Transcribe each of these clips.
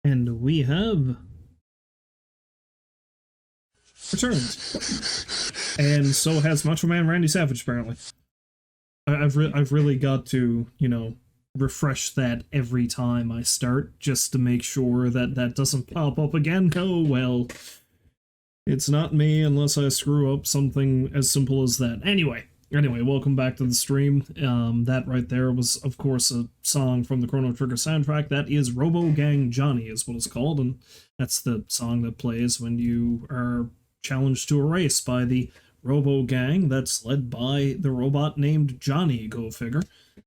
And we have returned. And so has Macho Man Randy Savage, apparently. I've really got to, you know, refresh that every time I start, just to make sure that that doesn't pop up again. Oh, well. It's not me unless I screw up something as simple as that. Anyway, welcome back to the stream. That right there was, of course, a song from the Chrono Trigger soundtrack. That is Robo Gang Johnny is what it's called, and that's the song that plays when you are challenged to a race by the Robo Gang that's led by the robot named Johnny, go figure.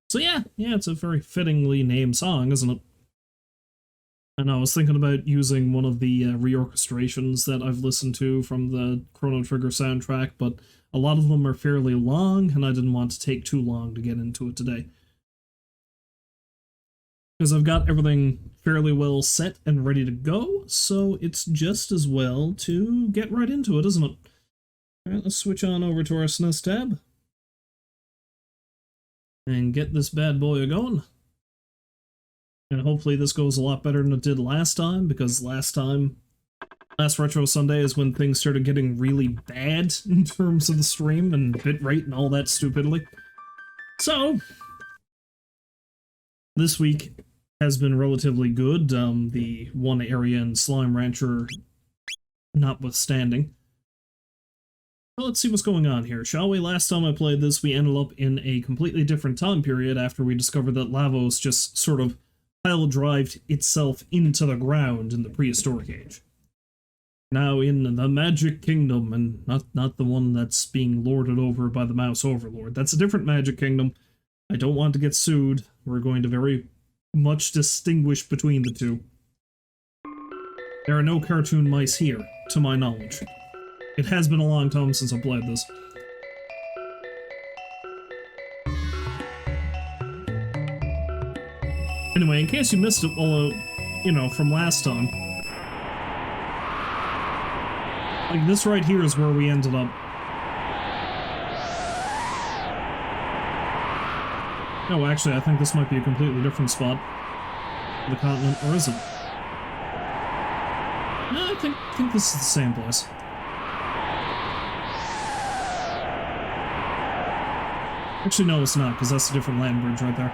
So yeah, it's a very fittingly named song, isn't it? And I was thinking about using one of the reorchestrations that I've listened to from the Chrono Trigger soundtrack, but a lot of them are fairly long, and I didn't want to take too long to get into it today. Because I've got everything fairly well set and ready to go, so it's just as well to get right into it, isn't it? Alright, let's switch on over to our SNES tab. And get this bad boy a-going. And hopefully this goes a lot better than it did last time, because last Retro Sunday is when things started getting really bad in terms of the stream and bitrate and all that stupidity. So, this week has been relatively good, the one area in Slime Rancher notwithstanding. Well, let's see what's going on here, shall we? Last time I played this, we ended up in a completely different time period after we discovered that Lavos just sort of pile-drived itself into the ground in the prehistoric age. Now in the Magic Kingdom, and not the one that's being lorded over by the Mouse Overlord. That's a different Magic Kingdom. I don't want to get sued. We're going to very much distinguish between the two. There are no cartoon mice here, to my knowledge. It has been a long time since I played this. Anyway, in case you missed it, well, you know, from last time. Like, this right here is where we ended up. No, actually, I think this might be a completely different spot. The continent, or is it? No, I think this is the same place. Actually, no, it's not, because that's a different land bridge right there.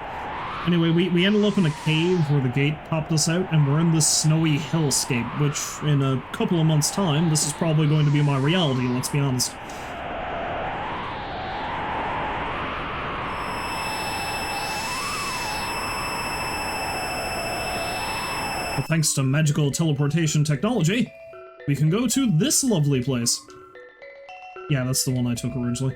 Anyway, we ended up in a cave where the gate popped us out, and we're in this snowy hellscape, which, in a couple of months' time, this is probably going to be my reality, let's be honest. But thanks to magical teleportation technology, we can go to this lovely place. Yeah, that's the one I took originally.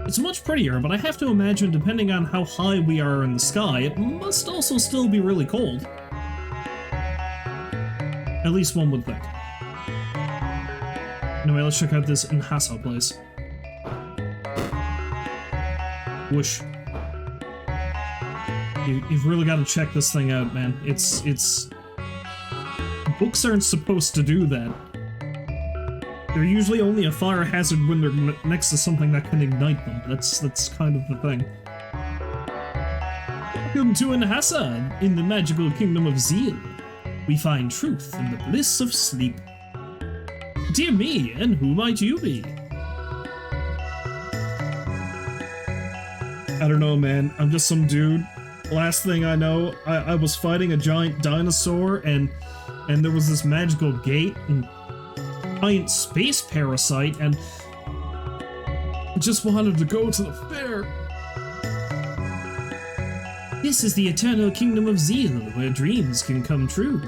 It's much prettier, but I have to imagine, depending on how high we are in the sky, it must also still be really cold. At least one would think. Anyway, let's check out this Inhasa place. Whoosh. You've really got to check this thing out, man. It's... Books aren't supposed to do that. They're usually only a fire hazard when they're next to something that can ignite them. That's kind of the thing. Welcome to Inhasa, in the magical Kingdom of Zeal. We find truth in the bliss of sleep. Dear me, and who might you be? I don't know, man. I'm just some dude. Last thing I know, I was fighting a giant dinosaur, and there was this magical gate, and giant space parasite, and I just wanted to go to the fair. This is the eternal Kingdom of Zeal, where dreams can come true.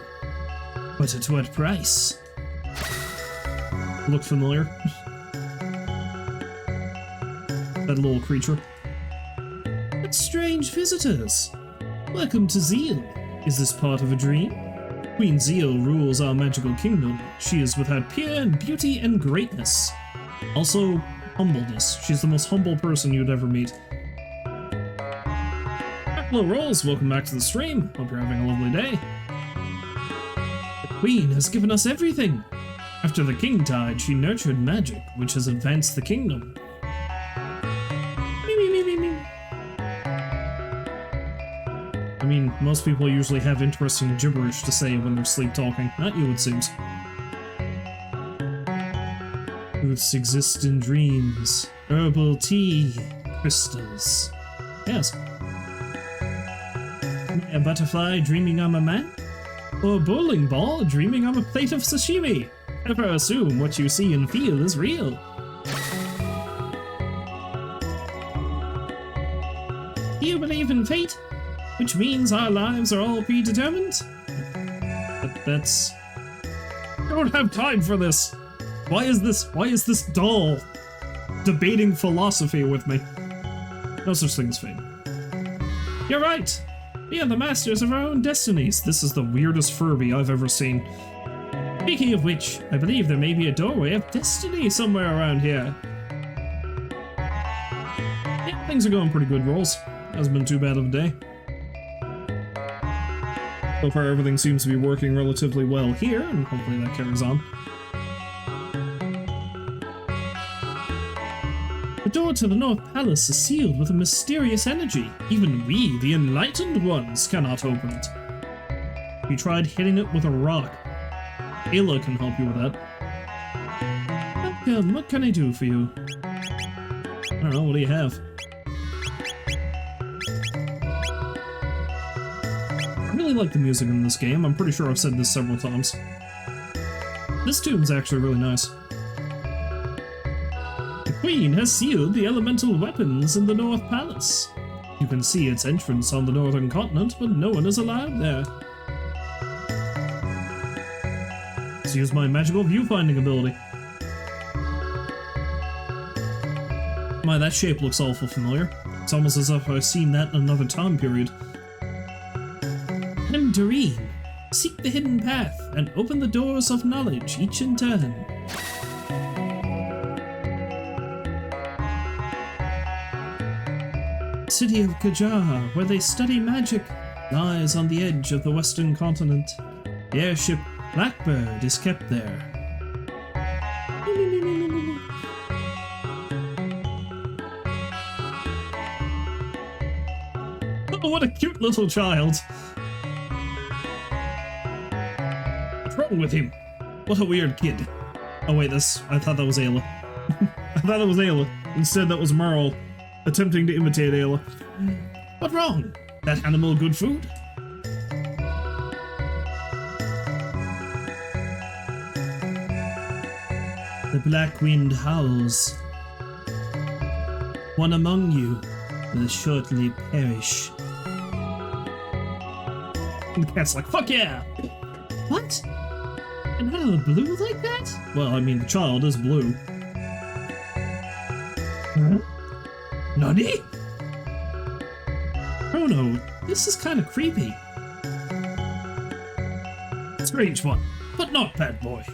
But at what price? Look familiar? That little creature. What strange visitors! Welcome to Zeal. Is this part of a dream? Queen Zeal rules our magical kingdom. She is without peer in beauty and greatness. Also, humbleness. She's the most humble person you'd ever meet. Hello, Rolls. Welcome back to the stream. Hope you're having a lovely day. The Queen has given us everything. After the king died, she nurtured magic, which has advanced the kingdom. I mean, most people usually have interesting gibberish to say when they're sleep talking. Not you, it seems. Roots exist in dreams. Herbal tea. Crystals. Yes. A butterfly dreaming I'm a man? Or a bowling ball dreaming I'm a plate of sashimi? Never assume what you see and feel is real. Do you believe in fate? Which means our lives are all predetermined? But that's... I don't have time for this! Why is this dull? Debating philosophy with me. No such thing as fate. You're right! We are the masters of our own destinies. This is the weirdest Furby I've ever seen. Speaking of which, I believe there may be a doorway of destiny somewhere around here. Yeah, things are going pretty good, Rolls. Hasn't been too bad of a day. So far, everything seems to be working relatively well here, and hopefully that carries on. The door to the North Palace is sealed with a mysterious energy. Even we, the enlightened ones, cannot open it. We tried hitting it with a rock. Ayla can help you with that. Welcome, what can I do for you? I don't know, what do you have? I really like the music in this game. I'm pretty sure I've said this several times. This tune's actually really nice. The Queen has sealed the elemental weapons in the North Palace. You can see its entrance on the northern continent, but no one is allowed there. Let's use my magical viewfinding ability. My, that shape looks awful familiar. It's almost as if I've seen that in another time period. I'm Doreen. Seek the hidden path and open the doors of knowledge, each in turn. City of Kajar, where they study magic, lies on the edge of the western continent. The airship Blackbird is kept there. Oh, what a cute little child! What's wrong with him? What a weird kid. Oh wait, I thought that was Ayla. I thought that was Ayla. Instead, that was Merle, attempting to imitate Ayla. What wrong? That animal good food? The black wind howls. One among you will shortly perish. And the cat's like, fuck yeah! What? And out of the blue like that? Well, I mean, the child is blue. Huh? Nani? Chrono, this is kind of creepy. Strange one, but not bad boy.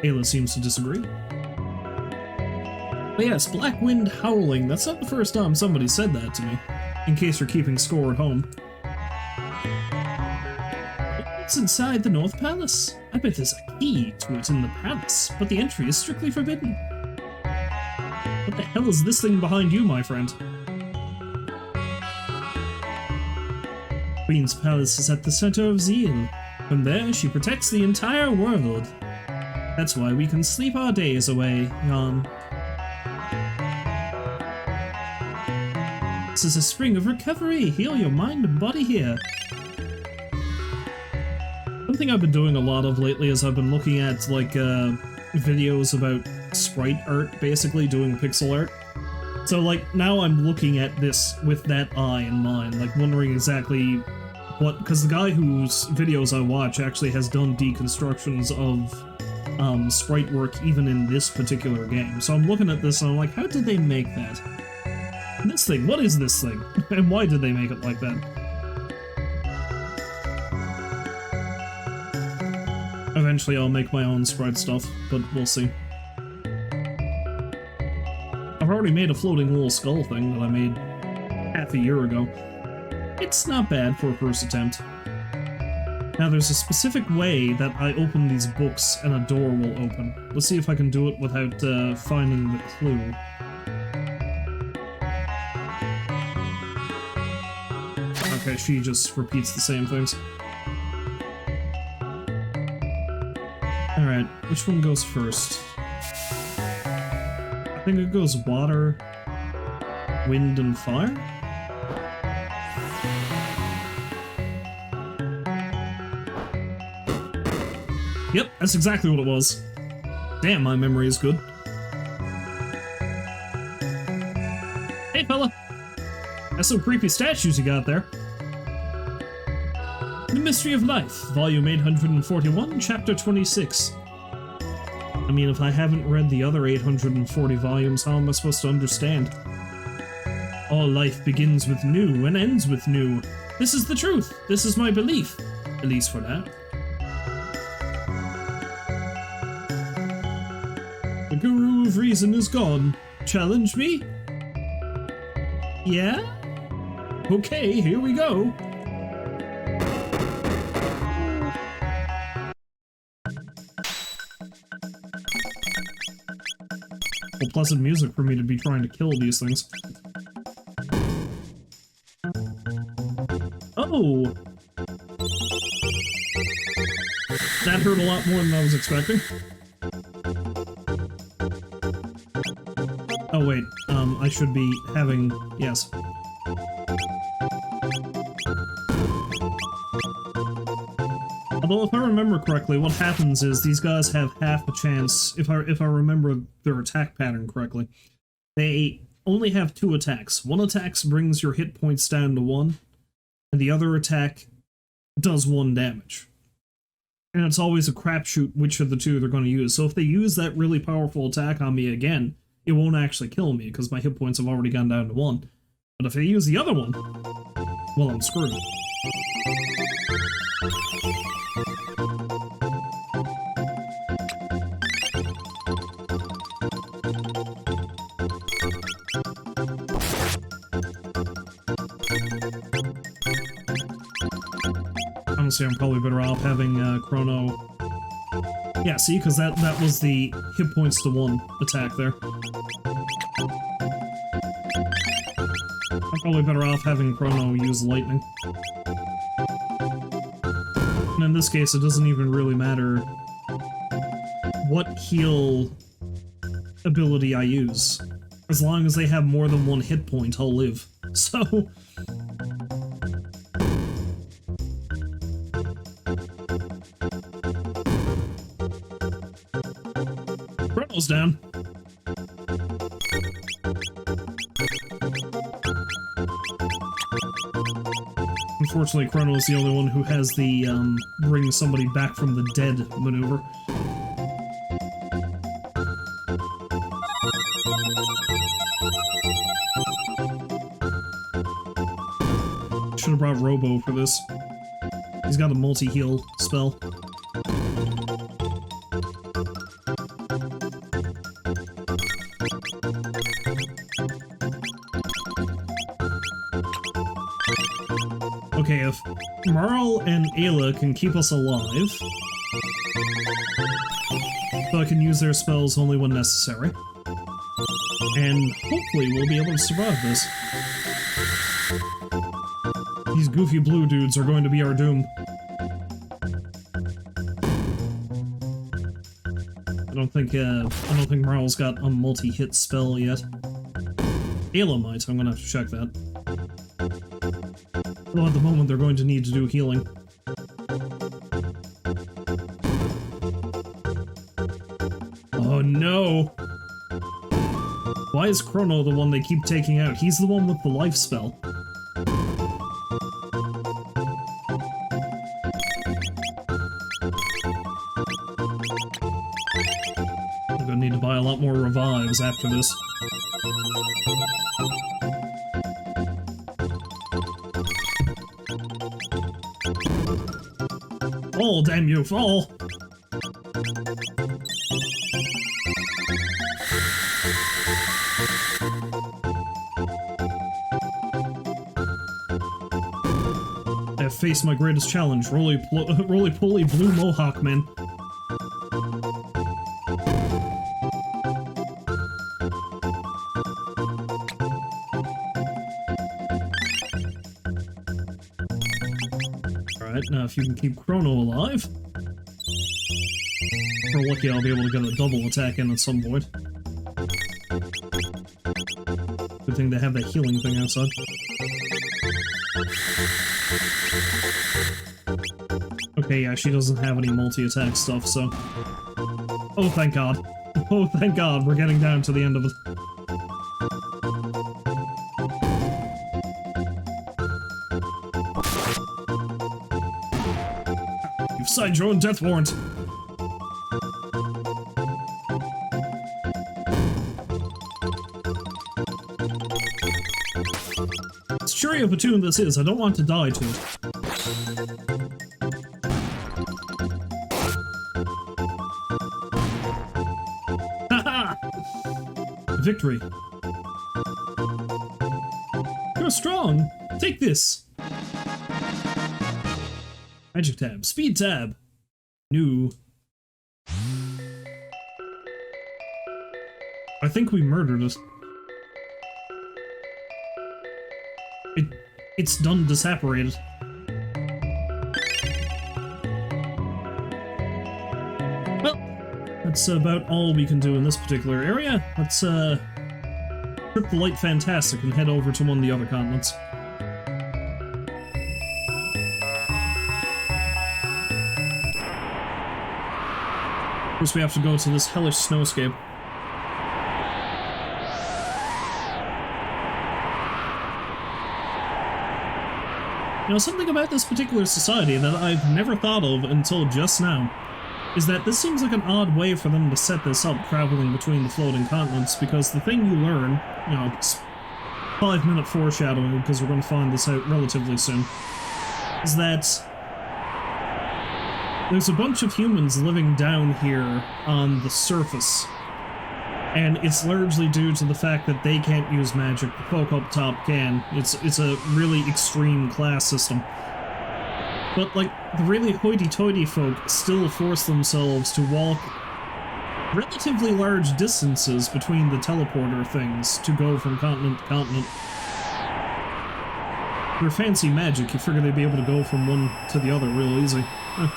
Ayla seems to disagree. But yes, black wind howling. That's not the first time somebody said that to me. In case you're keeping score at home. It's inside the North Palace. I bet there's a key to it in the palace, but the entry is strictly forbidden. What the hell is this thing behind you, my friend? Queen's palace is at the center of Zeal. From there, she protects the entire world. That's why we can sleep our days away, Jan. This is a spring of recovery. Heal your mind and body here. Something I've been doing a lot of lately is I've been looking at, like, videos about sprite art, basically, doing pixel art. So, like, now I'm looking at this with that eye in mind, like, wondering exactly what... Because the guy whose videos I watch actually has done deconstructions of sprite work even in this particular game. So I'm looking at this and I'm like, how did they make that? And this thing, what is this thing? And why did they make it like that? Eventually I'll make my own sprite stuff, but we'll see. I've already made a floating little skull thing that I made half a year ago. It's not bad for a first attempt. Now there's a specific way that I open these books and a door will open. Let's see if I can do it without finding the clue. Okay, she just repeats the same things. Alright, which one goes first? I think it goes water, wind, and fire? Yep, that's exactly what it was. Damn, my memory is good. Hey, fella! That's some creepy statues you got there. The Mystery of Life, Volume 841, Chapter 26. I mean, if I haven't read the other 840 volumes, how am I supposed to understand? All life begins with new and ends with new. This is the truth. This is my belief. At least for now. The Guru of Reason is gone. Challenge me? Yeah? Okay, here we go. Well, pleasant music for me to be trying to kill these things. Oh! That hurt a lot more than I was expecting. Oh wait, I should be having... yes. Although if I remember correctly, what happens is these guys have half a chance, if I remember their attack pattern correctly, they only have 2 attacks. One attack brings your hit points down to 1, and the other attack does 1 damage. And it's always a crapshoot which of the 2 they're going to use. So if they use that really powerful attack on me again, it won't actually kill me, because my hit points have already gone down to 1. But if they use the other one, well, I'm screwed. Honestly, I'm probably better off having Chrono... Yeah, see, because that was the hit points to 1 attack there. I'm probably better off having Chrono use lightning. And in this case, it doesn't even really matter what heal ability I use. As long as they have more than 1 hit point, I'll live. So... Chrono's down. Unfortunately, Chrono is the only one who has the, bring somebody back from the dead maneuver. Should have brought Robo for this. He's got a multi-heal spell. Okay, if Marl and Ayla can keep us alive, so I can use their spells only when necessary, and hopefully we'll be able to survive this. These goofy blue dudes are going to be our doom. I don't think Marl's got a multi-hit spell yet. Ayla might, I'm gonna have to check that. Well, at the moment, they're going to need to do healing. Oh no! Why is Chrono the one they keep taking out? He's the one with the life spell. I'm gonna need to buy a lot more revives after this. Fall, damn you, fall! I have faced my greatest challenge, roly-poly blue mohawk man. Alright, now if you can keep Chrono alive... If we're lucky, I'll be able to get a double attack in at some point. Good thing they have that healing thing outside. Okay, yeah, she doesn't have any multi-attack stuff, so... Oh, thank God. Oh, thank God, we're getting down to the end of it. You've signed your own death warrant. It's cheery of a tune this is, I don't want to die to it. Haha! Victory. You're strong! Take this! Magic tab. Speed tab. New. I think we murdered it. It's done disapparated. Well, that's about all we can do in this particular area. Let's, trip the Light Fantastic and head over to one of the other continents. First we have to go to this hellish snowscape. You know, something about this particular society that I've never thought of until just now is that this seems like an odd way for them to set this up, traveling between the floating continents, because the thing you learn, you know, it's 5-minute foreshadowing because we're going to find this out relatively soon, is that there's a bunch of humans living down here on the surface, and it's largely due to the fact that they can't use magic. The folk up top can. It's a really extreme class system. But, like, the really hoity-toity folk still force themselves to walk relatively large distances between the teleporter things to go from continent to continent. For fancy magic, you figure they'd be able to go from one to the other real easy. Huh.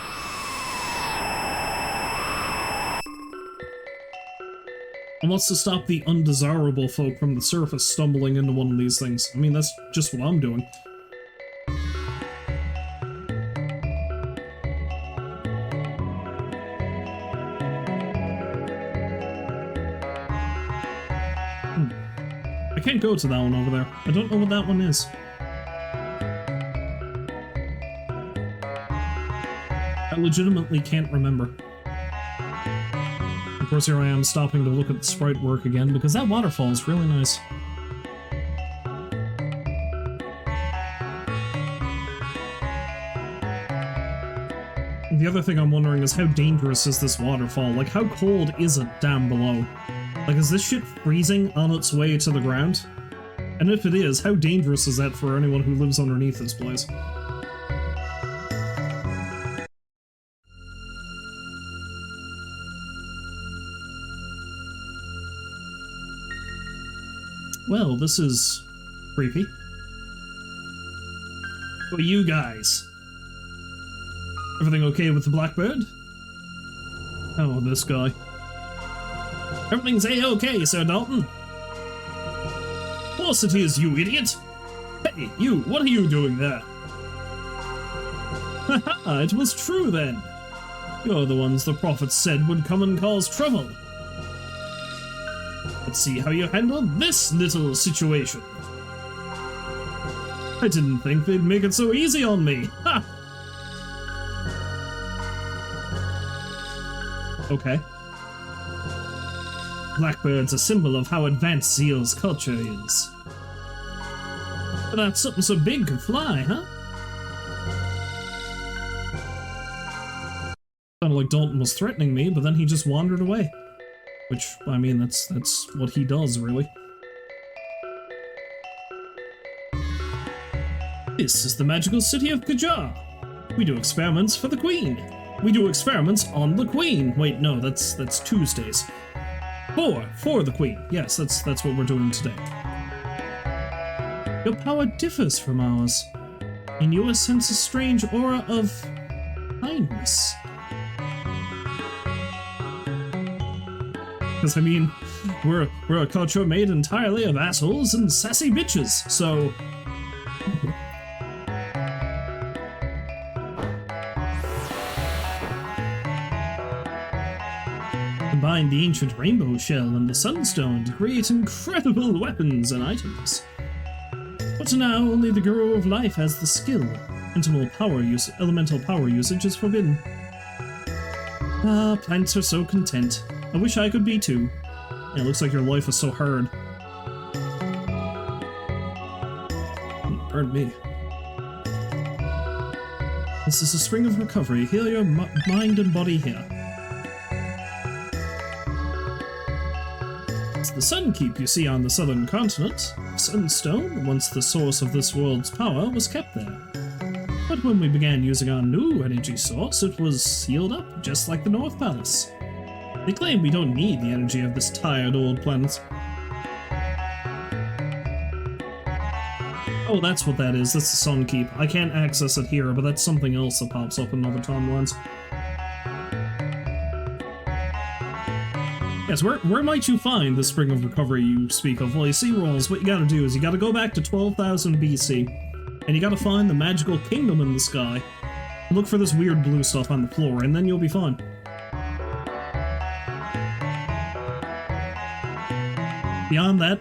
And what's to stop the undesirable folk from the surface stumbling into one of these things? I mean, that's just what I'm doing. I can't go to that one over there. I don't know what that one is. I legitimately can't remember. Of course, here I am stopping to look at the sprite work again, because that waterfall is really nice. The other thing I'm wondering is how dangerous is this waterfall? Like, how cold is it down below? Like, is this shit freezing on its way to the ground? And if it is, how dangerous is that for anyone who lives underneath this place? Well, this is creepy. Who are you guys? Everything okay with the Blackbird? Oh, this guy. Everything's A-okay, Sir Dalton. Of course it is, you idiot! Hey, you, what are you doing there? Haha, it was true then. You're the ones the prophets said would come and cause trouble. Let's see how you handled this little situation. I didn't think they'd make it so easy on me. Ha! Okay. Blackbird's a symbol of how advanced Zeal's culture is. But that's something so big could fly, huh? Sounded like Dalton was threatening me, but then he just wandered away. Which, I mean, that's what he does, really. This is the magical city of Kajar. We do experiments for the Queen. We do experiments on the Queen. Wait, no, that's Tuesdays. For the Queen. Yes, that's what we're doing today. Your power differs from ours. In you I sense a strange aura of kindness. Because, I mean, we're a culture made entirely of assholes and sassy bitches, so... Combine the ancient rainbow shell and the sunstone to create incredible weapons and items. But now only the Guru of Life has the skill. Elemental power usage is forbidden. Ah, plants are so content. I wish I could be too. Yeah, it looks like your life is so hard. Pardon me. This is a spring of recovery. Heal your mind and body here. It's the Sun Keep you see on the southern continent. Sunstone, once the source of this world's power, was kept there. But when we began using our new energy source, it was sealed up, just like the North Palace. They claim we don't need the energy of this tired old planet. Oh, that's what that is. That's the Sun Keep. I can't access it here, but that's something else that pops up in other timelines. Yes, where might you find the Spring of Recovery you speak of? Well, you see, Rolls, what you gotta do is you gotta go back to 12,000 BC, and you gotta find the magical kingdom in the sky. Look for this weird blue stuff on the floor, and then you'll be fine. Beyond that,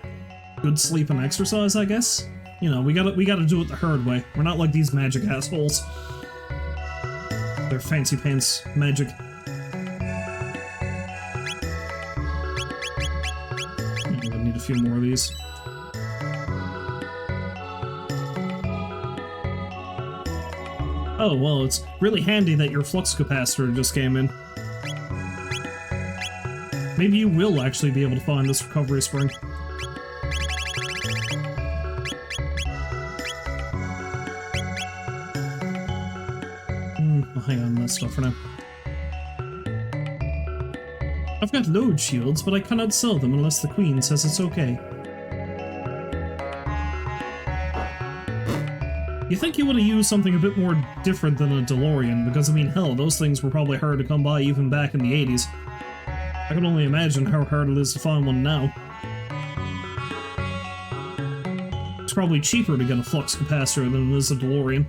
good sleep and exercise, I guess. You know, we gotta do it the hard way. We're not like these magic assholes. They're fancy pants magic. I'm gonna need a few more of these. Oh, well, it's really handy that your flux capacitor just came in. Maybe you will actually be able to find this recovery spring. I'll hang on to that stuff for now. I've got load shields, but I cannot sell them unless the Queen says it's okay. You think you would have used something a bit more different than a DeLorean, because I mean, hell, those things were probably hard to come by even back in the 80s. I can only imagine how hard it is to find one now. It's probably cheaper to get a flux capacitor than it is a DeLorean.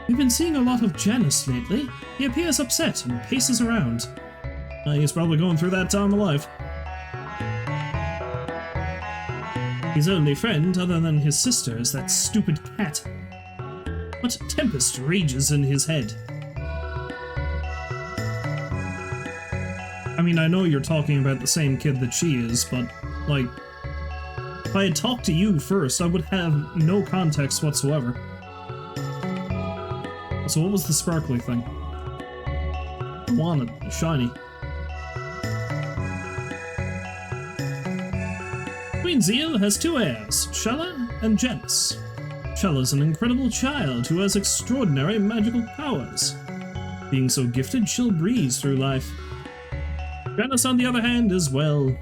We've been seeing a lot of Janus lately. He appears upset and paces around. He's probably going through that time of life. His only friend, other than his sister, is that stupid cat. What tempest rages in his head? I mean, I know you're talking about the same kid that she is, but, like, if I had talked to you first, I would have no context whatsoever. So what was the sparkly thing? I want it. Shiny. Queen Zeal has two heirs, Shella and Janus. Shella's an incredible child who has extraordinary magical powers. Being so gifted, she'll breeze through life. Janus, on the other hand, is, well,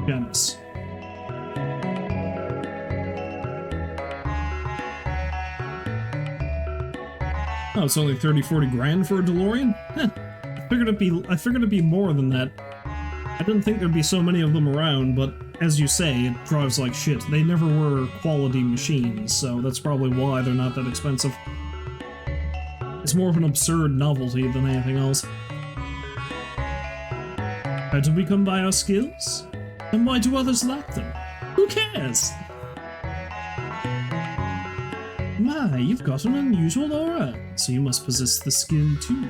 Janus. Oh, it's only 30-40 grand for a DeLorean? Heh. I figured it'd be more than that. I didn't think there'd be so many of them around, but as you say, it drives like shit. They never were quality machines, so that's probably why they're not that expensive. It's more of an absurd novelty than anything else. How did we come by our skills? And why do others lack them? Who cares? My, you've got an unusual aura, so you must possess the skill too.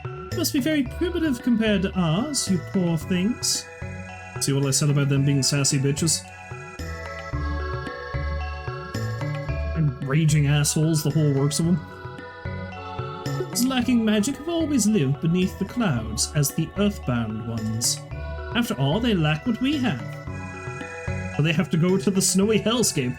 It must be very primitive compared to ours, you poor things. See what I said about them being sassy bitches? And raging assholes, the whole works of them. Those lacking magic have always lived beneath the clouds as the earthbound ones. After all, they lack what we have. So they have to go to the snowy hellscape.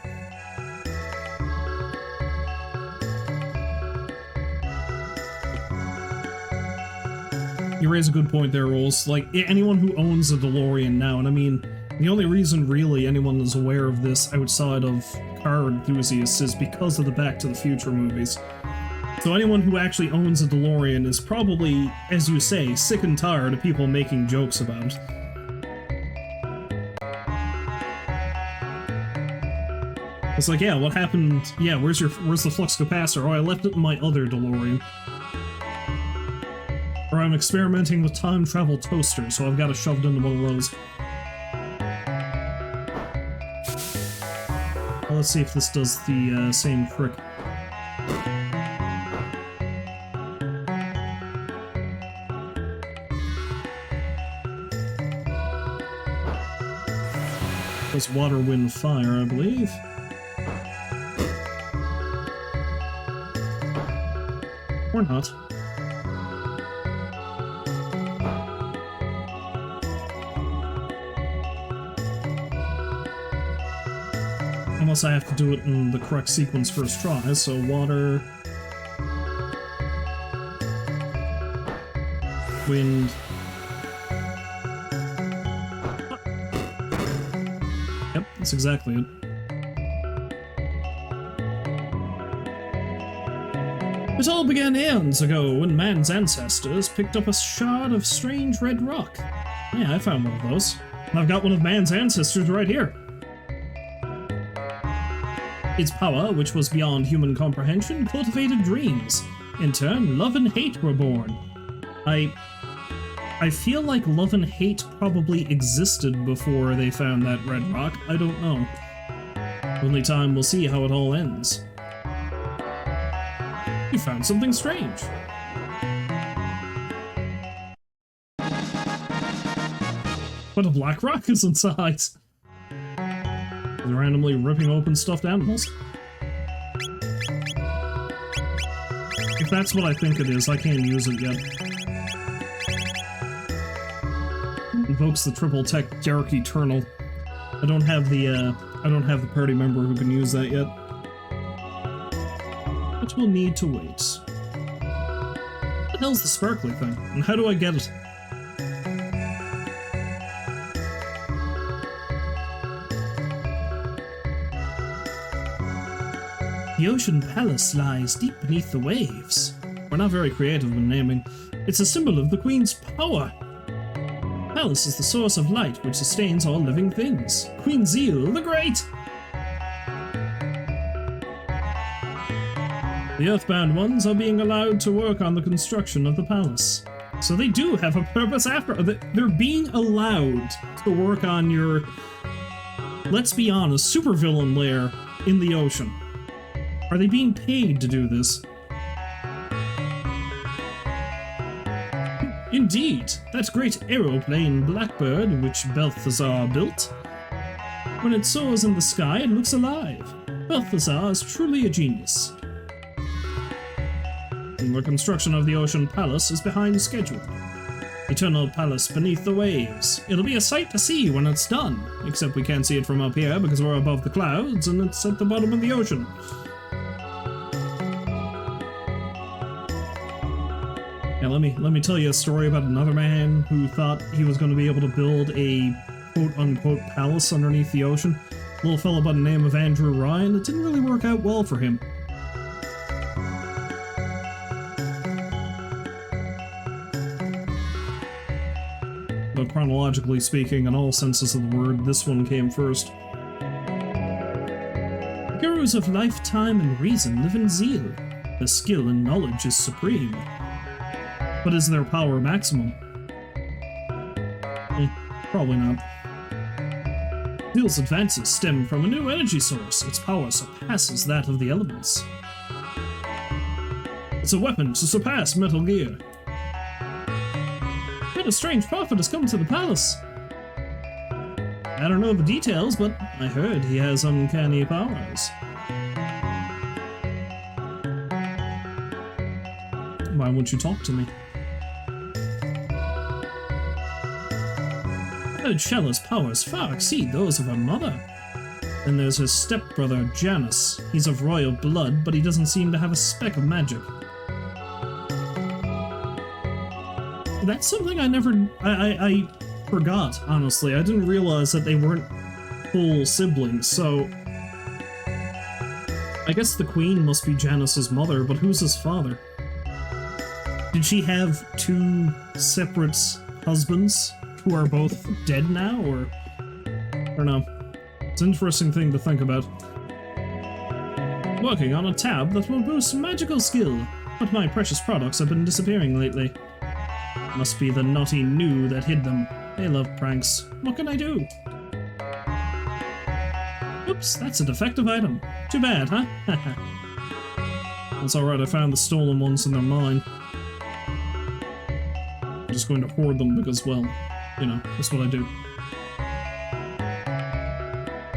You raise a good point there, Rolls. Like, anyone who owns a DeLorean now, and I mean, the only reason really anyone is aware of this outside of car enthusiasts is because of the Back to the Future movies. So anyone who actually owns a DeLorean is probably, as you say, sick and tired of people making jokes about it. It's like, yeah, what happened? Yeah, where's the flux capacitor? Oh, I left it in my other DeLorean. Or I'm experimenting with time travel toasters, so I've got it shoved into one of those. Well, let's see if this does the same trick. It's water, wind, fire, I believe. Or not. Unless I have to do it in the correct sequence first try, so water... wind... Yep, that's exactly it. It all began eons ago when man's ancestors picked up a shard of strange red rock. Yeah, I found one of those. And I've got one of man's ancestors right here. Its power, which was beyond human comprehension, cultivated dreams. In turn, love and hate were born. I feel like love and hate probably existed before they found that red rock. I don't know. Only time will see how it all ends. You found something strange. But a black rock is inside. They're randomly ripping open stuffed animals. If that's what I think it is, I can't use it yet. Invokes the triple tech Jarek Eternal. I don't have the party member who can use that yet. But we'll need to wait. What the hell's the sparkly thing? And how do I get it? The Ocean Palace lies deep beneath the waves. We're not very creative when naming. It's a symbol of the Queen's power. The palace is the source of light which sustains all living things. Queen Zeal the Great! The Earthbound ones are being allowed to work on the construction of the palace. So they do have a purpose after. They're being allowed to work on your, let's be honest, supervillain lair in the ocean. Are they being paid to do this? Indeed, that great aeroplane Blackbird which Balthazar built. When it soars in the sky, it looks alive. Balthazar is truly a genius. And the construction of the Ocean Palace is behind schedule. Eternal Palace beneath the waves. It'll be a sight to see when it's done. Except we can't see it from up here because we're above the clouds and it's at the bottom of the ocean. Yeah, let me tell you a story about another man who thought he was going to be able to build a quote-unquote palace underneath the ocean. A little fellow by the name of Andrew Ryan. It didn't really work out well for him. But chronologically speaking, in all senses of the word, this one came first. Gurus of lifetime and reason live in Zeal. Their skill and knowledge is supreme. But is their power maximum? Probably not. Zeal's advances stem from a new energy source. Its power surpasses that of the elements. It's a weapon to surpass Metal Gear. But a strange prophet has come to the palace. I don't know the details, but I heard he has uncanny powers. Why won't you talk to me? Shella's powers far exceed those of her mother. Then there's her stepbrother, Janus. He's of royal blood, but he doesn't seem to have a speck of magic. That's something I forgot, honestly. I didn't realize that they weren't full siblings, so... I guess the queen must be Janus's mother, but who's his father? Did she have two separate husbands who are both dead now, or... I don't know. It's an interesting thing to think about. Working on a tab that will boost magical skill, but my precious products have been disappearing lately. Must be the naughty new that hid them. They love pranks. What can I do? Oops, that's a defective item. Too bad, huh? That's alright, I found the stolen ones and they're mine. I'm just going to hoard them because, well, you know, that's what I do.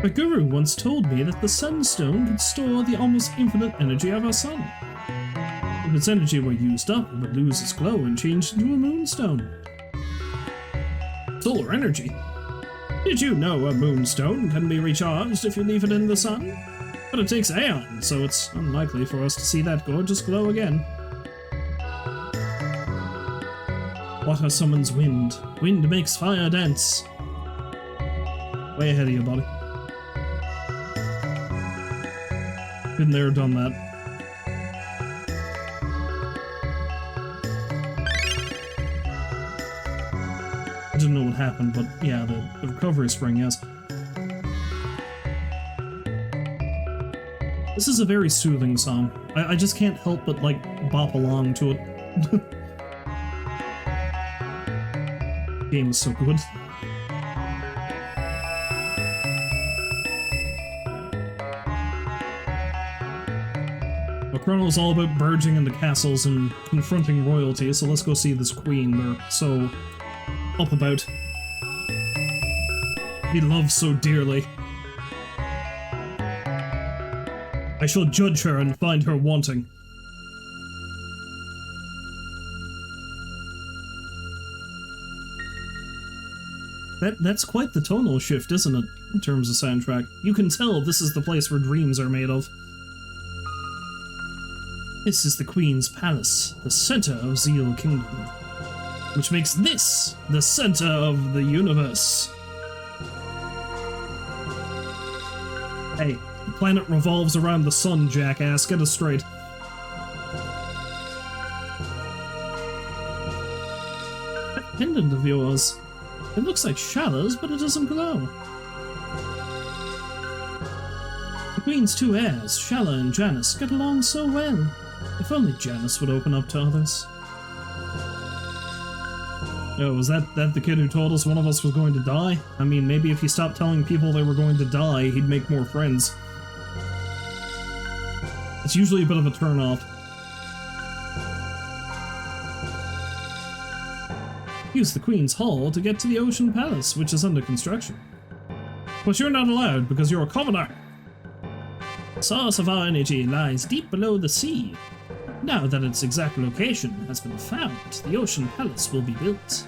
My guru once told me that the sunstone could store the almost infinite energy of our sun. If its energy were used up, it would lose its glow and change into a moonstone. Solar energy? Did you know a moonstone can be recharged if you leave it in the sun? But it takes aeons, so it's unlikely for us to see that gorgeous glow again. Water summons wind. Wind makes fire dance. Way ahead of you, buddy. Been there, done that. I didn't know what happened, but yeah, the recovery spring, yes. This is a very soothing song. I just can't help but, like, bop along to it. The game is so good. Chrono's all about burging into castles and confronting royalty, so let's go see this queen they're so up about. He loves so dearly. I shall judge her and find her wanting. That's quite the tonal shift, isn't it, in terms of soundtrack? You can tell this is the place where dreams are made of. This is the Queen's Palace, the center of Zeal Kingdom, which makes this the center of the universe. Hey, the planet revolves around the sun, jackass, get it straight. That pendant of yours, it looks like Shala's, but it doesn't glow. The Queen's two heirs, Shala and Janus, get along so well. If only Janus would open up to others. Oh, was that the kid who told us one of us was going to die? I mean, maybe if he stopped telling people they were going to die, he'd make more friends. It's usually a bit of a turn-off. Use the Queen's Hall to get to the Ocean Palace, which is under construction. But you're not allowed because you're a commoner. The source of our energy lies deep below the sea. Now that its exact location has been found, the Ocean Palace will be built.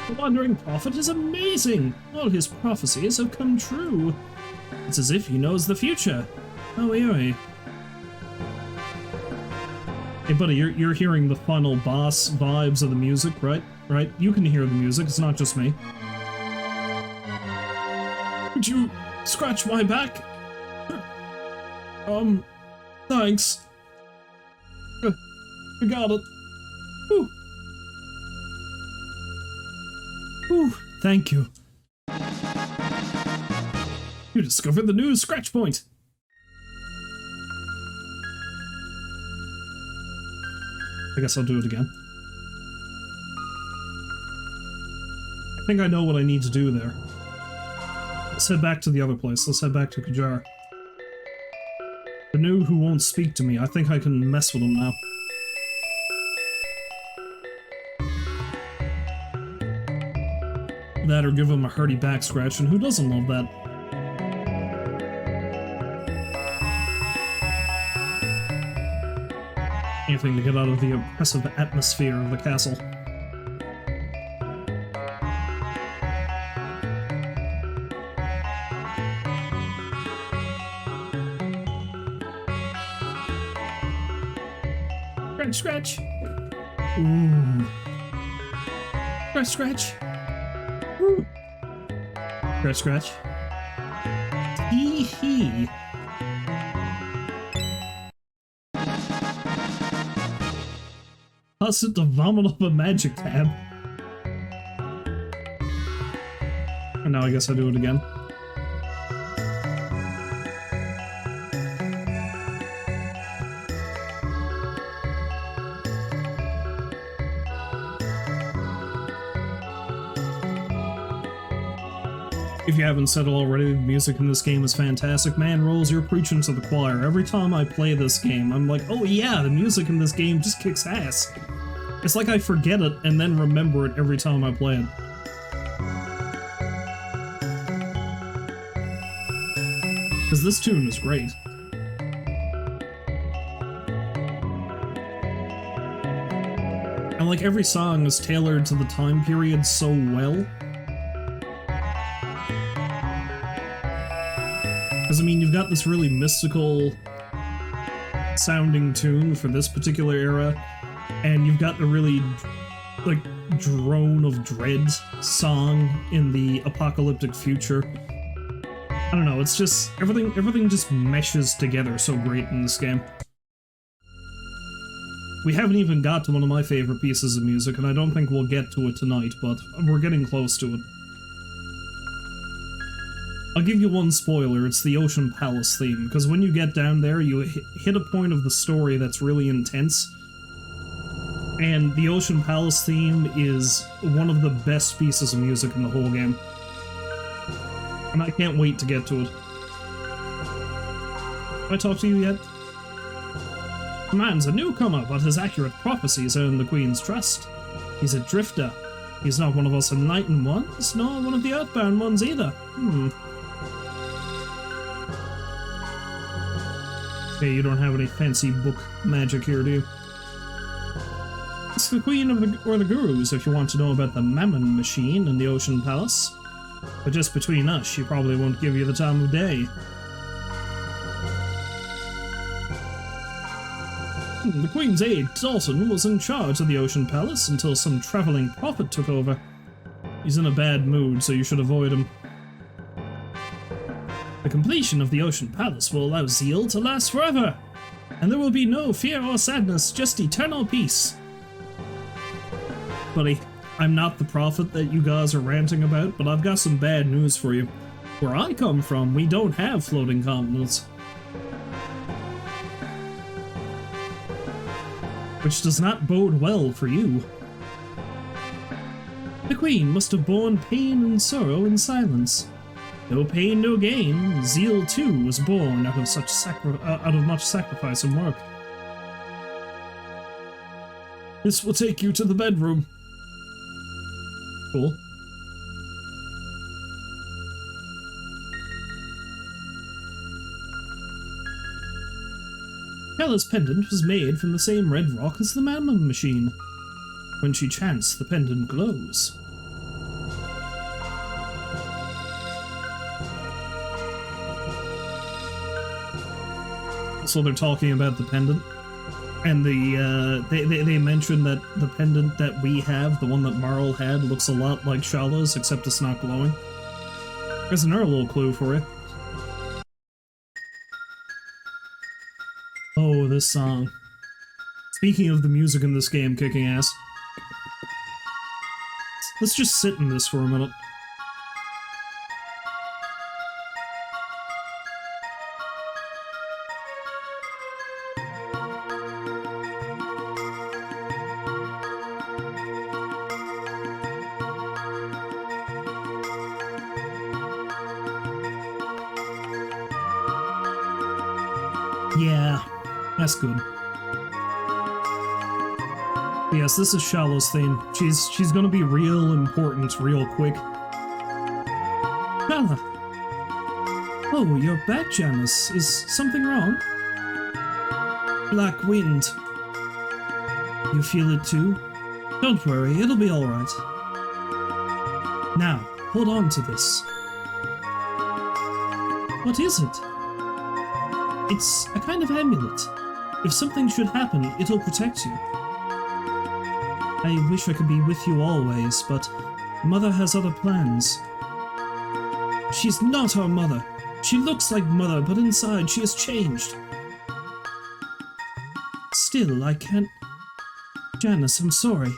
The Wandering Prophet is amazing! All his prophecies have come true. It's as if he knows the future. How eerie. Hey buddy, you're hearing the final boss vibes of the music, right? Right? You can hear the music, it's not just me. Would you scratch my back? Thanks. I got it. Whew. Whew, thank you. You discovered the new scratch point. I guess I'll do it again. I think I know what I need to do there. Let's head back to the other place. Let's head back to Kajar. The new who won't speak to me. I think I can mess with him now. That or give him a hearty back scratch, and who doesn't love that? Anything to get out of the oppressive atmosphere of the castle. Scratch, scratch. Ooh. Scratch, scratch. Ooh. Scratch, scratch. Hee hee. Toss it to vomit up a magic tab. And now I guess I do it again. If you haven't said it already, the music in this game is fantastic. Man, Rolls, you're preaching to the choir. Every time I play this game, I'm like, oh yeah, the music in this game just kicks ass. It's like I forget it and then remember it every time I play it. Because this tune is great. And like every song is tailored to the time period so well. Because, I mean, you've got this really mystical sounding tune for this particular era, and you've got the really, like, drone of dread song in the apocalyptic future. I don't know, it's just, everything just meshes together so great in this game. We haven't even got to one of my favorite pieces of music, and I don't think we'll get to it tonight, but we're getting close to it. I'll give you one spoiler, it's the Ocean Palace theme, because when you get down there, you hit a point of the story that's really intense, and the Ocean Palace theme is one of the best pieces of music in the whole game. And I can't wait to get to it. Have I talked to you yet? The man's a newcomer, but his accurate prophecies earn the Queen's trust. He's a drifter. He's not one of us enlightened ones, nor one of the earthbound ones either. Hey, you don't have any fancy book magic here, do you? It's the Queen of or the Gurus if you want to know about the Mammon Machine in the Ocean Palace. But just between us, she probably won't give you the time of day. The Queen's aide, Dalton, was in charge of the Ocean Palace until some traveling prophet took over. He's in a bad mood, so you should avoid him. The completion of the Ocean Palace will allow Zeal to last forever, and there will be no fear or sadness, just eternal peace. Buddy, I'm not the prophet that you guys are ranting about, but I've got some bad news for you. Where I come from, we don't have floating continents. Which does not bode well for you. The Queen must have borne pain and sorrow in silence. No pain, no gain. Zeal too was born out of much sacrifice and work. This will take you to the bedroom. Cool. Kella's pendant was made from the same red rock as the Mammon Machine. When she chants, the pendant glows. So they're talking about the pendant, and they mention that the pendant that we have, the one that Marl had, looks a lot like Shala's, except it's not glowing. There's another little clue for you. Oh, this song. Speaking of the music in this game kicking ass, let's just sit in this for a minute. Yeah, that's good. Yes, this is Shala's theme. She's gonna be real important real quick. Shala! Oh, you're back, Janice. Is something wrong? Black wind. You feel it too? Don't worry, it'll be alright. Now, hold on to this. What is it? It's a kind of amulet. If something should happen, it'll protect you. I wish I could be with you always, but Mother has other plans. She's not our mother. She looks like Mother, but inside she has changed. Still, I can't... Janice, I'm sorry.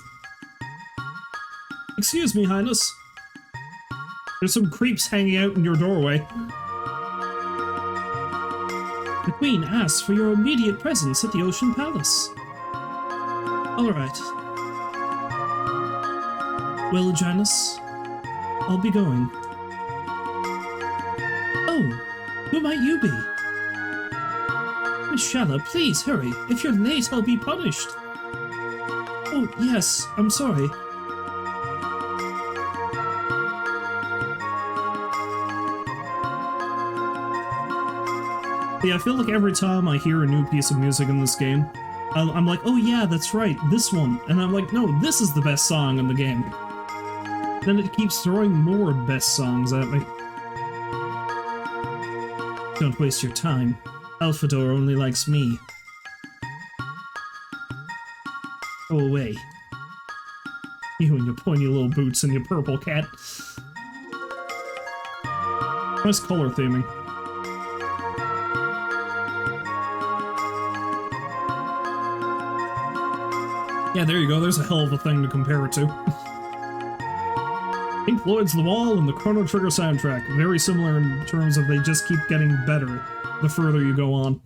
Excuse me, Highness. There's some creeps hanging out in your doorway. The Queen asks for your immediate presence at the Ocean Palace. Alright. Well, Janice, I'll be going. Oh, who might you be? Miss Shalla, please hurry. If you're late, I'll be punished. Oh, yes, I'm sorry. Yeah, I feel like every time I hear a new piece of music in this game, I'm like, oh yeah, that's right, this one. And I'm like, no, this is the best song in the game. Then it keeps throwing more best songs at me. Don't waste your time. Alphador only likes me. Go away. You and your pointy little boots and your purple cat. Nice color theming. Yeah, there you go, there's a hell of a thing to compare it to. Pink Floyd's The Wall and the Chrono Trigger soundtrack. Very similar in terms of they just keep getting better the further you go on.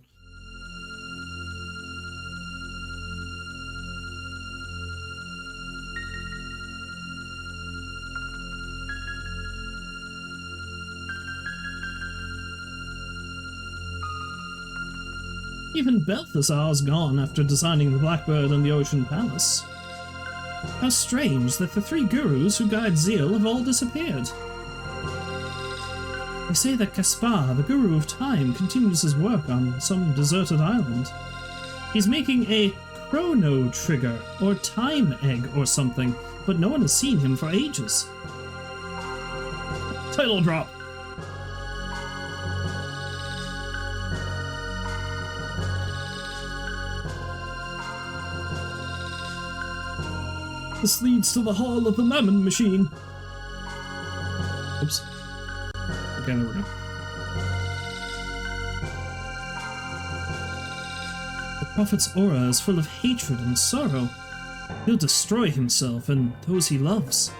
Even Balthazar's gone after designing the Blackbird and the Ocean Palace. How strange that the three gurus who guide Zeal have all disappeared. They say that Caspar, the Guru of Time, continues his work on some deserted island. He's making a Chrono Trigger, or Time Egg or something, but no one has seen him for ages. Title drop! This leads to the Hall of the Mammon Machine. Oops. Okay, there we go. The Prophet's aura is full of hatred and sorrow. He'll destroy himself and those he loves.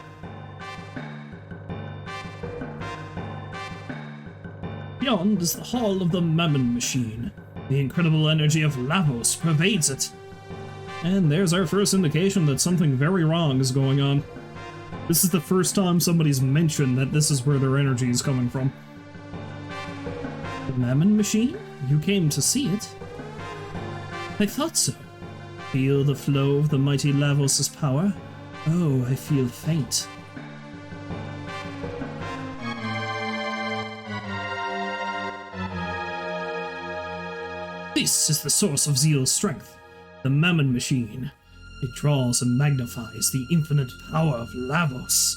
Beyond is the Hall of the Mammon Machine. The incredible energy of Lavos pervades it. And there's our first indication that something very wrong is going on. This is the first time somebody's mentioned that this is where their energy is coming from. The Mammon Machine? You came to see it? I thought so. Feel the flow of the mighty Lavos' power? Oh, I feel faint. This is the source of Zeal's strength. The Mammon Machine. It draws and magnifies the infinite power of Lavos.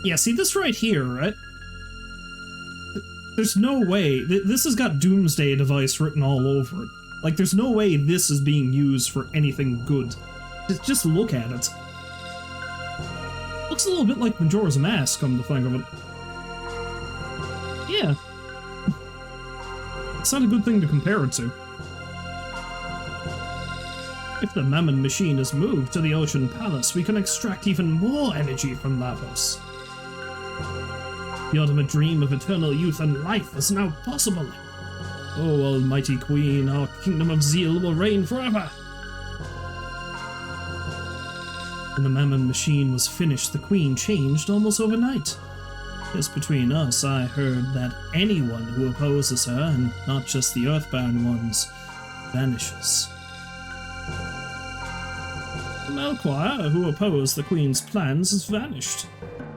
Yeah, see this right here, right? There's no way. This has got Doomsday Device written all over it. Like, there's no way this is being used for anything good. Just look at it. Looks a little bit like Majora's Mask, come to think of it. Yeah. It's not a good thing to compare it to. If the Mammon Machine is moved to the Ocean Palace, we can extract even more energy from Lavos. The ultimate dream of eternal youth and life is now possible. Oh, Almighty Queen, our Kingdom of Zeal will reign forever! When the Mammon Machine was finished, the Queen changed almost overnight. Just between us, I heard that anyone who opposes her, and not just the Earthbound ones, vanishes. Melchior, who opposed the Queen's plans, has vanished.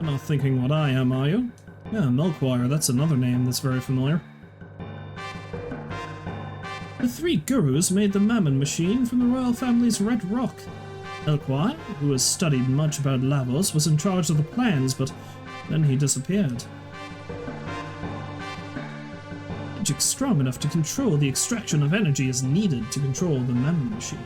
You're not thinking what I am, are you? Yeah, Melchior, that's another name that's very familiar. The three gurus made the Mammon Machine from the royal family's Red Rock. Melchior, who has studied much about Lavos, was in charge of the plans, but then he disappeared. Magic strong enough to control the extraction of energy is needed to control the Mammon Machine.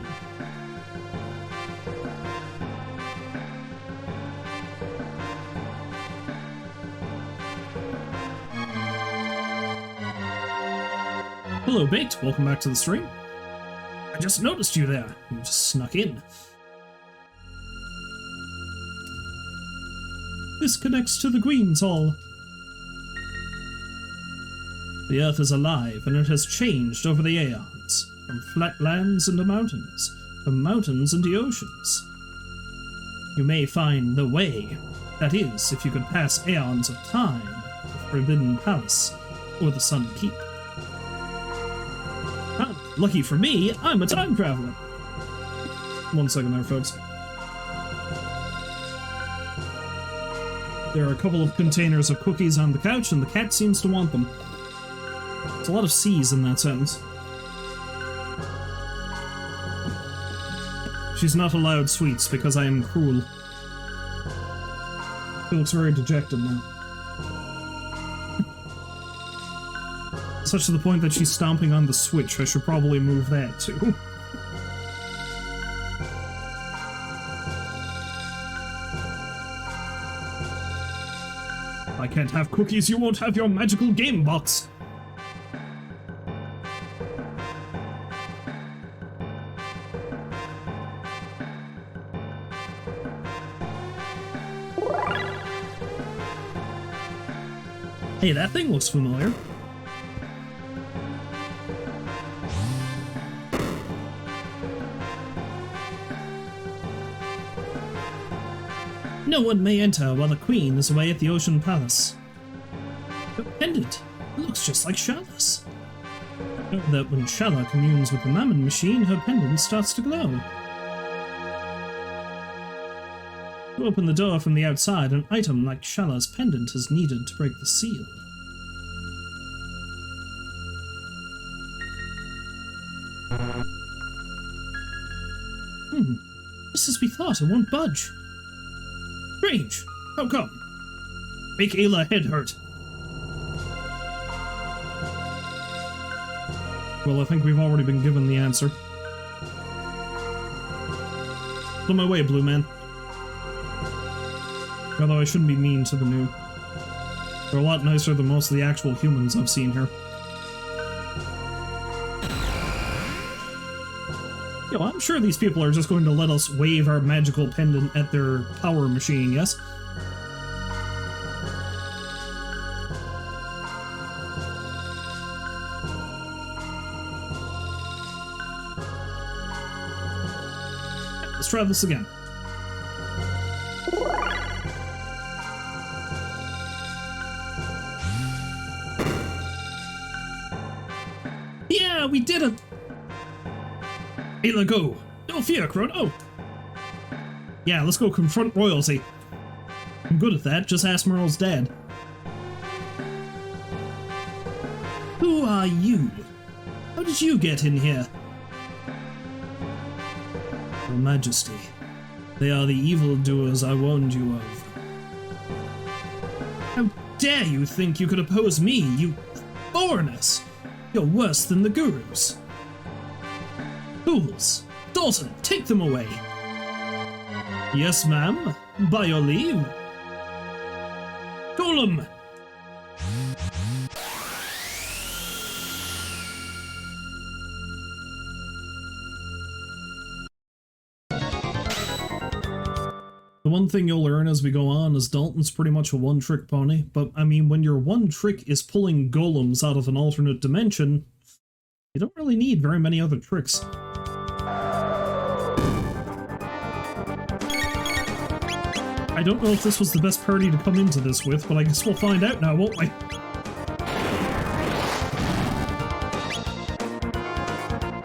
Hello, Baked. Welcome back to the stream. I just noticed you there. You just snuck in. This connects to the Queen's Hall. The Earth is alive, and it has changed over the aeons, from flatlands into mountains, from mountains into oceans. You may find the way. That is, if you could pass aeons of time, the Forbidden Palace, or the Sun Keep. Ah, lucky for me, I'm a time traveler. 1 second there, folks. There are a couple of containers of cookies on the couch, and the cat seems to want them. There's a lot of C's in that sentence. She's not allowed sweets because I am cruel. She looks very dejected now. Such to the point that she's stomping on the Switch. I should probably move that too. I can't have cookies, you won't have your magical game box! Hey, that thing looks familiar. No one may enter while the Queen is away at the Ocean Palace. Her pendant, it looks just like Shala's. Note that when Shala communes with the Mammon machine, her pendant starts to glow. To open the door from the outside, an item like Shala's pendant is needed to break the seal. Just as we thought, it won't budge. Strange. How come? Make Ayla head hurt. Well, I think we've already been given the answer. On my way, Blue Man. Although I shouldn't be mean to the new. They're a lot nicer than most of the actual humans I've seen here. Yo, I'm sure these people are just going to let us wave our magical pendant at their power machine, yes? Let's try this again. Yeah, we did it! Ayla, go! No fear, Chrono! Yeah, let's go confront royalty. I'm good at that, just ask Merle's dad. Who are you? How did you get in here? Your Majesty, they are the evildoers I warned you of. How dare you think you could oppose me, you foreigners! You're worse than the gurus. Fools! Dalton, take them away! Yes, ma'am. By your leave. Golem! The one thing you'll learn as we go on is Dalton's pretty much a one-trick pony, but I mean, when your one trick is pulling golems out of an alternate dimension, you don't really need very many other tricks. I don't know if this was the best party to come into this with, but I guess we'll find out now, won't we?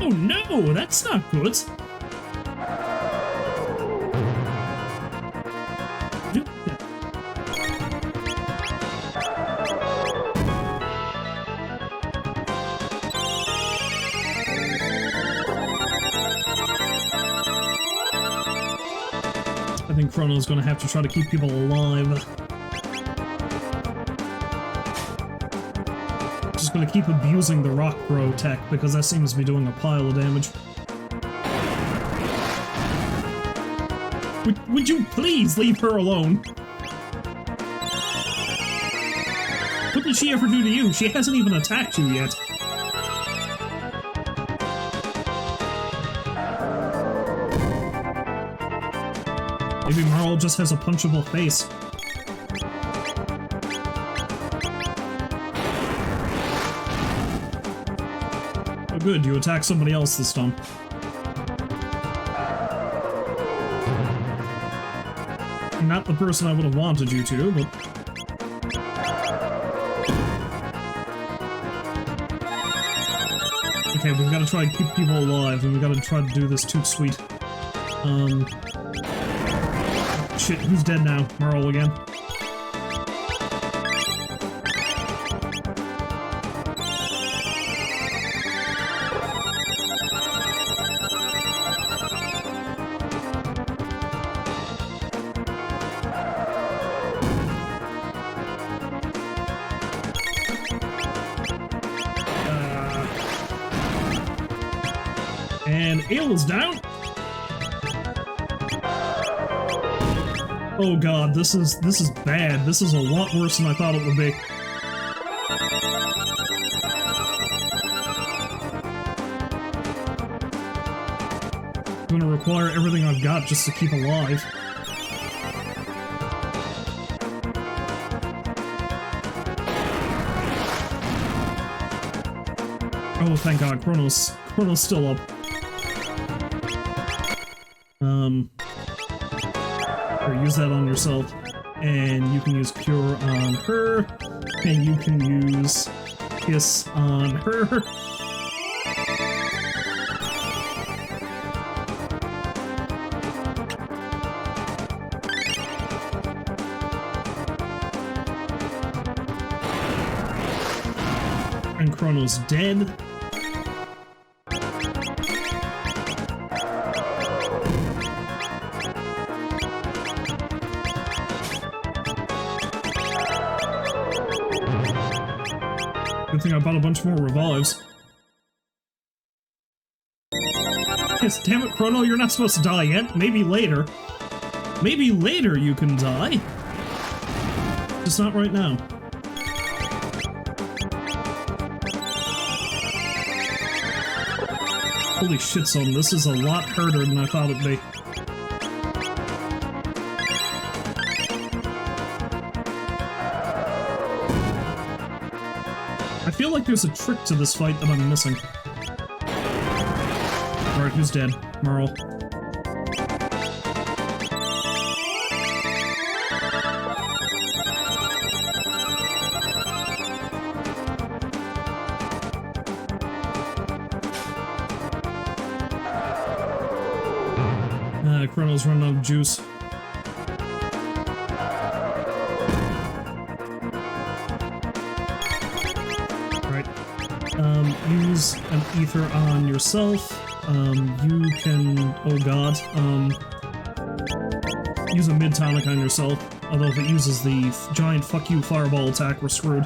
Oh no, that's not good! I think Chrono's gonna have to try to keep people alive. Just gonna keep abusing the Rock Bro tech, because that seems to be doing a pile of damage. Would you please leave her alone? What did she ever do to you? She hasn't even attacked you yet. Maybe Marl just has a punchable face. Oh good, you attack somebody else this time. Not the person I would have wanted you to, but... Okay, we've got to try to keep people alive, and we've got to try to do this toot sweet. Shit, who's dead now? Marl again. And Ale is down. Oh god, this is bad. This is a lot worse than I thought it would be. I'm gonna require everything I've got just to keep alive. Oh, thank god, Chrono's still up. Or use that on yourself, and you can use Cure on her, and you can use Kiss on her. And Chrono's dead. Good thing I bought a bunch more revives. Yes, damn it, Chrono, you're not supposed to die yet. Maybe later. Maybe later you can die. Just not right now. Holy shit, son, this is a lot harder than I thought it'd be. I feel like there's a trick to this fight that I'm missing. Alright, who's dead? Marl. Chrono's running out of juice. Use an ether on yourself. You can, oh god, use a mid-tonic on yourself. Although if it uses the giant fuck you fireball attack, we're screwed.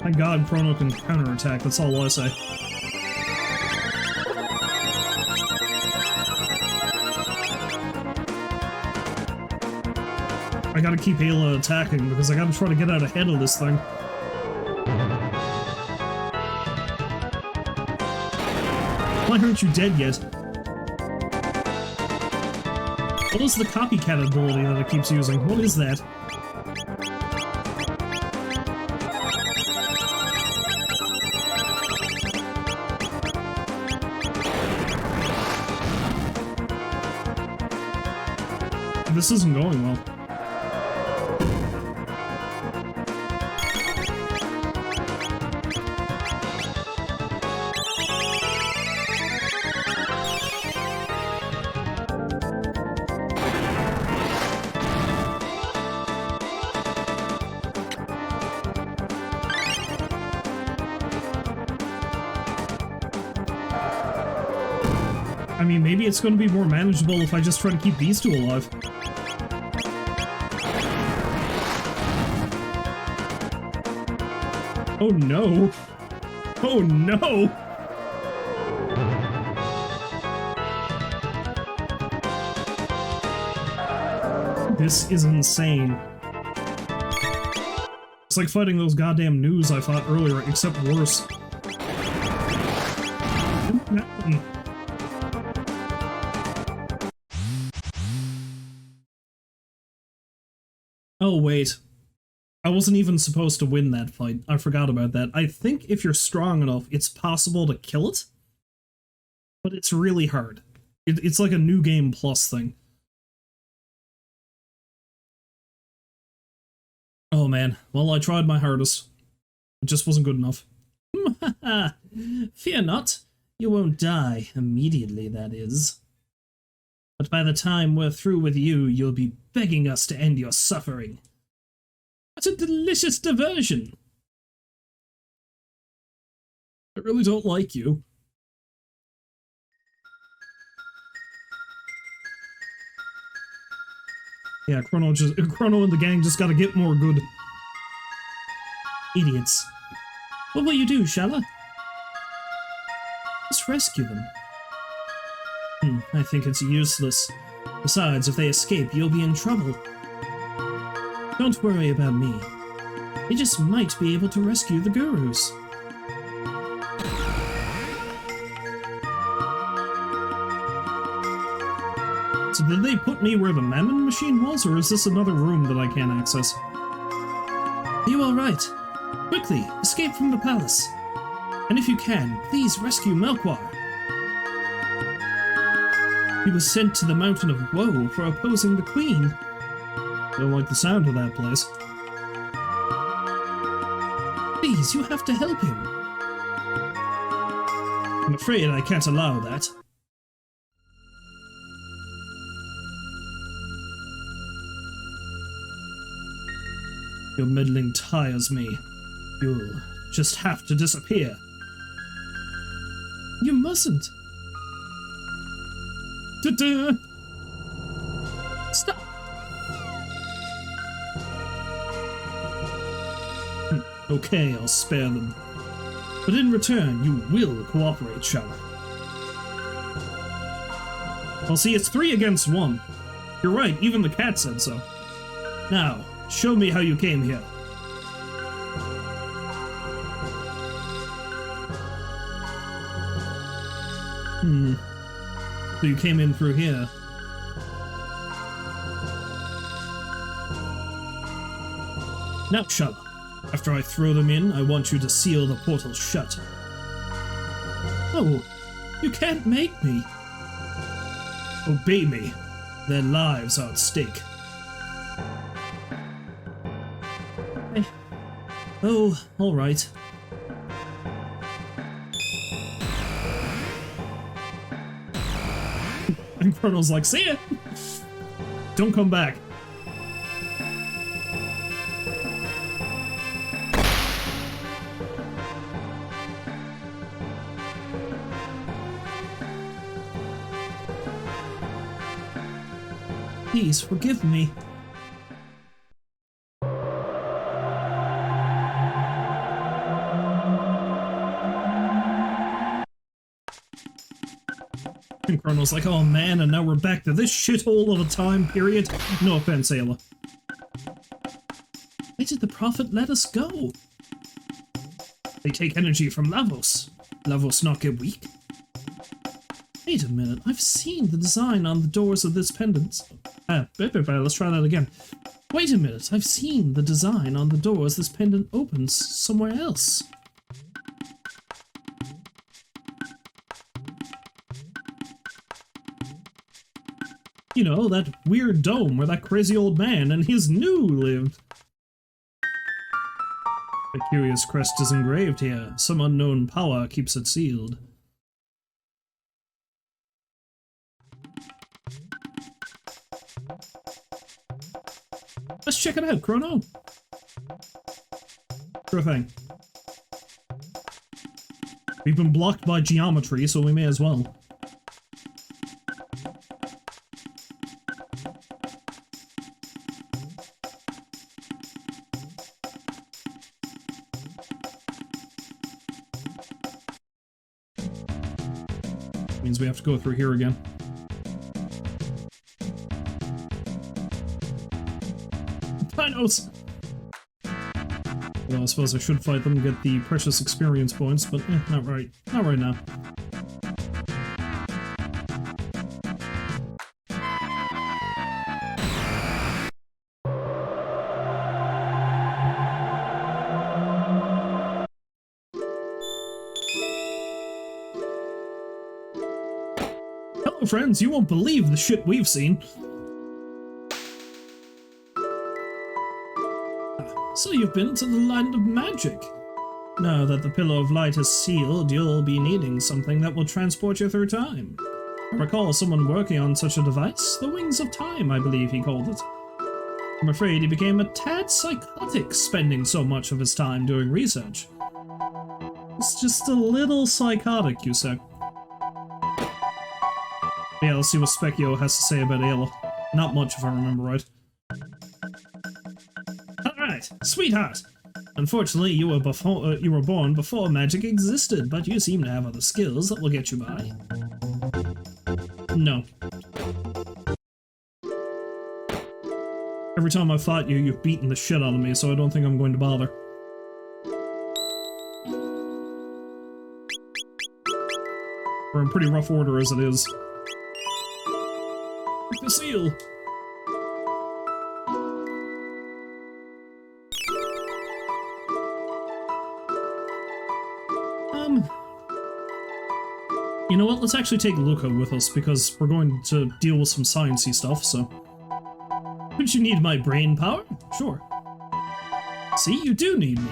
Thank god Chrono can counterattack, that's all I say. I gotta keep Ayla attacking, because I gotta try to get out ahead of this thing. Why aren't you dead yet? What is the copycat ability that it keeps using? What is that? This isn't going well. I mean, maybe it's going to be more manageable if I just try to keep these two alive. Oh no! Oh no! This is insane. It's like fighting those goddamn news I fought earlier, except worse. Oh, wait. I wasn't even supposed to win that fight. I forgot about that. I think if you're strong enough, it's possible to kill it. But it's really hard. It's like a New Game Plus thing. Oh man, well I tried my hardest. It just wasn't good enough. Fear not. You won't die immediately, that is. But by the time we're through with you, you'll be begging us to end your suffering. What a delicious diversion! I really don't like you. Yeah, Chrono and the gang just gotta get more good. Idiots. What will you do, Shala? Just rescue them. I think it's useless. Besides, if they escape, you'll be in trouble. Don't worry about me. They just might be able to rescue the gurus. So did they put me where the Mammon machine was, or is this another room that I can't access? Are you alright? Quickly, escape from the palace. And if you can, please rescue Melkwar. He was sent to the Mountain of Woe for opposing the Queen. Don't like the sound of that place. Please, you have to help him. I'm afraid I can't allow that. Your meddling tires me. You'll just have to disappear. You mustn't. Da-da! Stop! Okay, I'll spare them. But in return, you will cooperate, Shala. Well, see, it's 3 against 1. You're right, even the cat said so. Now, show me how you came here. So you came in through here. Now, Shala, after I throw them in, I want you to seal the portal shut. Oh, you can't make me. Obey me. Their lives are at stake. Oh, alright. And Chrono's like, see ya! Don't come back. Please forgive me. And Chrono's like, oh man, and now we're back to this shithole of a time period. No offense, Ayla. Why did the Prophet let us go? They take energy from Lavos. Lavos not get weak? Wait a minute, I've seen the design on the doors of this pendant. Let's try that again. Wait a minute, I've seen the design on the doors this pendant opens somewhere else. You know, that weird dome where that crazy old man and his new lived. A curious crest is engraved here. Some unknown power keeps it sealed. Let's check it out, Chrono. Sure thing. We've been blocked by geometry, so we may as well. Means we have to go through here again. Dinos! Well, I suppose I should fight them and get the precious experience points, but not right. Not right now. Hello, friends, you won't believe the shit we've seen. So you've been to the land of magic. Now that the Pillar of Light is sealed, you'll be needing something that will transport you through time. I recall someone working on such a device, the Wings of Time, I believe he called it. I'm afraid he became a tad psychotic spending so much of his time doing research. It's just a little psychotic, you say. Yeah, let's see what Specchio has to say about Ayla. Not much, if I remember right. Alright, sweetheart! Unfortunately, you were born before magic existed, but you seem to have other skills that will get you by. No. Every time I've fought you, you've beaten the shit out of me, so I don't think I'm going to bother. We're in pretty rough order as it is. The seal! You know what, let's actually take Luca with us, because we're going to deal with some sciencey stuff, so... Would you need my brain power? Sure. See, you do need me.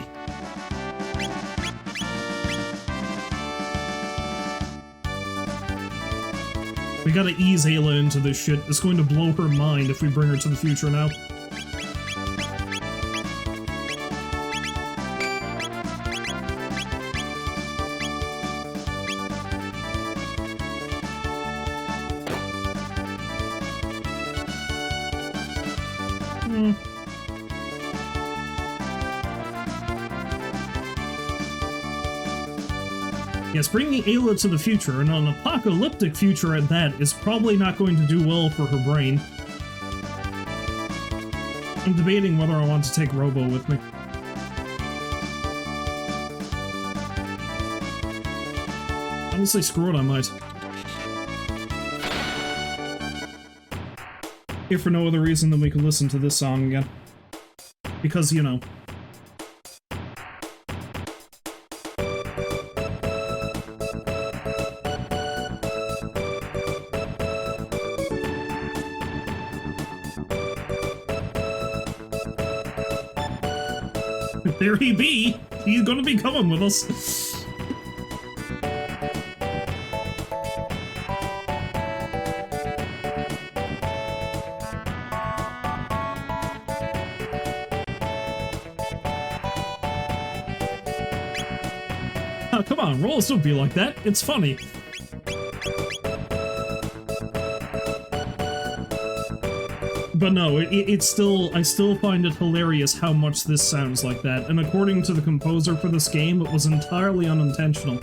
We gotta ease Ayla into this shit. It's going to blow her mind if we bring her to the future now. Yes, bringing Ayla to the future, and an apocalyptic future at that, is probably not going to do well for her brain. I'm debating whether I want to take Robo with me. Honestly, screw it, I might. If for no other reason than we could listen to this song again. Because, you know. There he be! He's gonna be coming with us. Oh, come on, rolls don't be like that. It's funny. But no, it's still, I still find it hilarious how much this sounds like that, and according to the composer for this game, it was entirely unintentional.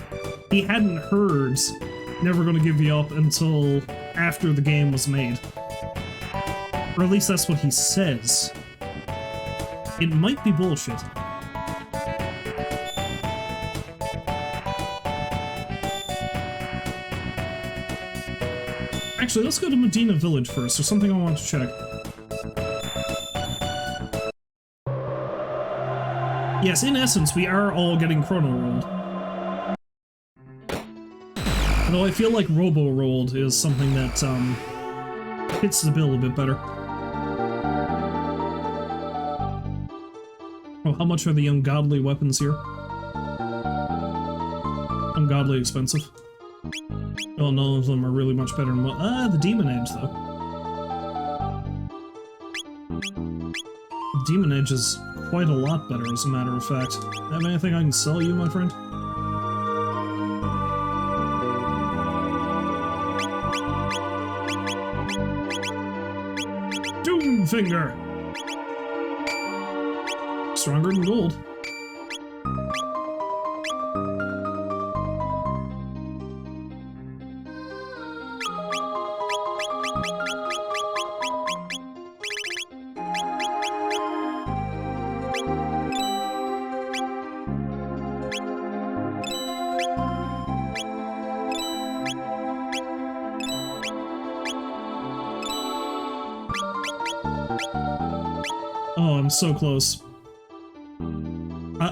He hadn't heard Never Gonna Give You Up until after the game was made. Or at least that's what he says. It might be bullshit. Actually, let's go to Medina Village first. There's something I want to check. Yes, in essence, we are all getting Chrono rolled. Although I feel like Robo rolled is something that, fits the bill a bit better. Oh, how much are the ungodly weapons here? Ungodly expensive. Well, none of them are really much better than the Demon Edge, though. The Demon Edge is quite a lot better, as a matter of fact. Have anything I can sell you, my friend? Doomfinger! Stronger than gold. Oh, I'm so close.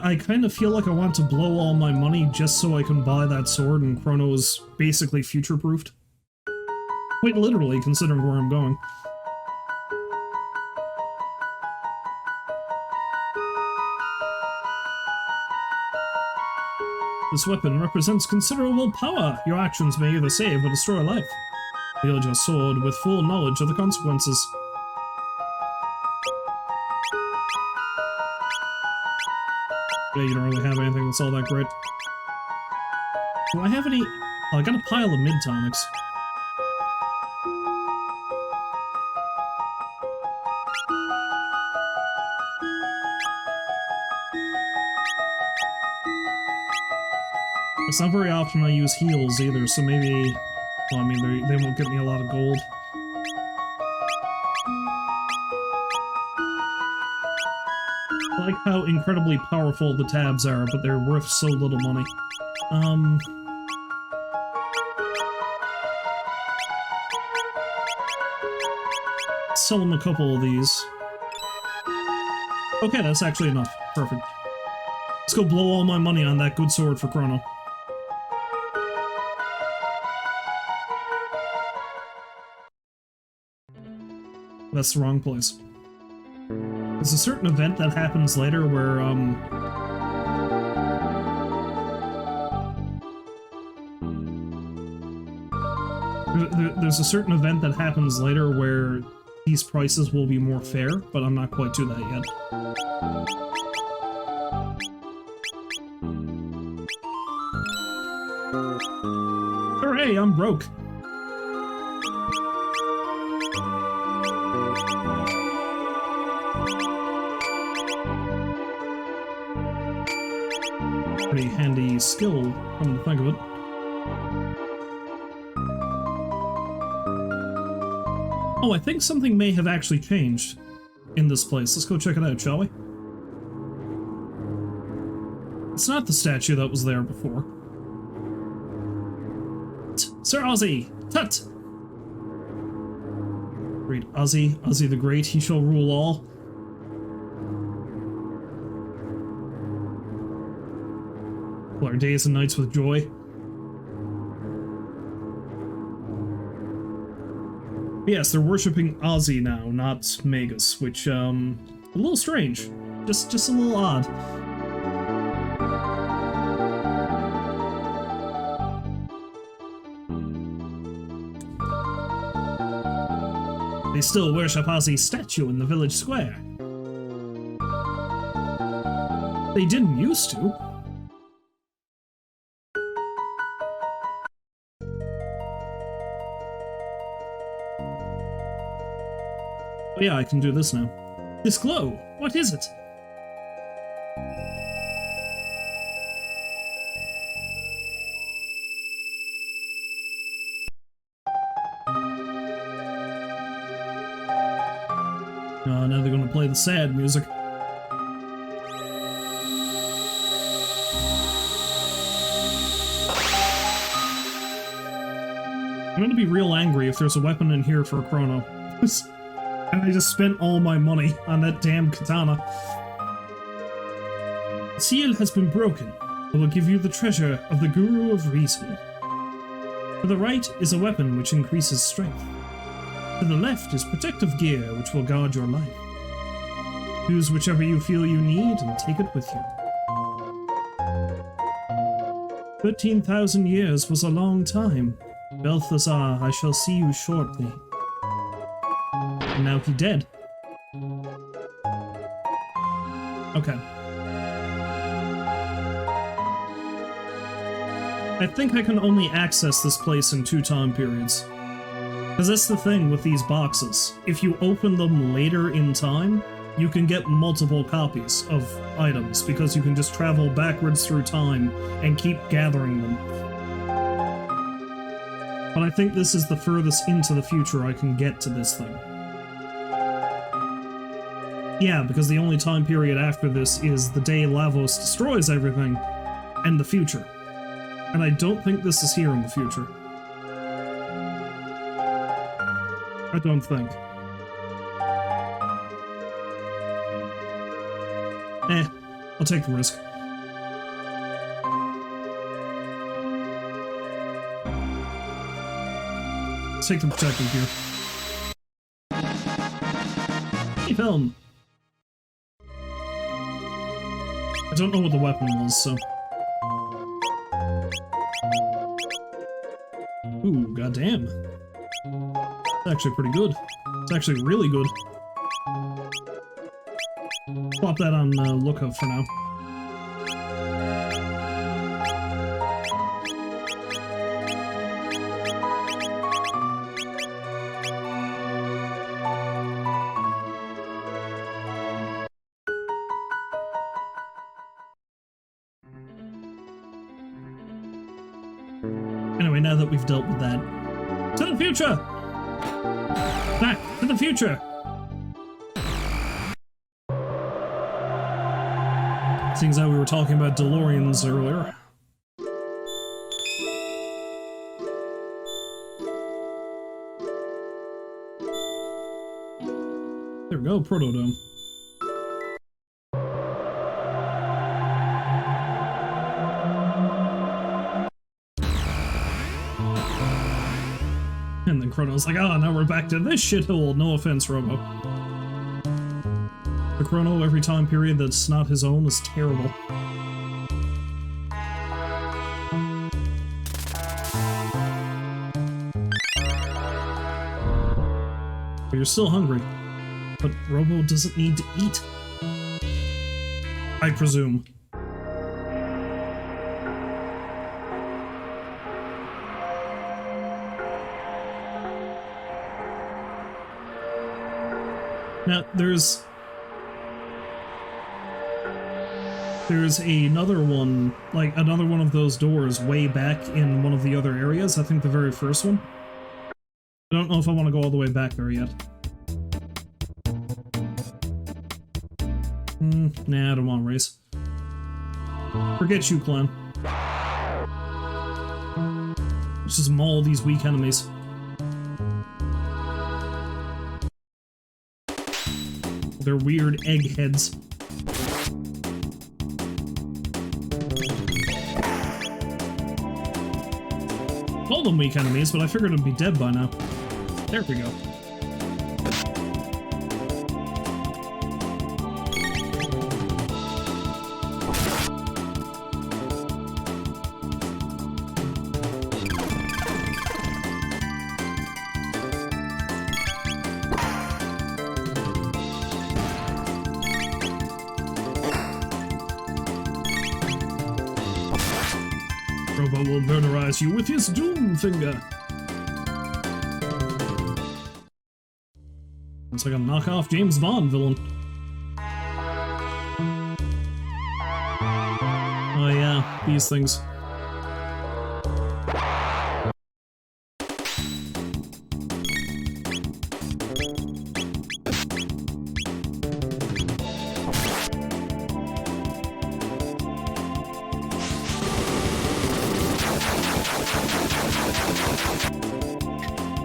I kind of feel like I want to blow all my money just so I can buy that sword, and Chrono is basically future-proofed. Quite literally, considering where I'm going. This weapon represents considerable power. Your actions may either save or destroy life. Wield your sword with full knowledge of the consequences. Yeah, you don't really have anything that's all that great. Do I have any... Oh, I got a pile of mid-tonics. It's not very often I use heals either, so maybe... Well, I mean, they won't get me a lot of gold. I like how incredibly powerful the tabs are, but they're worth so little money. Sell them a couple of these. Okay, that's actually enough. Perfect. Let's go blow all my money on that good sword for Chrono. That's the wrong place. There's a certain event that happens later where, there's a certain event that happens later where these prices will be more fair, but I'm not quite to that yet. Hooray, I'm broke! Pretty handy skill, come to think of it. Oh, I think something may have actually changed in this place. Let's go check it out, shall we? It's not the statue that was there before. Sir Ozzy! Tut! Great Ozzy, Ozzy the Great, he shall rule all. Fill our days and nights with joy. Yes, they're worshipping Ozzy now, not Magus, which, a little strange. Just a little odd. They still worship Ozzy's statue in the village square. They didn't used to. Oh yeah, I can do this now. This glow, what is it? Now they're gonna play the sad music. I'm gonna be real angry if there's a weapon in here for Chrono. And I just spent all my money on that damn katana. The seal has been broken. I will give you the treasure of the Guru of Reason. To the right is a weapon which increases strength. To the left is protective gear which will guard your life. Choose whichever you feel you need and take it with you. 13,000 years was a long time. Balthazar, I shall see you shortly. And now he dead. Okay. I think I can only access this place in 2 time periods. Because that's the thing with these boxes. If you open them later in time, you can get multiple copies of items, because you can just travel backwards through time and keep gathering them. But I think this is the furthest into the future I can get to this thing. Yeah, because the only time period after this is the day Lavos destroys everything, and the future. And I don't think this is here in the future. I don't think. I'll take the risk. take the protective gear. Hey, film. I don't know what the weapon was, so... Ooh, goddamn. It's actually pretty good. It's actually really good. Plop that on lookup for now. Anyway, now that we've dealt with that, to the future! Back to the future! Seeing as how we were talking about DeLoreans earlier. There we go, Protodome. And then Chrono's like, ah, now we're back to this shithole. No offense, Robo. The Chrono, every time period that's not his own, is terrible. But you're still hungry. But Robo doesn't need to eat. I presume. Now, there's another one, like another one of those doors way back in one of the other areas. I think the very first one. I don't know if I want to go all the way back there yet. Nah, I don't want to race. Forget you, clan. Let's just maul these weak enemies. They're weird egg heads. Call them weak enemies, but I figured it'd be dead by now. There we go. Robo will burnerize you with his doom finger. Looks like a knockoff James Bond villain. Oh yeah, these things.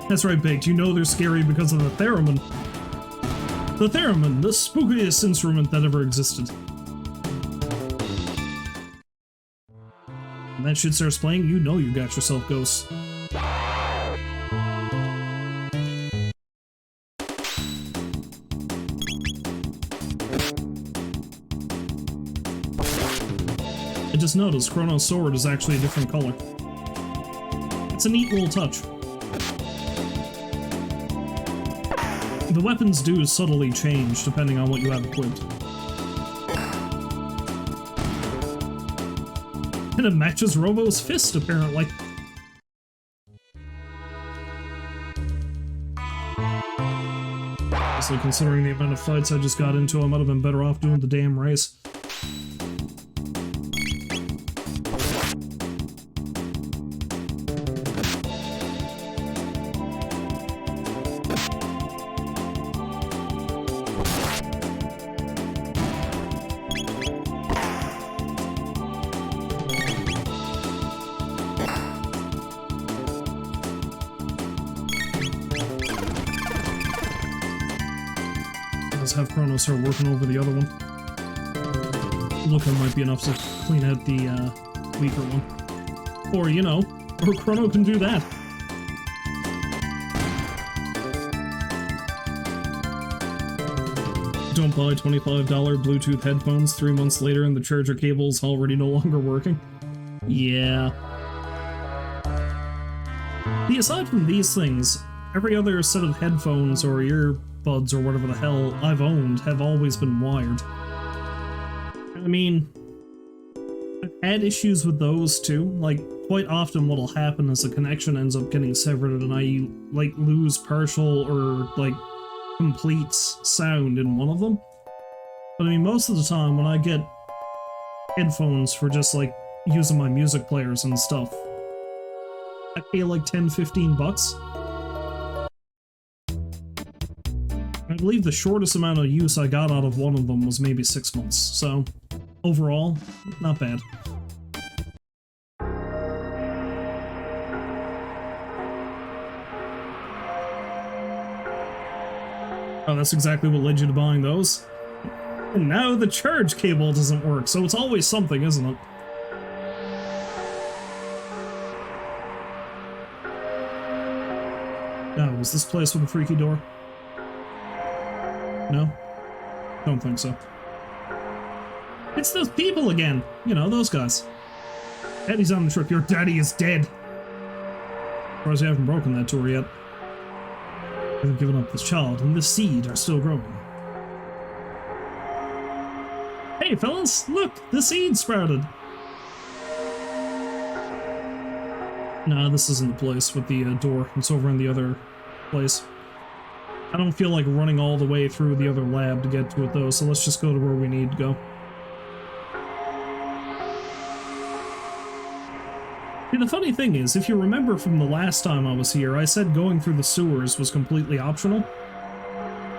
That's right, Baked. You know they're scary because of the theremin. The theremin, the spookiest instrument that ever existed. When that shit starts playing, you know you got yourself ghosts. I just noticed Chrono's sword is actually a different color. It's a neat little touch. The weapons do subtly change depending on what you have equipped. And it matches Robo's fist, apparently. So considering the amount of fights I just got into, I might have been better off doing the damn race. Have Chrono start working over the other one. Looker might be enough to clean out the weaker one. Or, you know, or Chrono can do that. Don't buy $25 Bluetooth headphones 3 months later and the charger cable's already no longer working. Yeah. See, aside from these things, every other set of headphones or earbuds or whatever the hell I've owned have always been wired. I mean, I've had issues with those too. Like, quite often what'll happen is the connection ends up getting severed and I, like, lose partial or, like, complete sound in one of them. But I mean, most of the time when I get headphones for just, like, using my music players and stuff, I pay like $10-15. I believe the shortest amount of use I got out of one of them was maybe 6 months, so overall, not bad. Oh, that's exactly what led you to buying those. And now the charge cable doesn't work, so it's always something, isn't it? Oh, was this place with a freaky door? No? Don't think so. It's those people again! You know, those guys. Daddy's on the trip, your daddy is dead! Of course, you haven't broken that door yet. You haven't given up this child, and this seed are still growing. Hey fellas, look! The seed sprouted! Nah, this isn't the place with the door. It's over in the other place. I don't feel like running all the way through the other lab to get to it though, so let's just go to where we need to go. See, the funny thing is, if you remember from the last time I was here, I said going through the sewers was completely optional.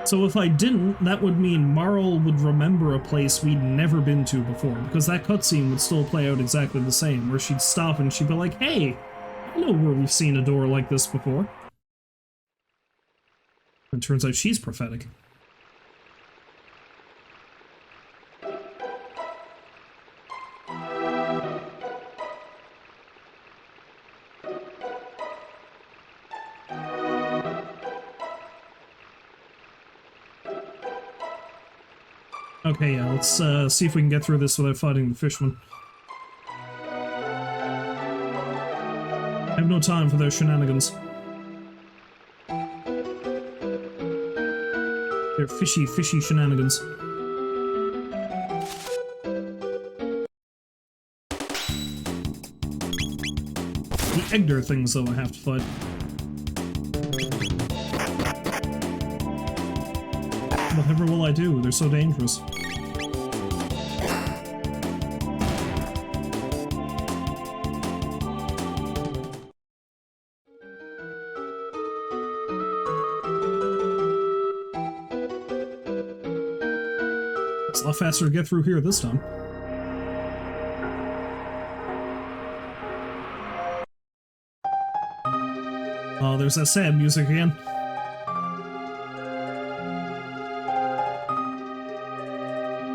So if I didn't, that would mean Marl would remember a place we'd never been to before, because that cutscene would still play out exactly the same, where she'd stop and she'd be like, hey, I know where we've seen a door like this before. And turns out she's prophetic. Okay, yeah, let's see if we can get through this without fighting the fishman. I have no time for those shenanigans. They're fishy, fishy shenanigans. The Egder things, though, I have to fight. Whatever will I do? They're so dangerous. It's a lot faster to get through here this time. Oh, there's that sad music again.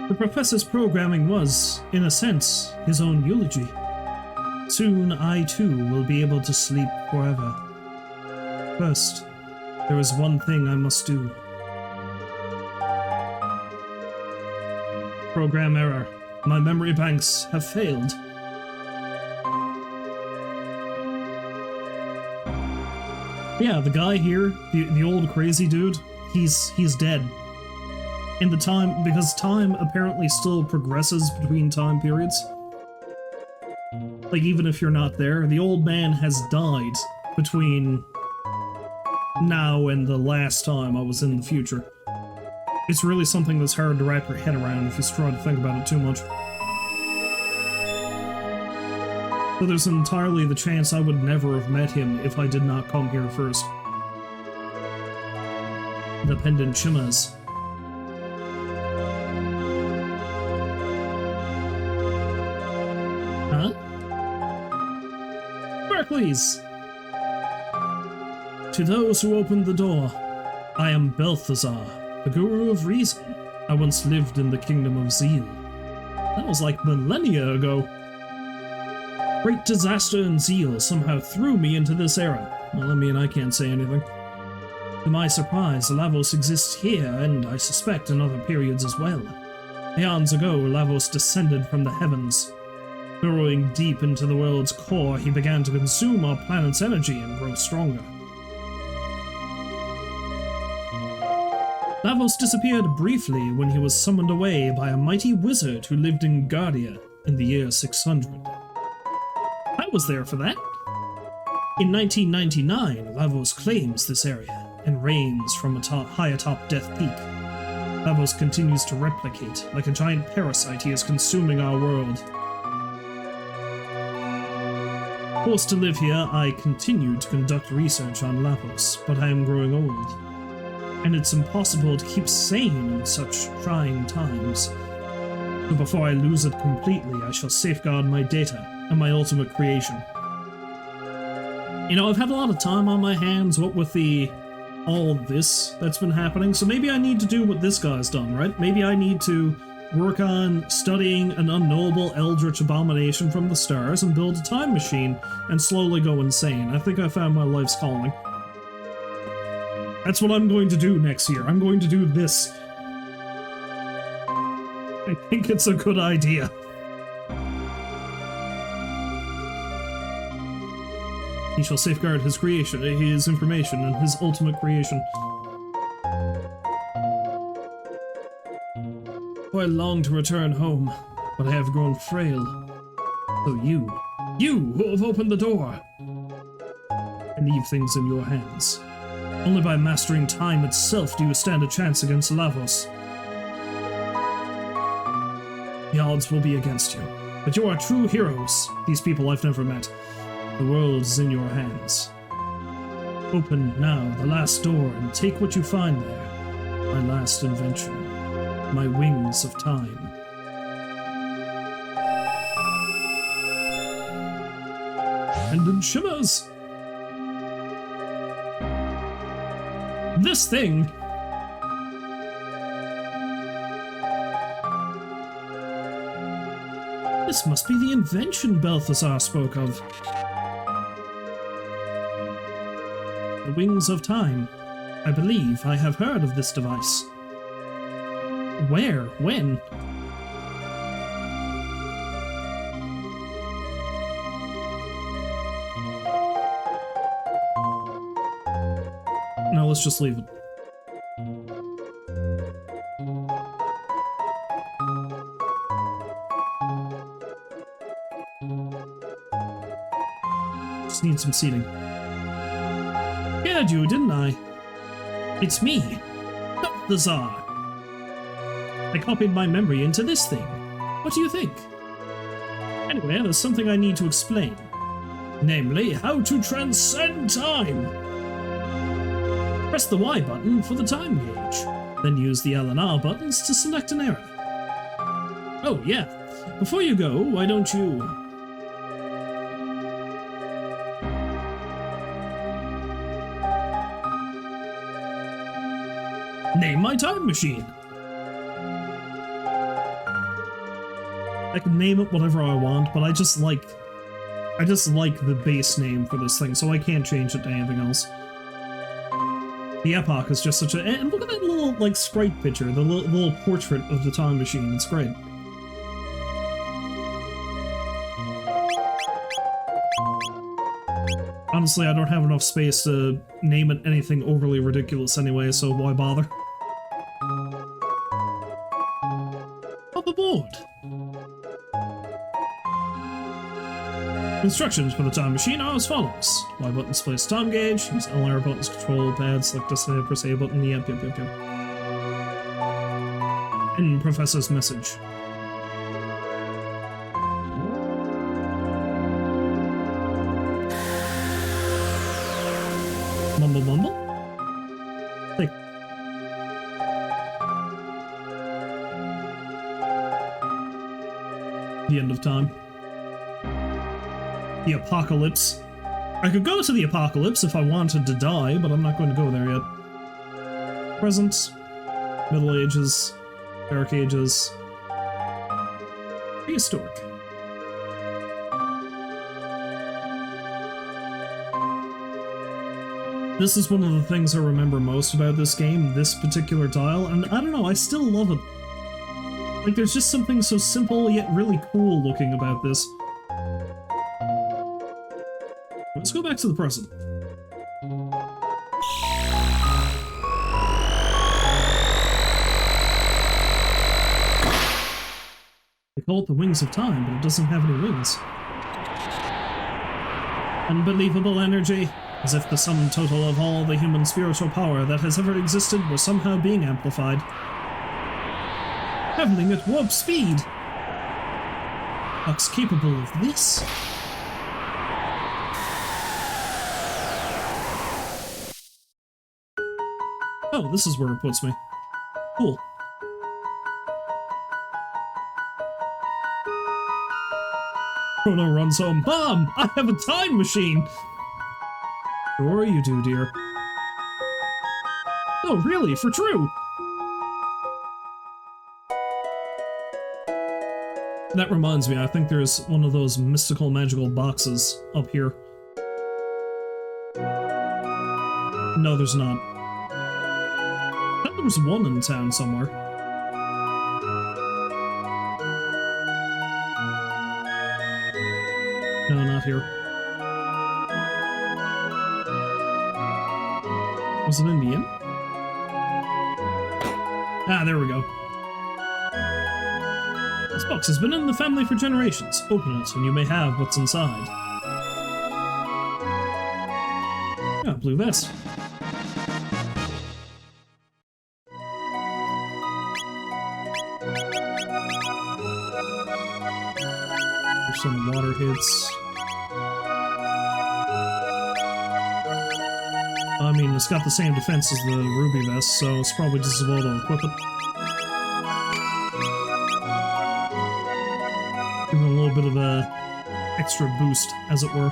The professor's programming was, in a sense, his own eulogy. Soon I too will be able to sleep forever. First, there is one thing I must do. Program error. My memory banks have failed. Yeah, the guy here, the old crazy dude, he's dead. In the time, because time apparently still progresses between time periods. Like, even if you're not there, the old man has died between now and the last time I was in the future. It's really something that's hard to wrap your head around if you try to think about it too much. So there's entirely the chance I would never have met him if I did not come here first. The pendant shimmers. Huh? Barclays! To those who opened the door, I am Balthazar, the Guru of Reason. I once lived in the Kingdom of Zeal. That was like millennia ago. Great disaster and zeal somehow threw me into this era. Well, I mean, I can't say anything. To my surprise, Lavos exists here, and I suspect in other periods as well. Eons ago, Lavos descended from the heavens. Burrowing deep into the world's core, he began to consume our planet's energy and grow stronger. Lavos disappeared briefly when he was summoned away by a mighty wizard who lived in Guardia in the year 600. I was there for that. In 1999, Lavos claims this area and reigns from high atop Death Peak. Lavos continues to replicate. Like a giant parasite, he is consuming our world. Forced to live here, I continue to conduct research on Lavos, but I am growing old. And it's impossible to keep sane in such trying times. So before I lose it completely, I shall safeguard my data and my ultimate creation. You know, I've had a lot of time on my hands, what with all this that's been happening, so maybe I need to do what this guy's done, right? Maybe I need to work on studying an unknowable eldritch abomination from the stars and build a time machine and slowly go insane. I think I found my life's calling. That's what I'm going to do next year. I'm going to do this. I think it's a good idea. He shall safeguard his creation, his information, and his ultimate creation. Oh, I long to return home, but I have grown frail. So you who have opened the door, I leave things in your hands. Only by mastering time itself do you stand a chance against Lavos. The odds will be against you, but you are true heroes. These people I've never met. The world is in your hands. Open now the last door and take what you find there. My last invention. My wings of time. And in shimmers. This thing. This must be the invention Balthazar spoke of. The Wings of Time. I believe I have heard of this device. Where? When? No, let's just leave it. Just need some seating. Scared you, didn't I? It's me, Balthazar. I copied my memory into this thing. What do you think? Anyway, there's something I need to explain. Namely, how to transcend time. Press the Y button for the time gauge. Then use the L and R buttons to select an era. Oh, yeah. Before you go, why don't you... name my time machine. I can name it whatever I want, but I just like the base name for this thing, so I can't change it to anything else. The Epoch is just such a... and look at that little, like, sprite picture, the little portrait of the time machine, it's great. Honestly, I don't have enough space to name it anything overly ridiculous anyway, so why bother? Hop aboard! Instructions for the time machine are as follows. Y button displays time gauge, use L and R buttons control pad, select destination, press A button, yep. And Professor's message. Mumble mumble? Like... the end of time. The apocalypse. I could go to the apocalypse if I wanted to die, but I'm not going to go there yet. Present. Middle Ages. Dark Ages. Prehistoric. This is one of the things I remember most about this game, this particular tile, and I don't know, I still love it. Like, there's just something so simple yet really cool looking about this. Let's go back to the present. They call it the Wings of Time, but it doesn't have any wings. Unbelievable energy, as if the sum total of all the human spiritual power that has ever existed was somehow being amplified. Traveling at warp speed! Buck's capable of this? Oh, this is where it puts me. Cool. Chrono runs home. Mom! I have a time machine! Sure you do, dear. Oh, really? For true? That reminds me, I think there's one of those mystical magical boxes up here. No, there's not. I thought there was one in town somewhere. No, not here. Was it in the inn? Ah, there we go. This box has been in the family for generations. Open it, and you may have what's inside. Ah, blue vest. There's some water hits. I mean, it's got the same defense as the ruby vest, so it's probably just as well to equip it. Give it a little bit of a extra boost, as it were.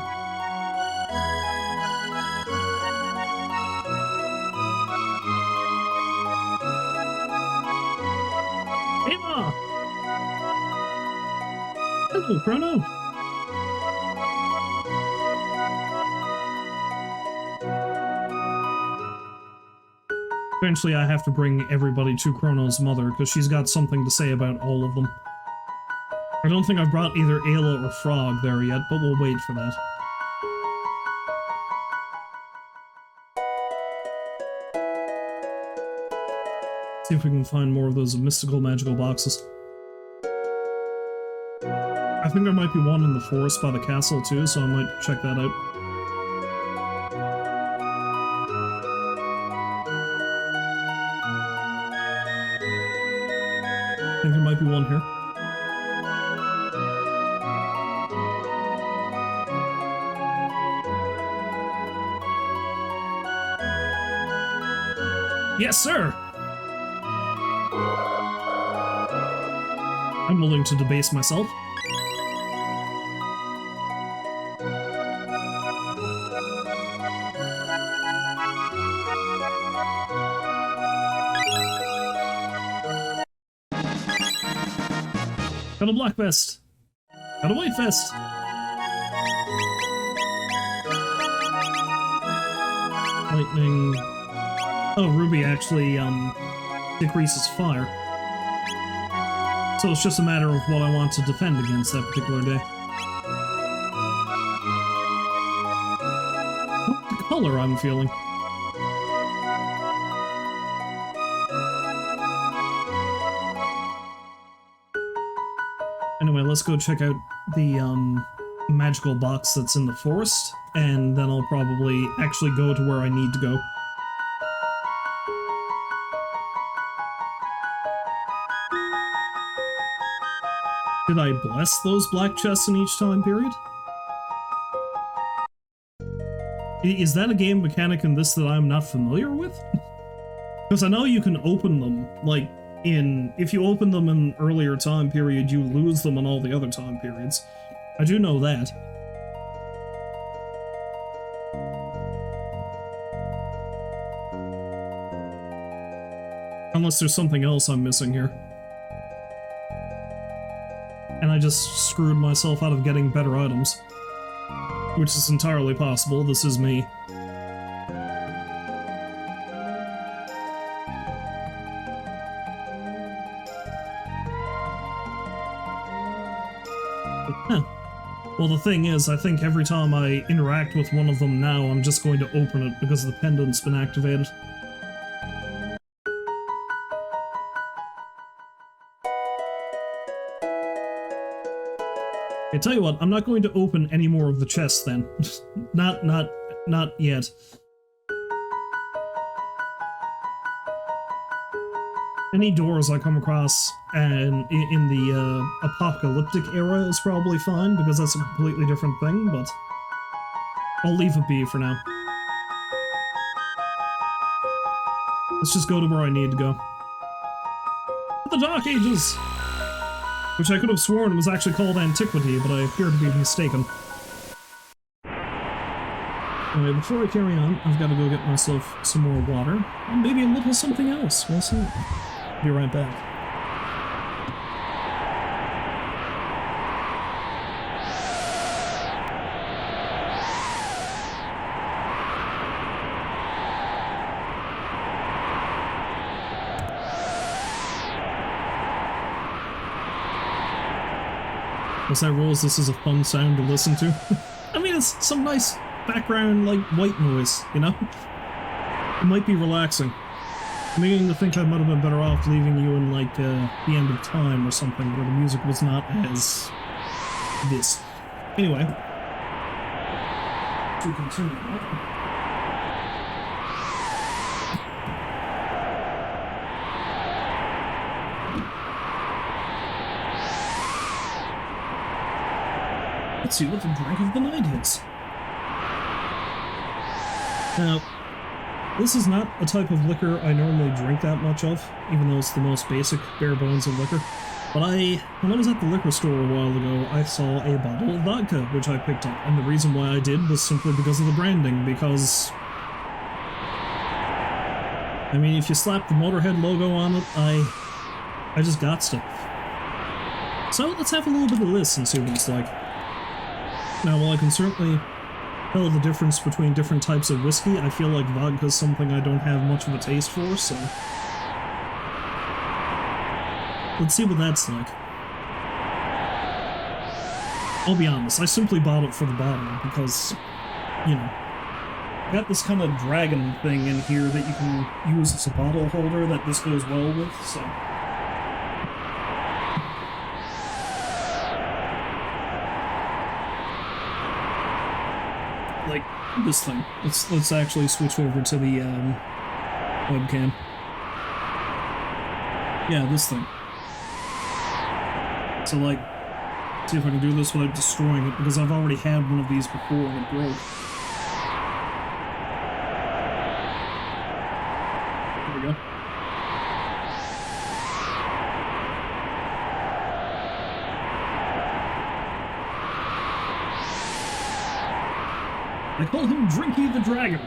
Hey, Ma! Hello, Chrono! Eventually I have to bring everybody to Chrono's mother, because she's got something to say about all of them. I don't think I've brought either Ayla or Frog there yet, but we'll wait for that. See if we can find more of those mystical magical boxes. I think there might be one in the forest by the castle too, so I might check that out. I think there might be one here. Yes, sir! I'm willing to debase myself. Got a black vest. Got a white vest. Lightning. Oh, Ruby actually, decreases fire. So it's just a matter of what I want to defend against that particular day. Oh, the color I'm feeling. Anyway, let's go check out the, magical box that's in the forest, and then I'll probably actually go to where I need to go. Did I bless those black chests in each time period? Is that a game mechanic in this that I'm not familiar with? Because I know you can open them, like, if you open them in an earlier time period, you lose them in all the other time periods. I do know that. Unless there's something else I'm missing here. And I just screwed myself out of getting better items. Which is entirely possible, this is me. Huh. Well, the thing is, I think every time I interact with one of them now, I'm just going to open it because the pendant's been activated. I tell you what, I'm not going to open any more of the chests then. not yet. Any doors I come across and in the apocalyptic era is probably fine, because that's a completely different thing, but I'll leave it be for now. Let's just go to where I need to go. The Dark Ages! Which I could have sworn was actually called Antiquity, but I appear to be mistaken. Anyway, before I carry on, I've got to go get myself some more water, and maybe a little something else, we'll see. Be right back. As I rules, this is a fun sound to listen to. I mean, it's some nice background, like, white noise, you know? It might be relaxing. I'm beginning to think I might have been better off leaving you in, like, the end of time or something, where the music was not as... this. Anyway. To continue on. Let's see what the drink of the night is. Now, this is not a type of liquor I normally drink that much of, even though it's the most basic, bare bones of liquor. But when I was at the liquor store a while ago, I saw a bottle of vodka, which I picked up, and the reason why I did was simply because of the branding, because... I mean, if you slap the Motorhead logo on it, I just got to. So, let's have a little bit of this and see what it's like. Now, while I can certainly tell the difference between different types of whiskey, I feel like vodka is something I don't have much of a taste for, so... let's see what that's like. I'll be honest, I simply bought it for the bottle, because, you know, I got this kind of dragon thing in here that you can use as a bottle holder that this goes well with, so... like this thing. Let's actually switch over to the webcam. Yeah, this thing. So like, see if I can do this without destroying it, because I've already had one of these before and it broke. There we go. I call him Drinky the Dragon.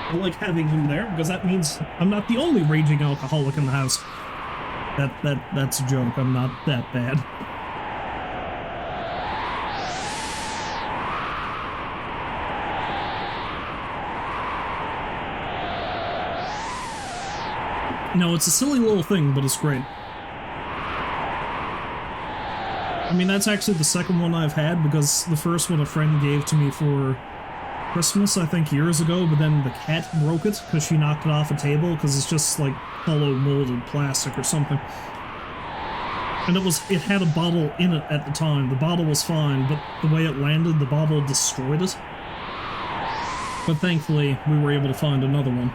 I like having him there, because that means I'm not the only raging alcoholic in the house. That's a joke, I'm not that bad. No, it's a silly little thing, but it's great. I mean, that's actually the second one I've had, because the first one a friend gave to me for Christmas, I think years ago, but then the cat broke it, because she knocked it off a table, because it's just, like, hollow molded plastic or something. And it had a bottle in it at the time. The bottle was fine, but the way it landed, the bottle destroyed it. But thankfully, we were able to find another one.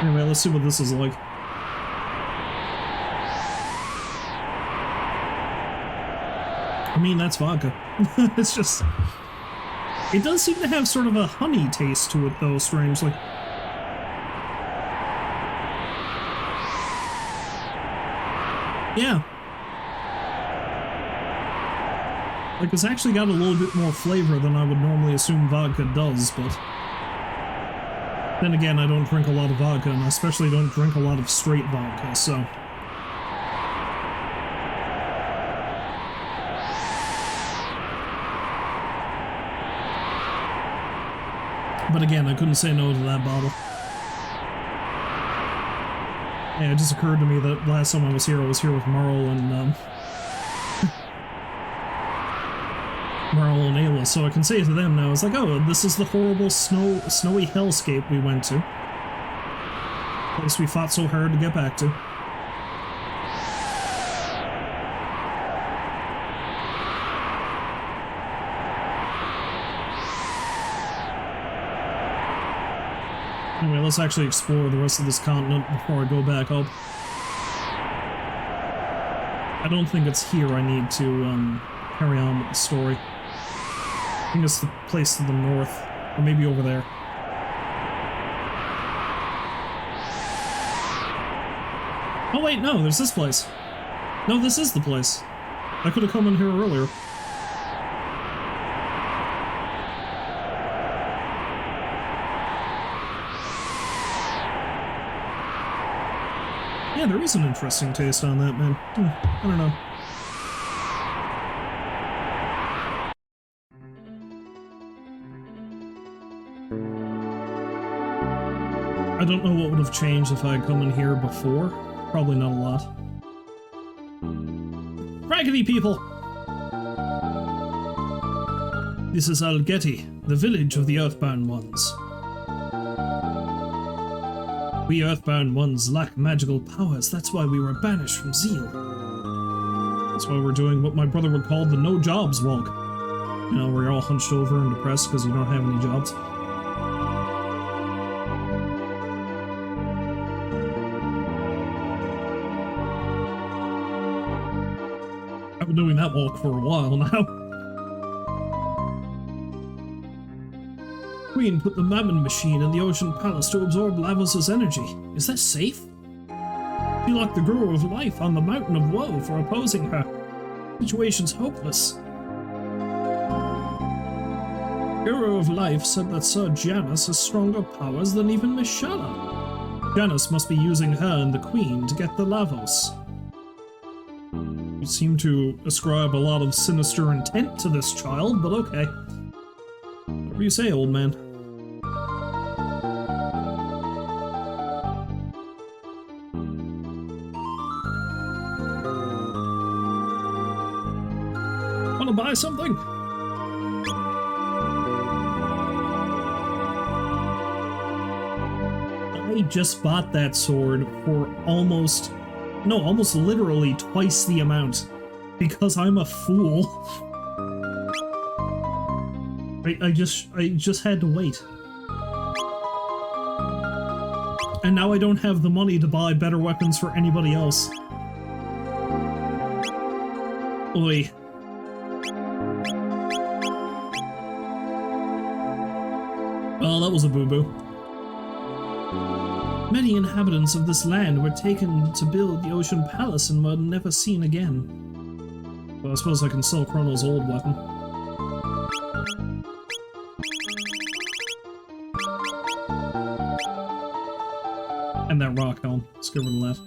Anyway, let's see what this is like. I mean, that's vodka. It's just... it does seem to have sort of a honey taste to it, though, strangely. Yeah. Like, it's actually got a little bit more flavor than I would normally assume vodka does, but... then again, I don't drink a lot of vodka, and I especially don't drink a lot of straight vodka, so... But again, I couldn't say no to that bottle. Yeah, it just occurred to me that last time I was here with Merle and, Merle and Ayla, so I can say to them now, it's like, oh, this is the horrible snowy hellscape we went to. Place we fought so hard to get back to. Anyway, let's actually explore the rest of this continent before I go back up. I don't think it's here I need to carry on with the story. I think it's the place to the north, or maybe over there. Oh wait, no, there's this place. No, this is the place. I could have come in here earlier. Yeah, there is an interesting taste on that, man. I don't know. I don't know what would have changed if I had come in here before. Probably not a lot. Raggedy people! This is Algeti, the village of the Earthbound Ones. We Earthbound Ones lack magical powers, that's why we were banished from Zeal. That's why we're doing what my brother would call the no-jobs walk. You know, where you're all hunched over and depressed because you don't have any jobs. I've been doing that walk for a while now. Queen put the Mammon machine in the Ocean Palace to absorb Lavos' energy. Is that safe? She locked the Guru of Life on the Mountain of Woe for opposing her. Situation's hopeless. Guru of Life said that Sir Janus has stronger powers than even Mishala. Janus must be using her and the Queen to get the Lavos. You seem to ascribe a lot of sinister intent to this child, but okay. Whatever you say, old man. Wanna buy something? I just bought that sword for almost literally twice the amount. Because I'm a fool. I just had to wait. And now I don't have the money to buy better weapons for anybody else. Oi. Well, that was a boo-boo. Many inhabitants of this land were taken to build the Ocean Palace and were never seen again. Well, I suppose I can sell Chrono's old weapon. And that rock helm. Let's get rid of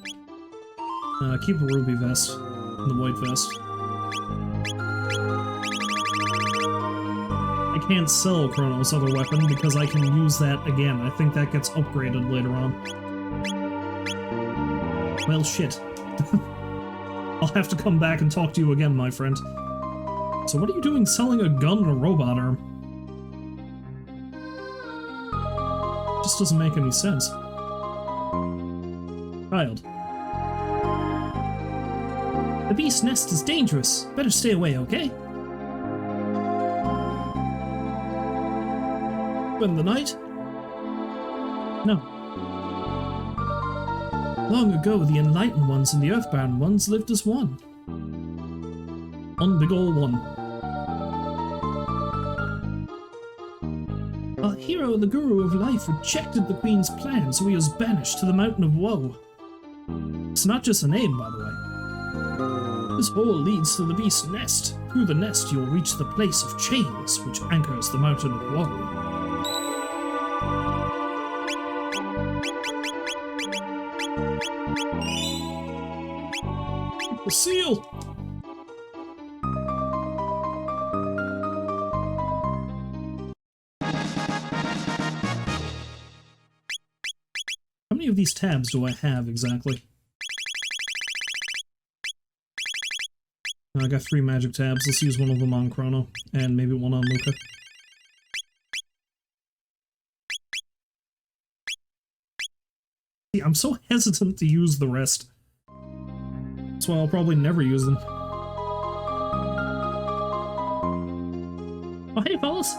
that. Keep a ruby vest. And the white vest. I can't sell Chrono's other weapon because I can use that again. I think that gets upgraded later on. Well, shit. I'll have to come back and talk to you again, my friend. So what are you doing selling a gun and a robot arm? Just doesn't make any sense. Child. The beast nest is dangerous. Better stay away, okay? Spend the night? No. Long ago, the Enlightened Ones and the Earthbound Ones lived as one. One big ol' one. Our hero, the Guru of Life, rejected the Queen's plan, so he was banished to the Mountain of Woe. It's not just a name, by the way. This hole leads to the Beast's Nest. Through the nest, you'll reach the place of chains, which anchors the Mountain of Woe. The seal! of these tabs do I have exactly? I got 3 magic tabs. Let's use one of them on Chrono, and maybe one on Luca. See, I'm so hesitant to use the rest. That's why I'll probably never use them. Oh, hey, fellas!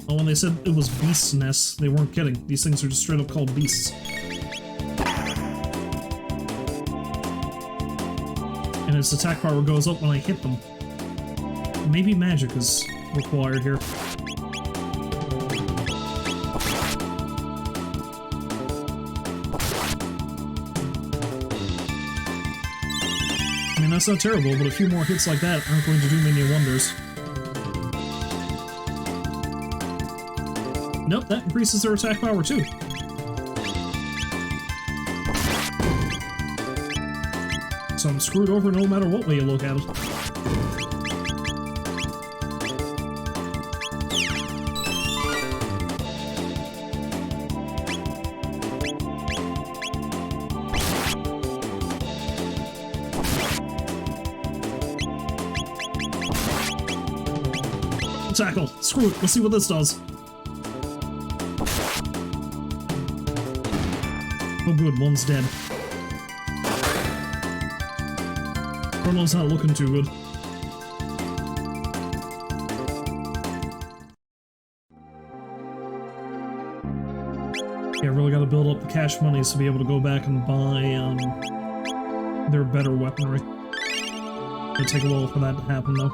Oh, when they said it was Beast's Nest, they weren't kidding. These things are just straight up called beasts. And its attack power goes up when I hit them. Maybe magic is required here. I mean, that's not terrible, but a few more hits like that aren't going to do me any wonders. Nope, that increases their attack power too. So I'm screwed over no matter what way you look at it. Tackle! Screw it, let's see what this does. Oh good, one's dead. Chrono's not looking too good. Yeah, I really gotta build up the cash monies to be able to go back and buy, their better weaponry. It'll take a while for that to happen, though.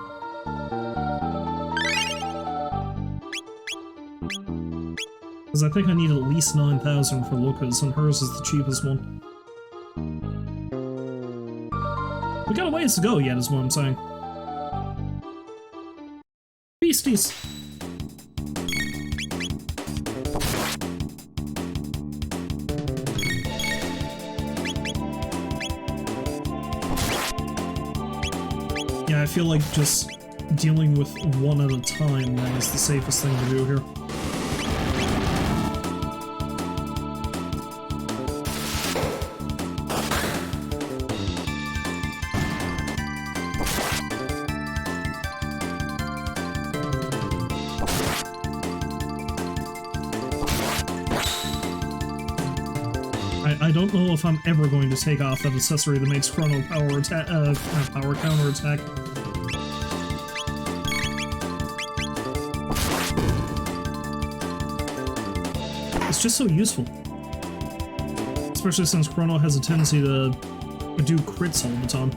Because I think I need at least 9,000 for Luca's, and hers is the cheapest one. We got a ways to go yet, is what I'm saying. Beasties! Yeah, I feel like just dealing with one at a time now is the safest thing to do here. I don't know if I'm ever going to take off that accessory that makes Chrono power attack, power counter attack. It's just so useful. Especially since Chrono has a tendency to do crits all the time.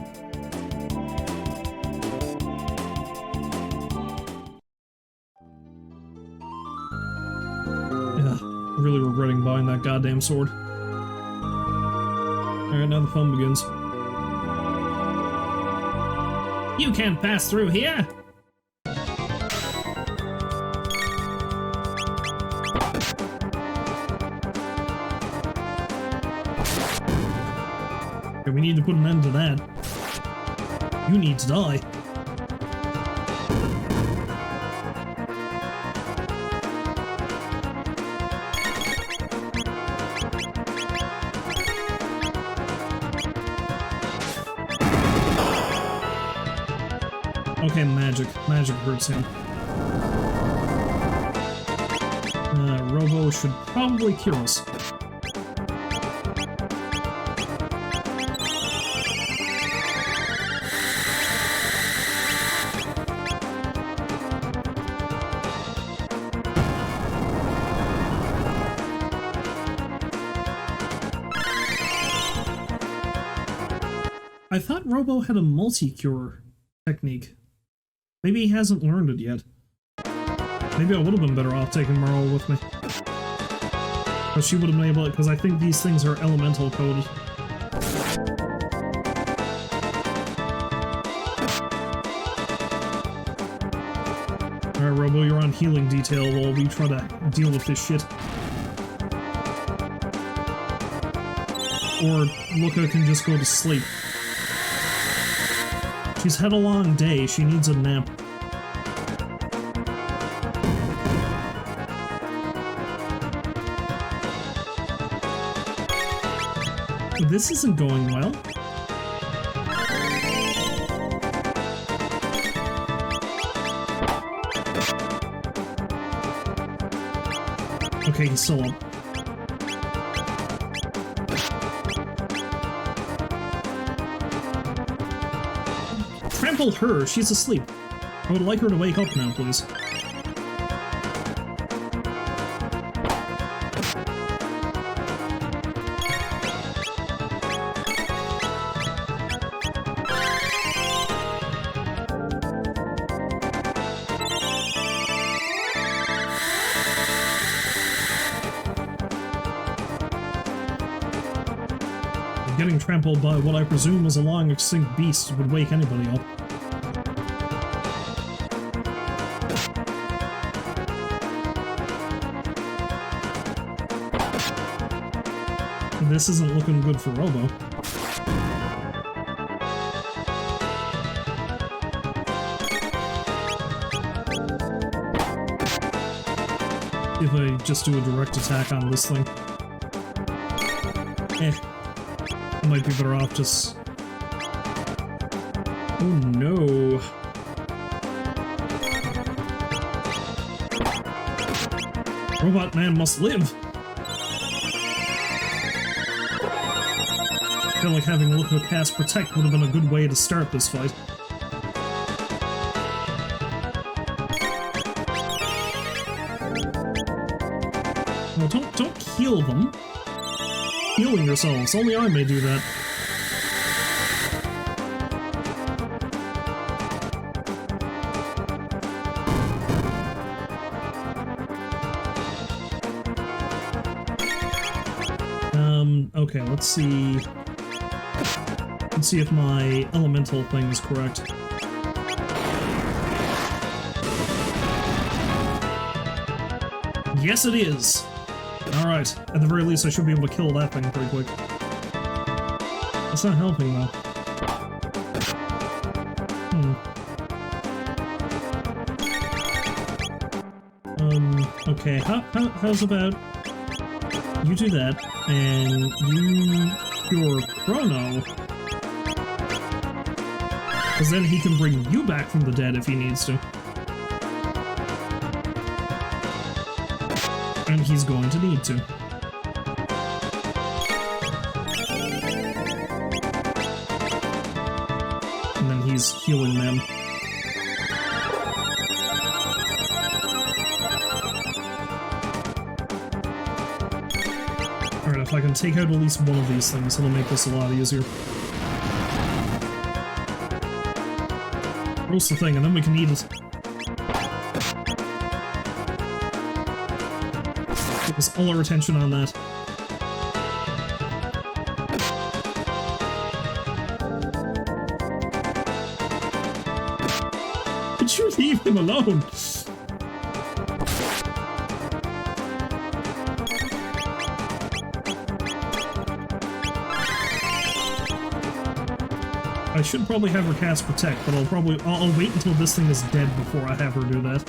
Yeah, really regretting buying that goddamn sword. Alright, now the fun begins. You can't pass through here! Okay, we need to put an end to that. You need to die. Okay, magic. Magic hurts him. Robo should probably cure us. I thought Robo had a multi-cure technique. Maybe he hasn't learned it yet. Maybe I would have been better off taking Merle with me. But she would have been able to, because I think these things are elemental coded. Alright, Robo, you're on healing detail while we try to deal with this shit. Or Luca can just go to sleep. She's had a long day, she needs a nap. This isn't going well. Okay, he's still up. Trample her, she's asleep. I would like her to wake up now, please. Getting trampled by what I presume is a long-extinct beast would wake anybody up. This isn't looking good for Robo. If I just do a direct attack on this thing. I might be better off just... Oh no. Robot man must live! I feel like having a look at cast Protect would have been a good way to start this fight. No, don't heal them. Healing yourselves. Only I may do that. Okay, let's see. Let's see if my elemental thing is correct. Yes, it is! Alright, at the very least I should be able to kill that thing pretty quick. That's not helping, though. Okay, how's about... You do that, and you cure Chrono. Because then he can bring you back from the dead if he needs to. And he's going to need to. And then he's healing them. Alright, if I can take out at least one of these things, it'll make this a lot easier. Roast the thing, and then we can eat it. Focus all our attention on that. Could you leave him alone? I should probably have her cast Protect, but I'll wait until this thing is dead before I have her do that.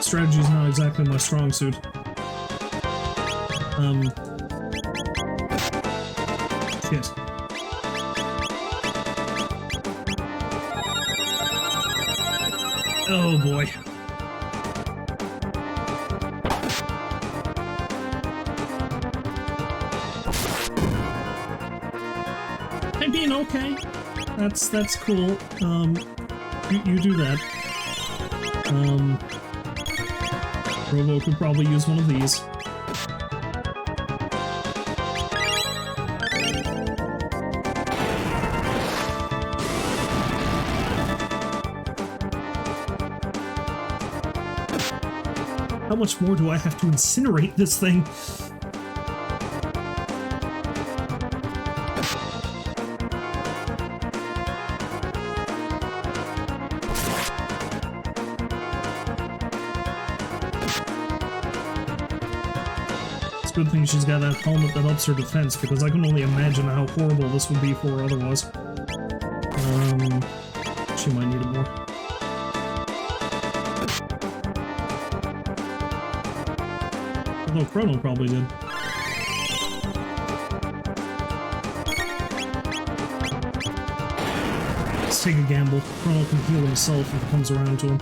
Strategy's not exactly my strong suit. Shit. Oh boy. I'm being okay. That's cool. You do that. Robo could probably use one of these. How much more do I have to incinerate this thing? Good thing she's got that helmet that ups her defense, because I can only imagine how horrible this would be for her otherwise. She might need it more. Although Chrono probably did. Let's take a gamble. Chrono can heal himself if it comes around to him.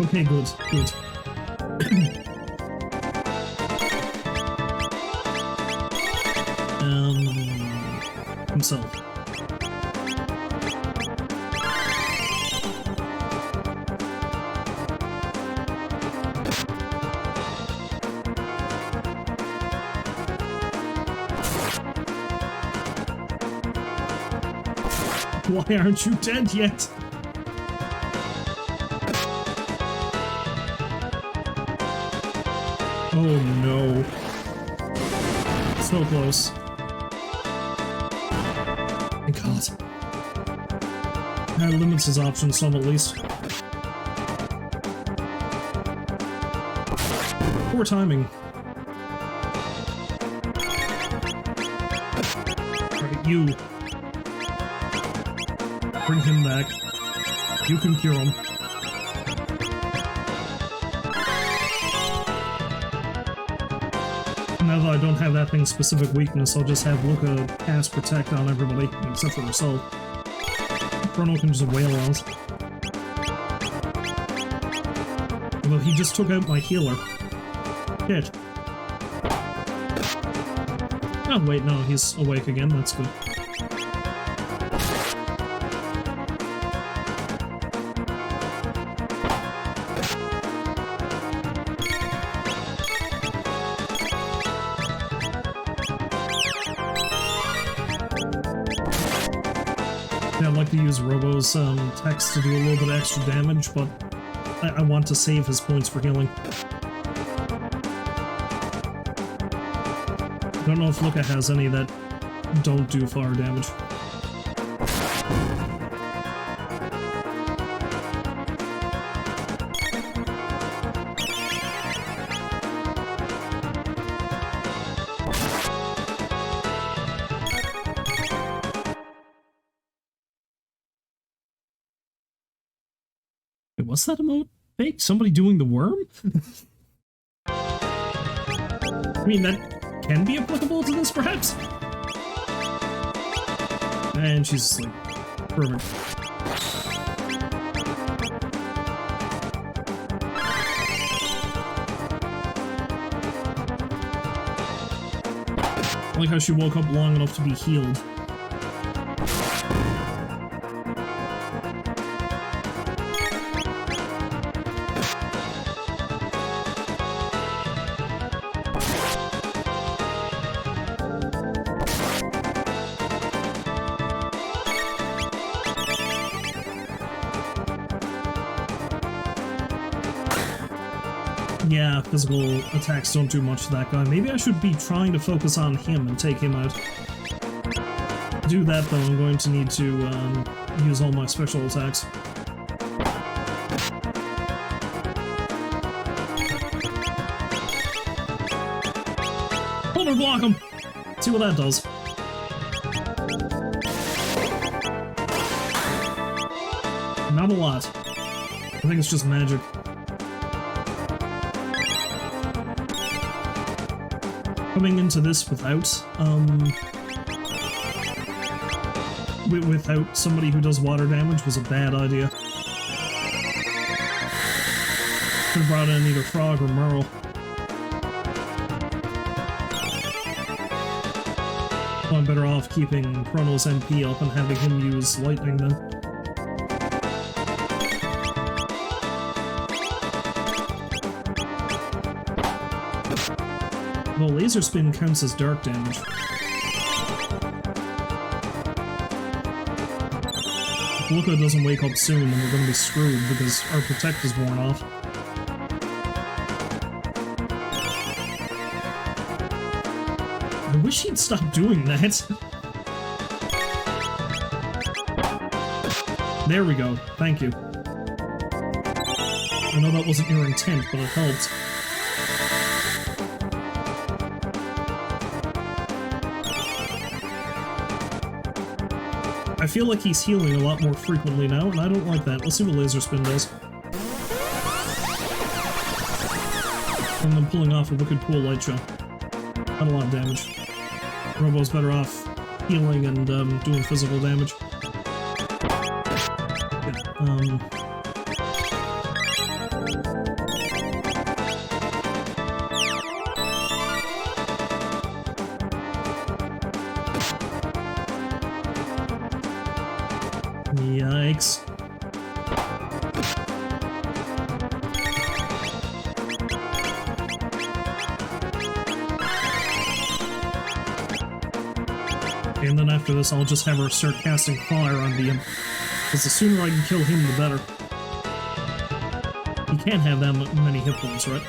Okay, good, good. Himself. Why aren't you dead yet? Oh no. So close. Thank God. That limits his options some at least. Poor timing. Right, you. Bring him back. You can cure him. Now that I don't have that thing's specific weakness, I'll just have Luca cast Protect on everybody, except for herself. Chrono can just wail out. Although he just took out my healer. Shit. Oh wait, no, he's awake again, that's good. Yeah, I'd like to use Robo's text to do a little bit of extra damage, but I want to save his points for healing. I don't know if Luca has any that don't do fire damage. What's that emote? Fake? Somebody doing the worm? I mean, that can be applicable to this, perhaps? And she's asleep. Perfect. I like how she woke up long enough to be healed. Yeah, physical attacks don't do much to that guy. Maybe I should be trying to focus on him and take him out. To do that, though, I'm going to need to use all my special attacks. Hold or block him! See what that does. Not a lot. I think it's just magic. Coming into this without somebody who does water damage was a bad idea. Could have brought in either Frog or Merle. Well, I'm better off keeping Chrono's MP up and having him use Lightning then. Well, Laser Spin counts as dark damage. If Luca doesn't wake up soon, then we're gonna be screwed because our Protect is worn off. I wish he'd stop doing that. There we go. Thank you. I know that wasn't your intent, but it helped. feel like he's healing a lot more frequently now, and I don't like that. Let's see what Laser Spin does. And then pulling off a wicked cool light show. Not a lot of damage. Robo's better off healing and doing physical damage. Yeah, Yikes. And then after this, I'll just have her start casting fire on him. Because the sooner I can kill him, the better. He can't have that many hit points, right?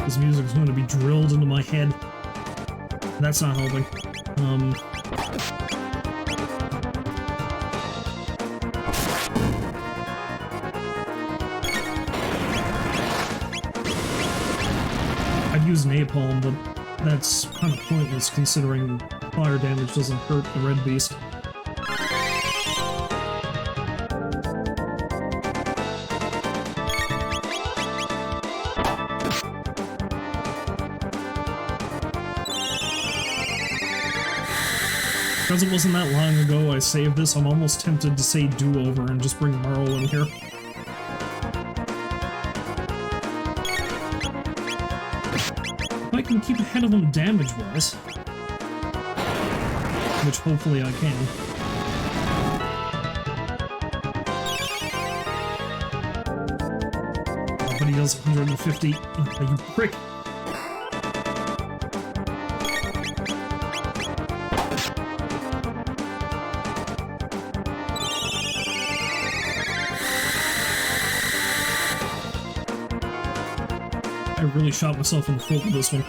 This music's going to be drilled into my head. That's not helping. I'd use napalm, but that's kind of pointless considering fire damage doesn't hurt the red beast. Because it wasn't that long ago I saved this, I'm almost tempted to say do-over and just bring Marl in here. If I can keep ahead of him damage-wise, which hopefully I can. Oh, but he does 150. Oh, you prick! I really shot myself in the foot with this one.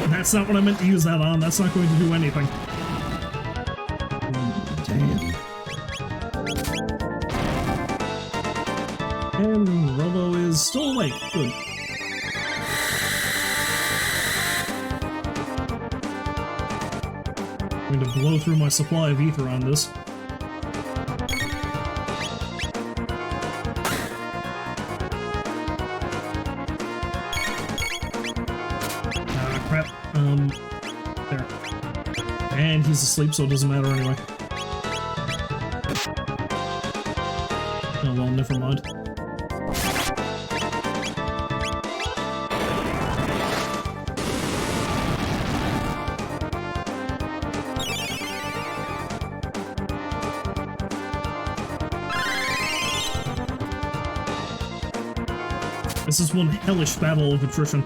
That's not what I meant to use that on. That's not going to do anything. Damn. And Robo is still awake. Good. I'm going to blow through my supply of ether on this. There. And he's asleep, so it doesn't matter anyway. Oh well, never mind. This is one hellish battle of attrition.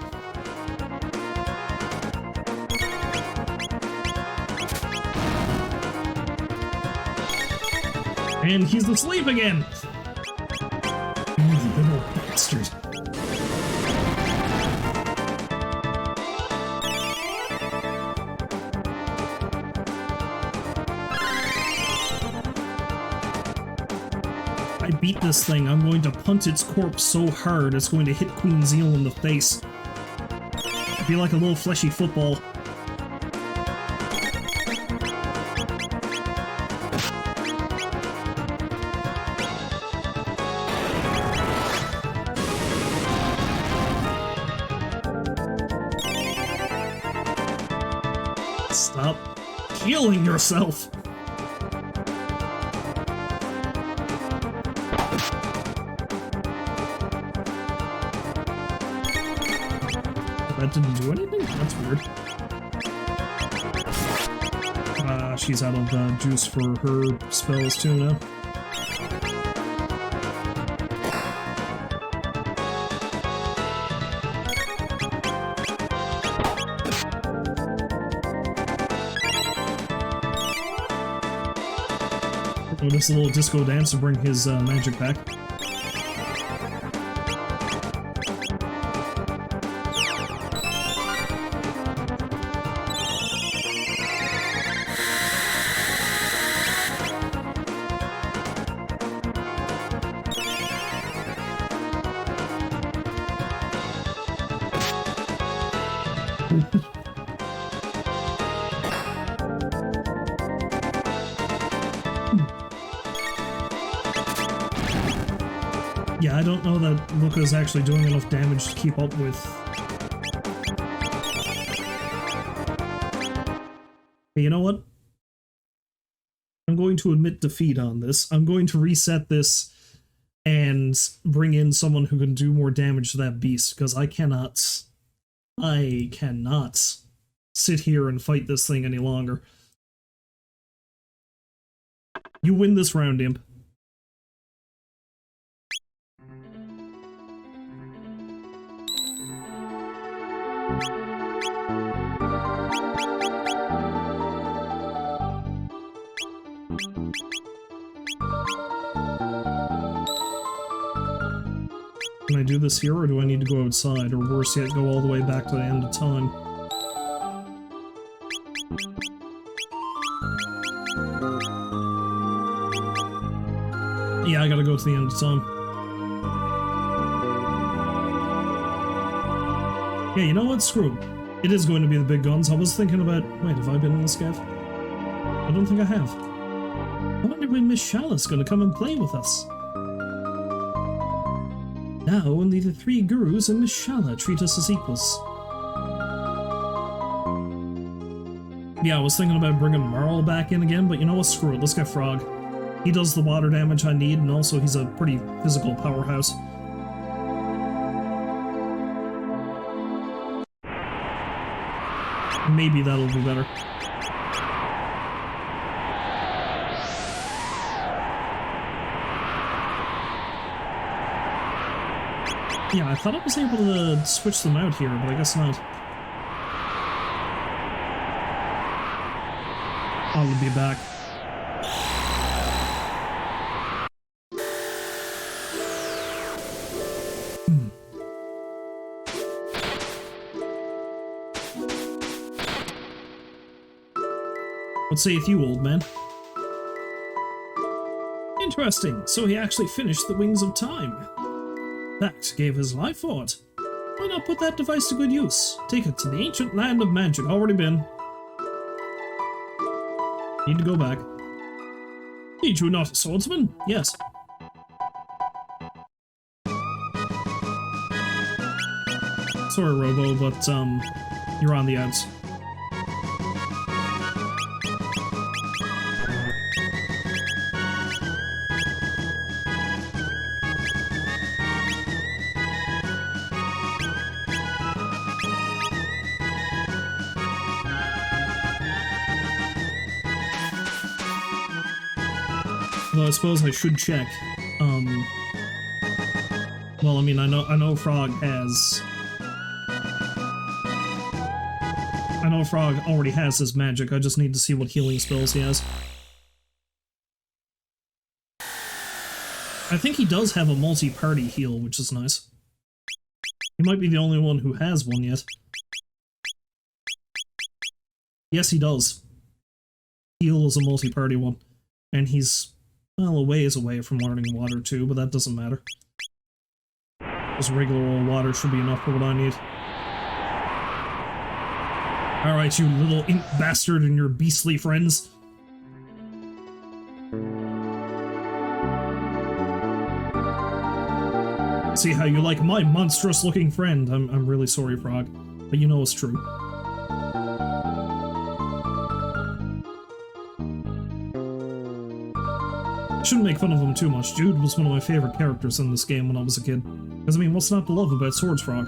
And he's asleep again! You little bastard. I beat this thing. I'm going to punt its corpse so hard it's going to hit Queen Zeal in the face. It'd be like a little fleshy football. Stop killing yourself! That didn't do anything? That's weird. She's out of juice for her spells too now. Do this little disco dance to bring his magic back. Yeah, I don't know that Luca's actually doing enough damage to keep up with. Hey, you know what? I'm going to admit defeat on this. I'm going to reset this and bring in someone who can do more damage to that beast, because I cannot sit here and fight this thing any longer. You win this round, Imp. Can I do this here, or do I need to go outside, or worse yet, go all the way back to the end of time? Yeah, I gotta go to the end of time. Yeah, you know what? Screw it. It is going to be the big guns. I was thinking about... Wait, have I been in this cave? I don't think I have. I wonder when Miss Shala's gonna come and play with us. Now only the 3 gurus and Miss Shala treat us as equals. Yeah, I was thinking about bringing Marl back in again, but you know what? Screw it. Let's get Frog. He does the water damage I need, and also he's a pretty physical powerhouse. Maybe that'll be better. Yeah, I thought I was able to switch them out here, but I guess not. I'll be back. What sayeth you, old man? Interesting, so he actually finished the Wings of Time. In fact, gave his life for it. Why not put that device to good use? Take it to the ancient land of magic. Already been. Need to go back. Need you not a swordsman? Yes. Sorry, Robo, but, you're on the outs. Well, I suppose I should check. Well, I mean, I know Frog has... I know Frog already has his magic, I just need to see what healing spells he has. I think he does have a multi-party heal, which is nice. He might be the only one who has one yet. Yes, he does. Heal is a multi-party one. And he's, well, a ways away from learning water too, but that doesn't matter. Just regular old water should be enough for what I need. Alright, you little imp bastard and your beastly friends. See how you like my monstrous-looking friend. I'm really sorry, Frog, but you know it's true. I shouldn't make fun of him too much. Jude was one of my favorite characters in this game when I was a kid. Because, I mean, what's not to love about Swords Frog?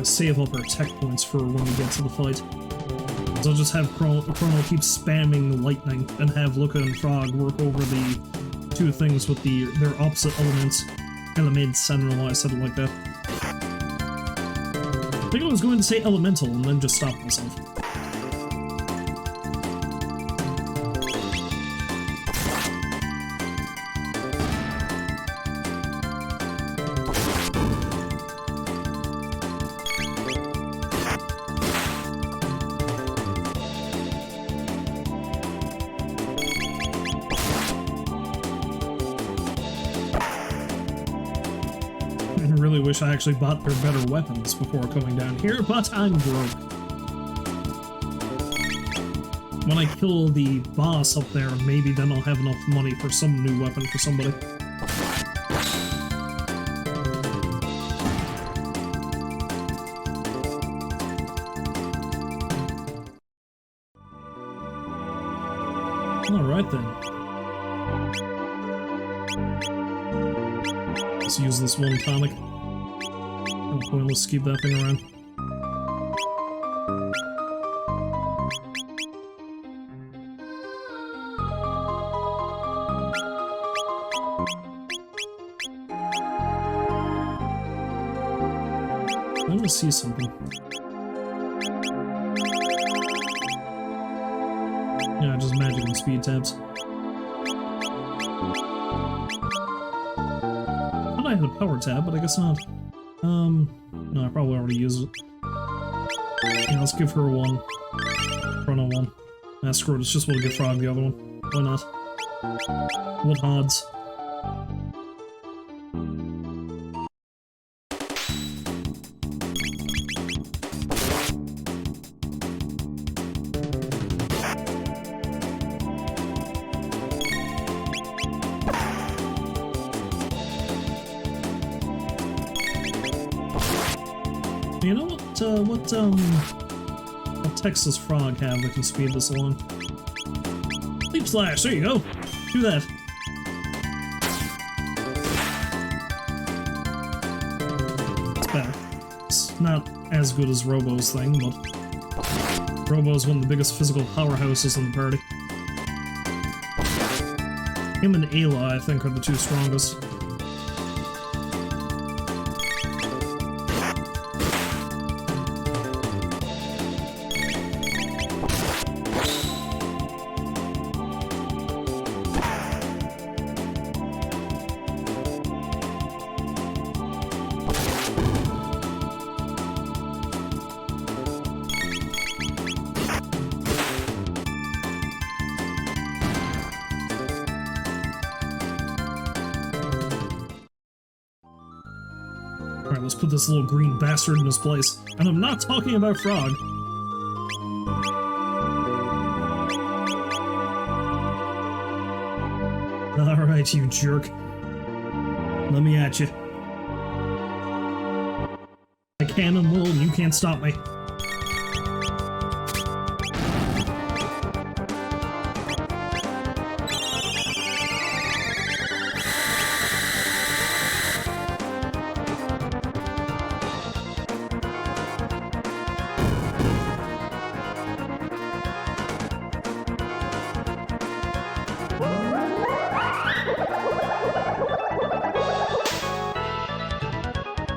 Save up our tech points for when we get to the fight. So I'll just have Chrono keep spamming the lightning and have Luca and Frog work over the two things with their opposite elements. I don't know why I said it like that. I think I was going to say elemental and then just stop myself. really wish I actually bought their better weapons before coming down here, but I'm broke. When I kill the boss up there, maybe then I'll have enough money for some new weapon for somebody. Alright then. Let's use this one tonic. No pointless to keep that thing around. I want to see something. Yeah, just magic and speed tabs. I thought I had a power tab, but I guess not. No, I probably already used it. Yeah, let's give her a 1. Chrono 1. Ah, screw it, it's just we'll give Frog the other one. Why not? What odds? You know what Texas Frog have that can speed this along? Leap Slash, there you go! Do that! It's better. It's not as good as Robo's thing, but Robo's one of the biggest physical powerhouses in the party. Him and Ayla, I think, are the two strongest. Alright, let's put this little green bastard in his place. And I'm not talking about Frog. Alright, you jerk. Let me at you. I cannonball and you can't stop me.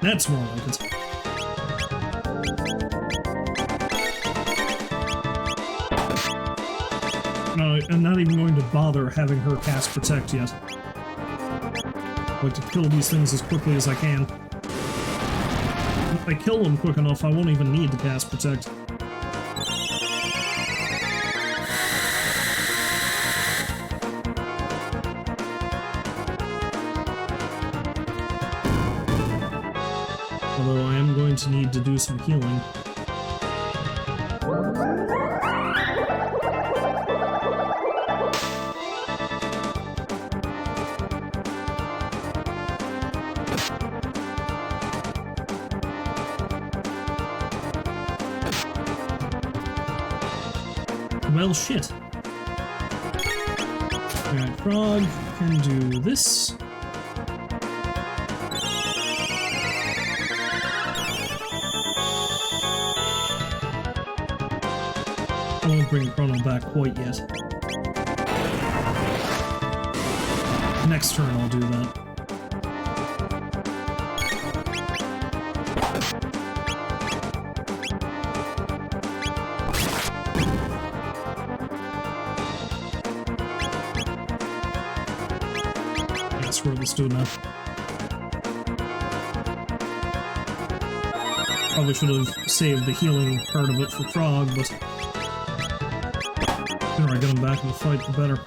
That's more like it. No, I'm not even going to bother having her cast Protect yet. I'd like to kill these things as quickly as I can. If I kill them quick enough, I won't even need to cast Protect. Although I am going to need to do some healing. Well, shit. Alright, Frog can do this. I won't bring Chrono back quite yet. Next turn I'll do that. Yeah, screw it, let's do it now. Probably should have saved the healing part of it for Frog, but the sooner I get him back in the fight, the better.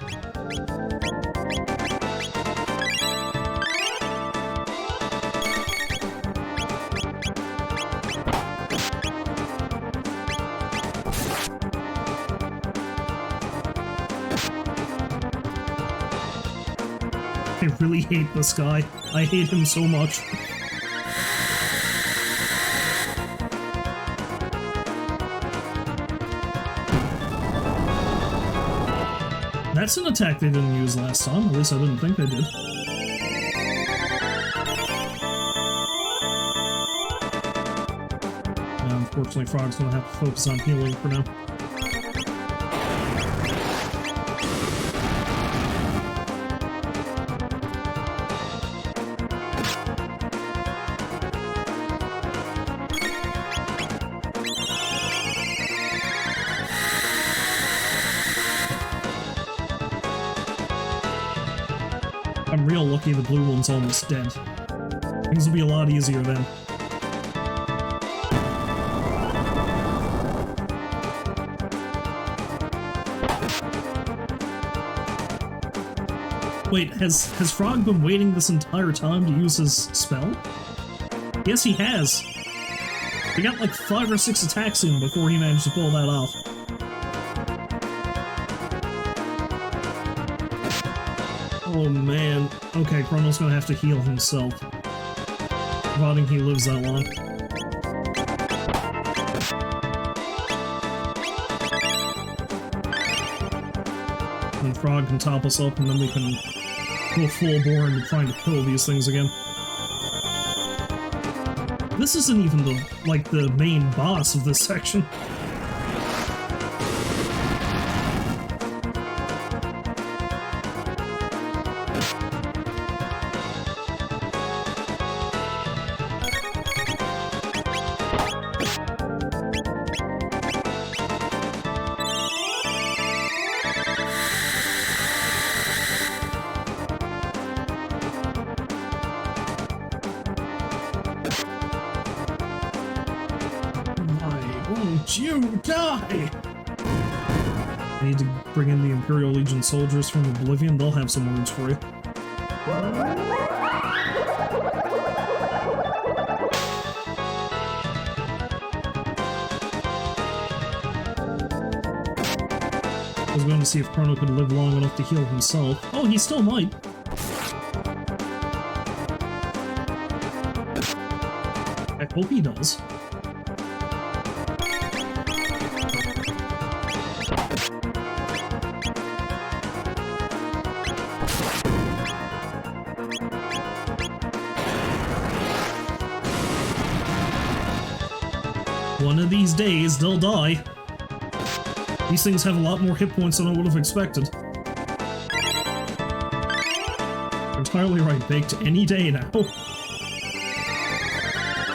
I really hate this guy. I hate him so much. That's an attack they didn't use last time, at least I didn't think they did. Now, unfortunately, Frog's gonna have to focus on healing for now. I'm real lucky the blue one's almost dead. Things will be a lot easier then. Wait, has Frog been waiting this entire time to use his spell? Yes, he has. He got like 5 or 6 attacks in before he managed to pull that off. Oh man. Okay, Chrono's gonna have to heal himself. Providing he lives that long. And Frog can top us up, and then we can go full bore into trying to kill these things again. This isn't even the main boss of this section. You die! I need to bring in the Imperial Legion soldiers from Oblivion. They'll have some words for you. I was going to see if Chrono could live long enough to heal himself. Oh, he still might. I hope he does. One of these days, they'll die. These things have a lot more hit points than I would have expected. You're entirely right, Baked. Any day now.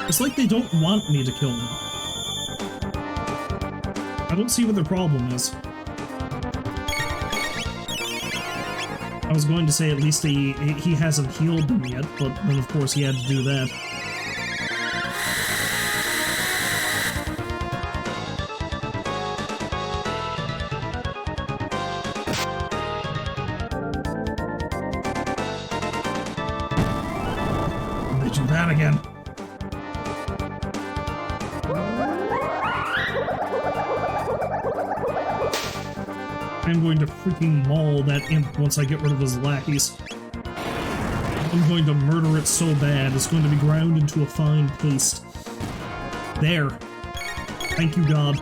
It's like they don't want me to kill them. I don't see what their problem is. I was going to say at least he hasn't healed them yet, but then of course he had to do that. Do that again. I'm going to freaking maul that imp once I get rid of his lackeys. I'm going to murder it so bad, it's going to be ground into a fine paste. There. Thank you, God.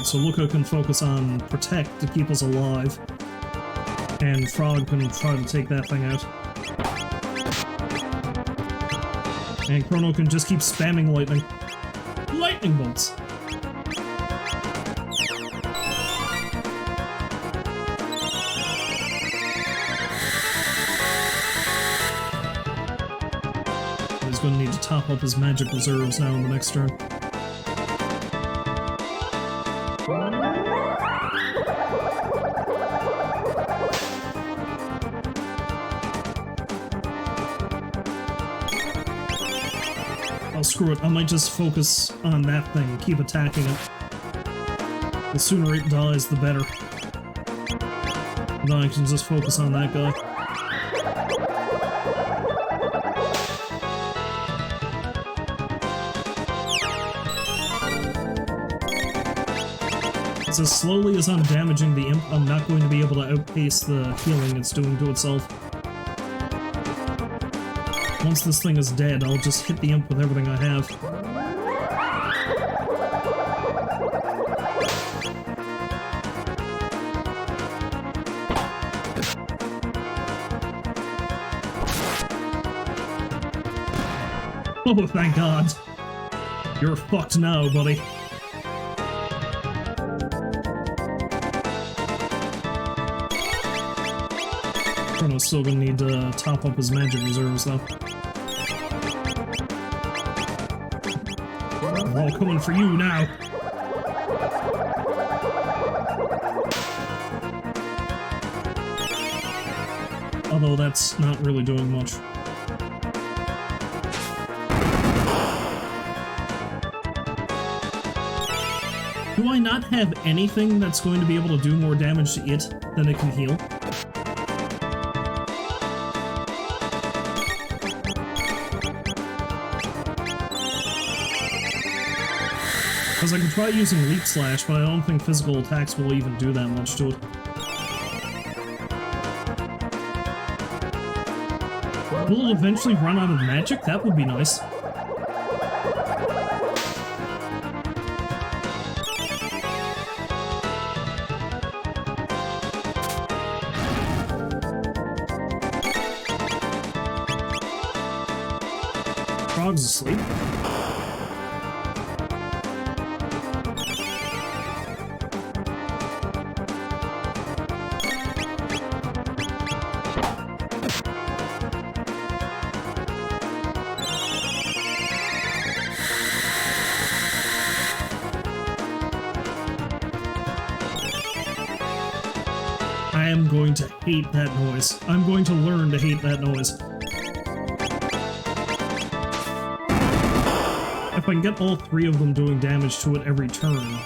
So Luca can focus on Protect to keep us alive, and Frog can try to take that thing out. And Chrono can just keep spamming lightning. Lightning bolts! He's going to need to top up his magic reserves now in the next turn. Oh, screw it. I might just focus on that thing and keep attacking it. The sooner it dies, the better. And then I can just focus on that guy. Because as slowly as I'm damaging the imp, I'm not going to be able to outpace the healing it's doing to itself. Once this thing is dead, I'll just hit the imp with everything I have. Oh, thank God. You're fucked now, buddy. Chrono's still gonna need to top up his magic reserves, though. We're all coming for you now. Although that's not really doing much. Do I not have anything that's going to be able to do more damage to it than it can heal? Because I can try using Leap Slash, but I don't think physical attacks will even do that much to it. Will it eventually run out of magic? That would be nice. Frog's asleep. I am going to hate that noise. I'm going to learn to hate that noise. If I can get all three of them doing damage to it every turn.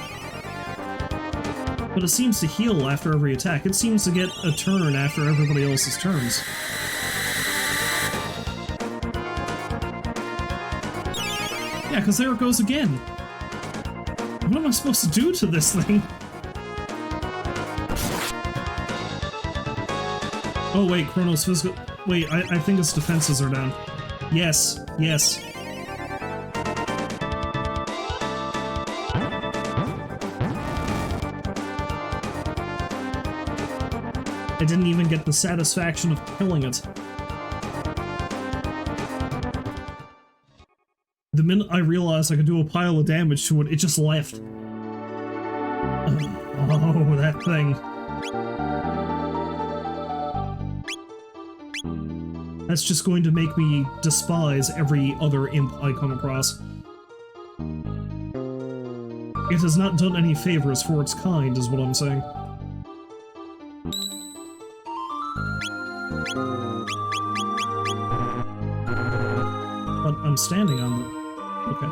But it seems to heal after every attack. It seems to get a turn after everybody else's turns. Yeah, because there it goes again. What am I supposed to do to this thing? Oh wait, Chrono's physical... Wait, I think its defenses are down. Yes, yes. I didn't even get the satisfaction of killing it. The minute I realized I could do a pile of damage to it, it just left. Oh, that thing. That's just going to make me despise every other imp I come across. It has not done any favors for its kind, is what I'm saying. But I'm standing on them. Okay.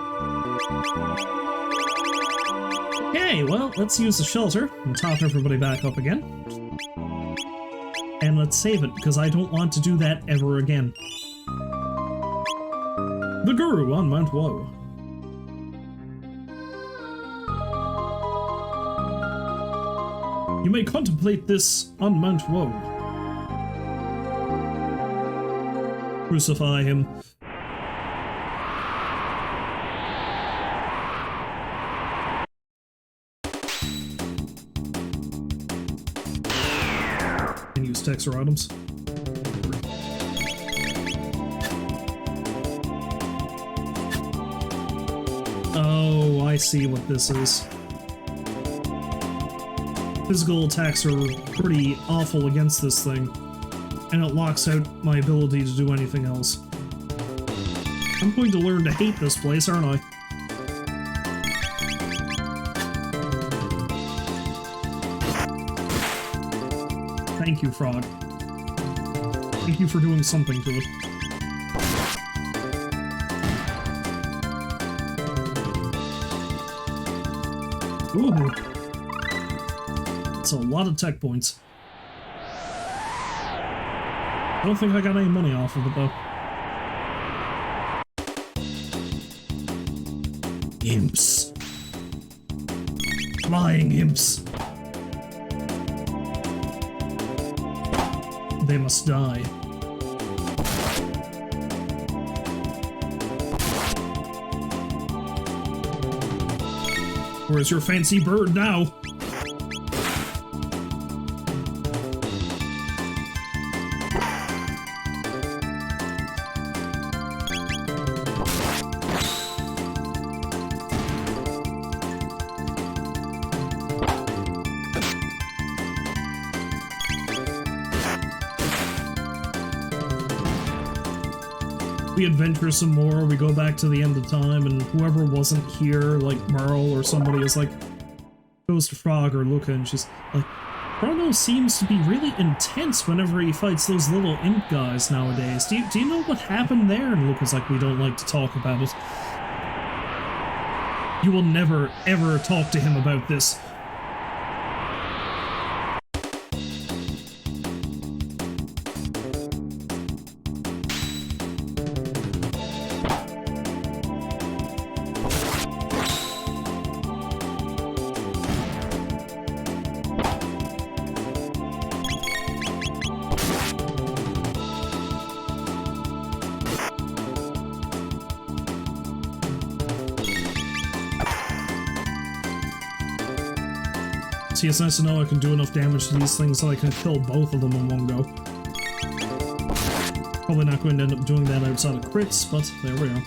Okay, well, let's use the shelter and top everybody back up again. And let's save it, because I don't want to do that ever again. The Guru on Mount Woe. You may contemplate this on Mount Woe. Crucify him. And use Texer items. Oh, I see what this is. Physical attacks are pretty awful against this thing, and it locks out my ability to do anything else. I'm going to learn to hate this place, aren't I? Thank you, Frog. Thank you for doing something to it. Ooh. That's a lot of tech points. I don't think I got any money off of it, though. Imps. Flying imps. They must die. Where's your fancy bird now? We adventure some more, we go back to the end of time, and whoever wasn't here, like Merle or somebody, is like, goes to Frog or Luca, and she's like, Chrono seems to be really intense whenever he fights those little imp guys nowadays. Do you know what happened there? And Luca's like, we don't like to talk about it. You will never, ever talk to him about this. See, it's nice to know I can do enough damage to these things so I can kill both of them in one go. Probably not going to end up doing that outside of crits, but there we are.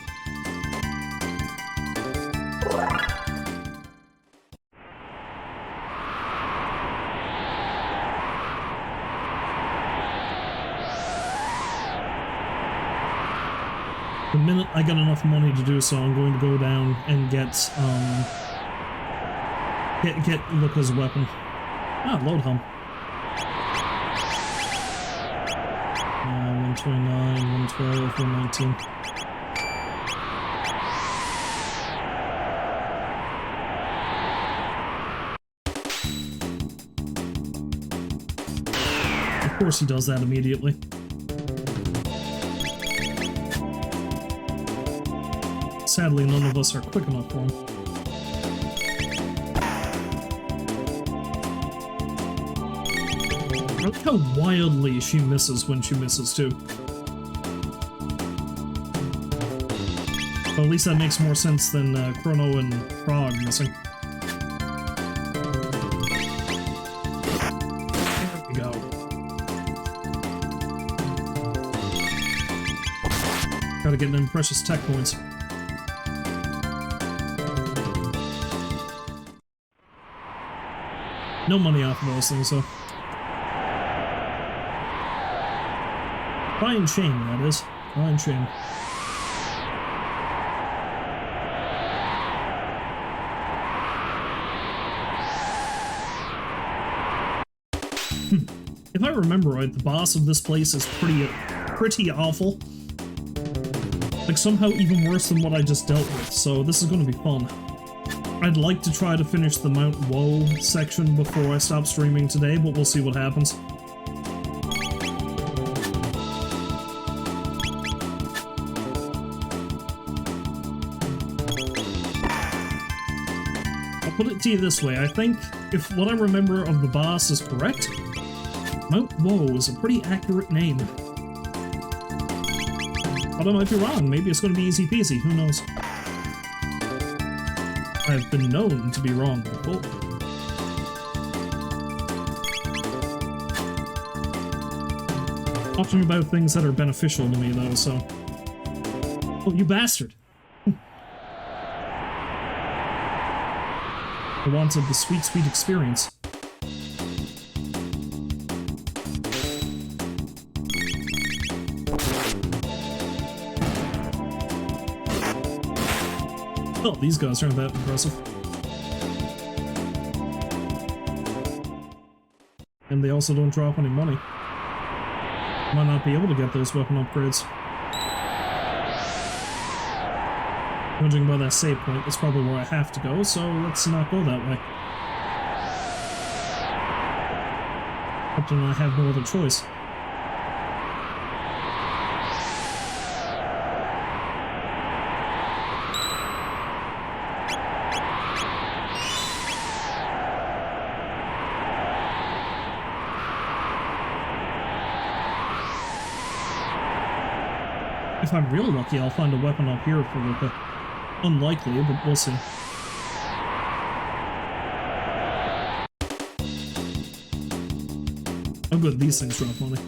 The minute I get enough money to do so, I'm going to go down and get Luca's weapon. Ah, load hum. 129, 112, 119. Of course he does that immediately. Sadly, none of us are quick enough for him. I like how wildly she misses when she misses, too. But at least that makes more sense than Chrono and Frog missing. There we go. Gotta get them precious tech points. No money off of those things, so... Fine shame, that is. Fine shame. If I remember right, the boss of this place is pretty awful. Like, somehow even worse than what I just dealt with, so this is going to be fun. I'd like to try to finish the Mount Woe section before I stop streaming today, but we'll see what happens. I'll put it to you this way, I think if what I remember of the boss is correct, Mount Woe is a pretty accurate name. But I might be wrong, maybe it's going to be easy peasy, who knows. I've been known to be wrong before. Often about things that are beneficial to me, though, so... Oh, you bastard! I wanted the sweet, sweet experience. Oh, these guys aren't that impressive. And they also don't drop any money. Might not be able to get those weapon upgrades. Judging by that save point, that's probably where I have to go, so let's not go that way. Captain and I have no other choice. if I'm real lucky, I'll find a weapon up here for Luca. Unlikely, but we'll see. Oh good, these things drop money.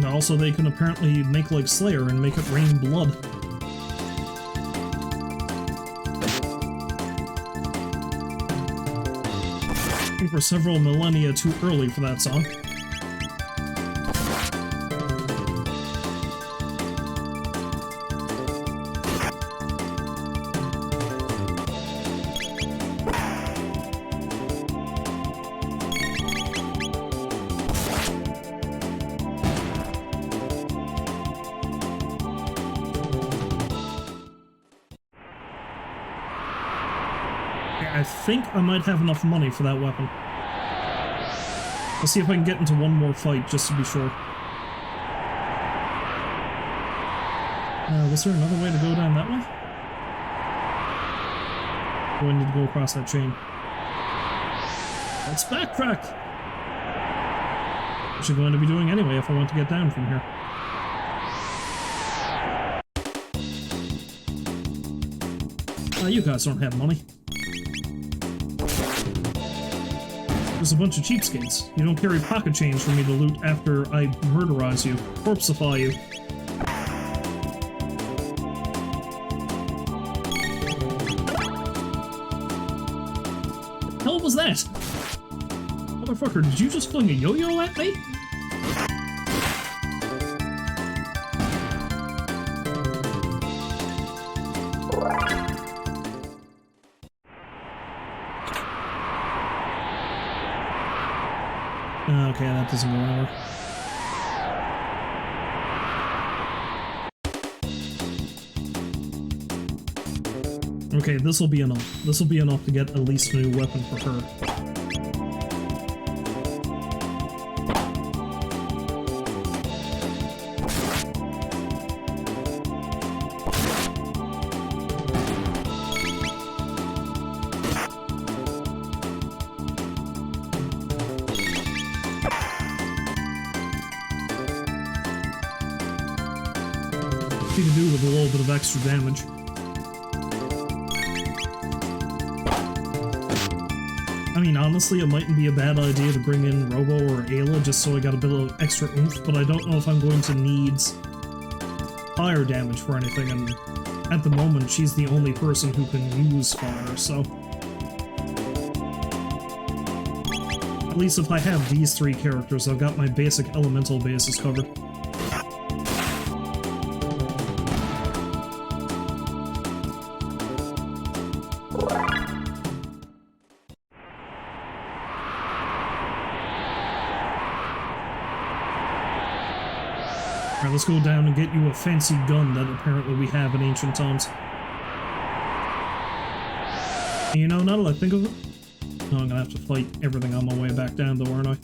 Also, they can apparently make like Slayer and make it rain blood. I think we're several millennia too early for that song. I think I might have enough money for that weapon. Let's see if I can get into one more fight, just to be sure. Was there another way to go down that way? Do I need to go across that chain? Let's backtrack! Which I'm going to be doing anyway if I want to get down from here. You guys don't have money. There's a bunch of cheapskates. You don't carry pocket change for me to loot after I murderize you, corpseify you. What the hell was that? Motherfucker, did you just fling a yo-yo at me? Okay, that doesn't go anywhere. Okay, this'll be enough. This'll be enough to get at least a new weapon for her. To do with a little bit of extra damage. I mean, honestly, it mightn't be a bad idea to bring in Robo or Ayla just so I got a bit of extra oomph, but I don't know if I'm going to need fire damage for anything, and at the moment, she's the only person who can use fire, so... At least if I have these three characters, I've got my basic elemental bases covered. Alright, let's go down and get you a fancy gun that apparently we have in ancient times. And you know, now that I think of it... No, I'm gonna have to fight everything on my way back down though, aren't I?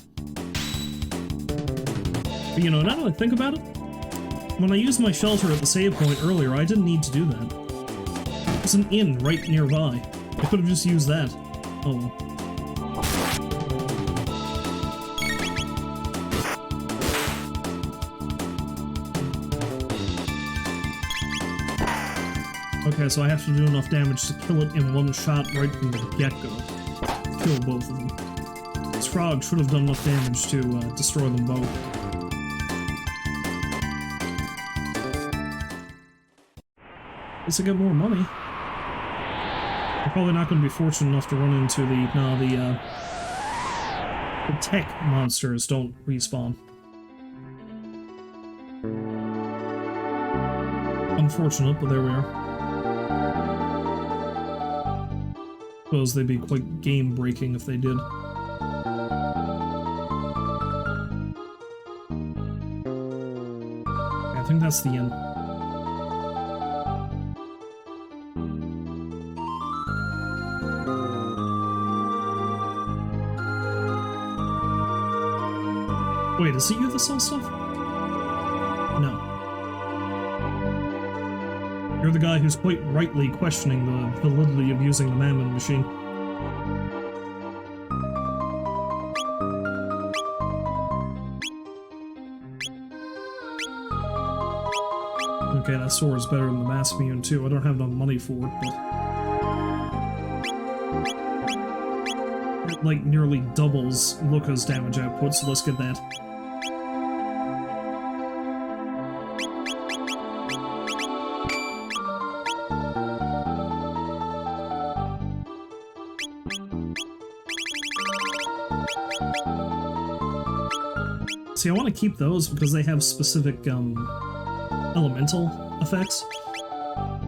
But you know, now that I think about it, when I used my shelter at the save point earlier, I didn't need to do that. There's an inn right nearby. I could have just used that. Oh well. Okay, so I have to do enough damage to kill it in one shot right from the get-go. Kill both of them. This frog should have done enough damage to destroy them both. At least I get more money. I'm probably not going to be fortunate enough to run into the... No, the tech monsters don't respawn. Unfortunate, but there we are. Suppose they'd be quite game-breaking if they did. I think that's the end. Wait, is it you that sells stuff? No. You're the guy who's quite rightly questioning the validity of using the Mammon machine. Okay, that sword's better than the Mass Immune too. I don't have enough money for it, but it like nearly doubles Luca's damage output, so let's get that. See, I want to keep those because they have specific elemental effects.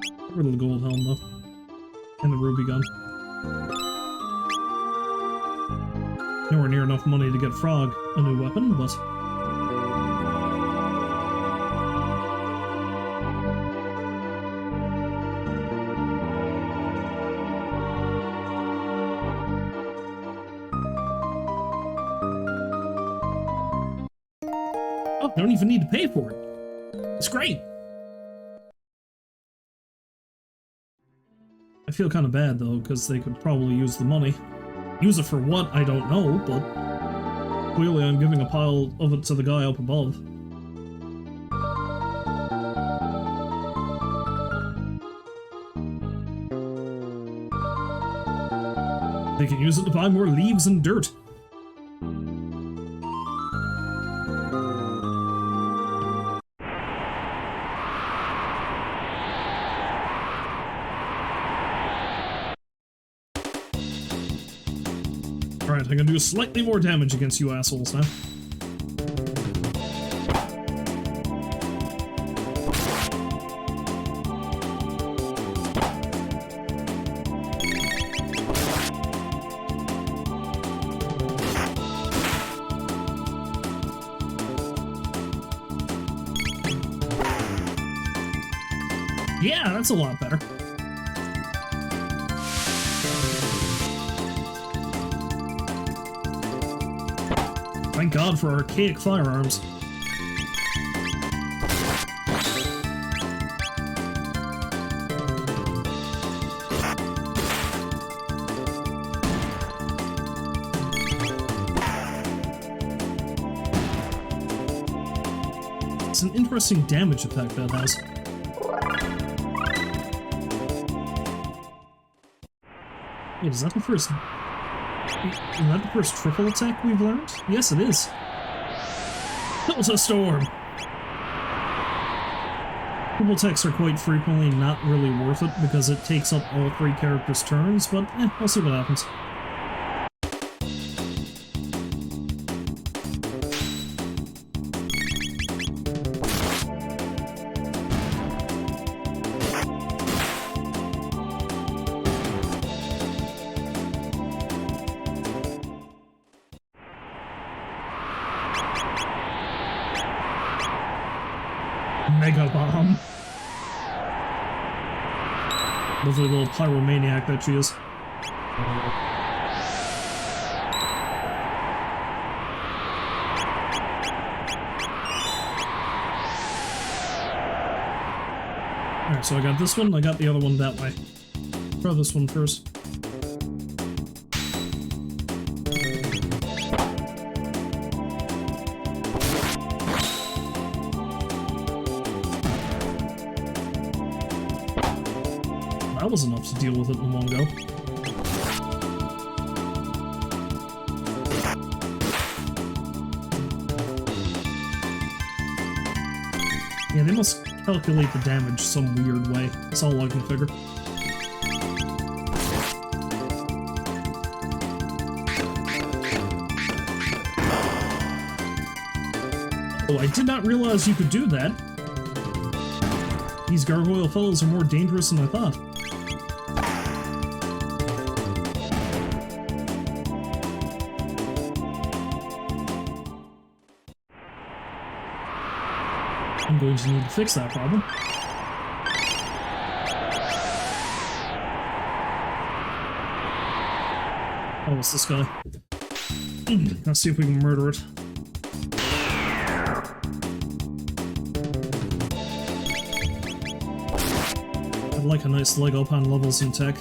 Get rid of the gold helm though, and the ruby gun. Nowhere near enough money to get Frog a new weapon, but oh, I don't even need to pay for it. It's great. I feel kind of bad though, because they could probably use the money. Use it for what, I don't know, but clearly I'm giving a pile of it to the guy up above. They can use it to buy more leaves and dirt. Alright, I'm gonna do slightly more damage against you assholes now. Yeah, that's a lot better. Thank God for archaic firearms. It's an interesting damage effect that has. Wait, is that the first... Is that the first triple attack we've learned? Yes, it is. Delta Storm! Triple attacks are quite frequently not really worth it because it takes up all three characters' turns, but we'll see what happens. Mega Bomb. Lovely little pyromaniac that she is. Alright, so I got this one, I got the other one that way. Try this one first. That was enough to deal with it in one go. Yeah, they must calculate the damage some weird way. That's all I can figure. Oh, I did not realize you could do that. These gargoyle fellows are more dangerous than I thought. I'm going to need to fix that problem. Oh, it's this guy. Let's see if we can murder it. like a nice leg up on levels in tech.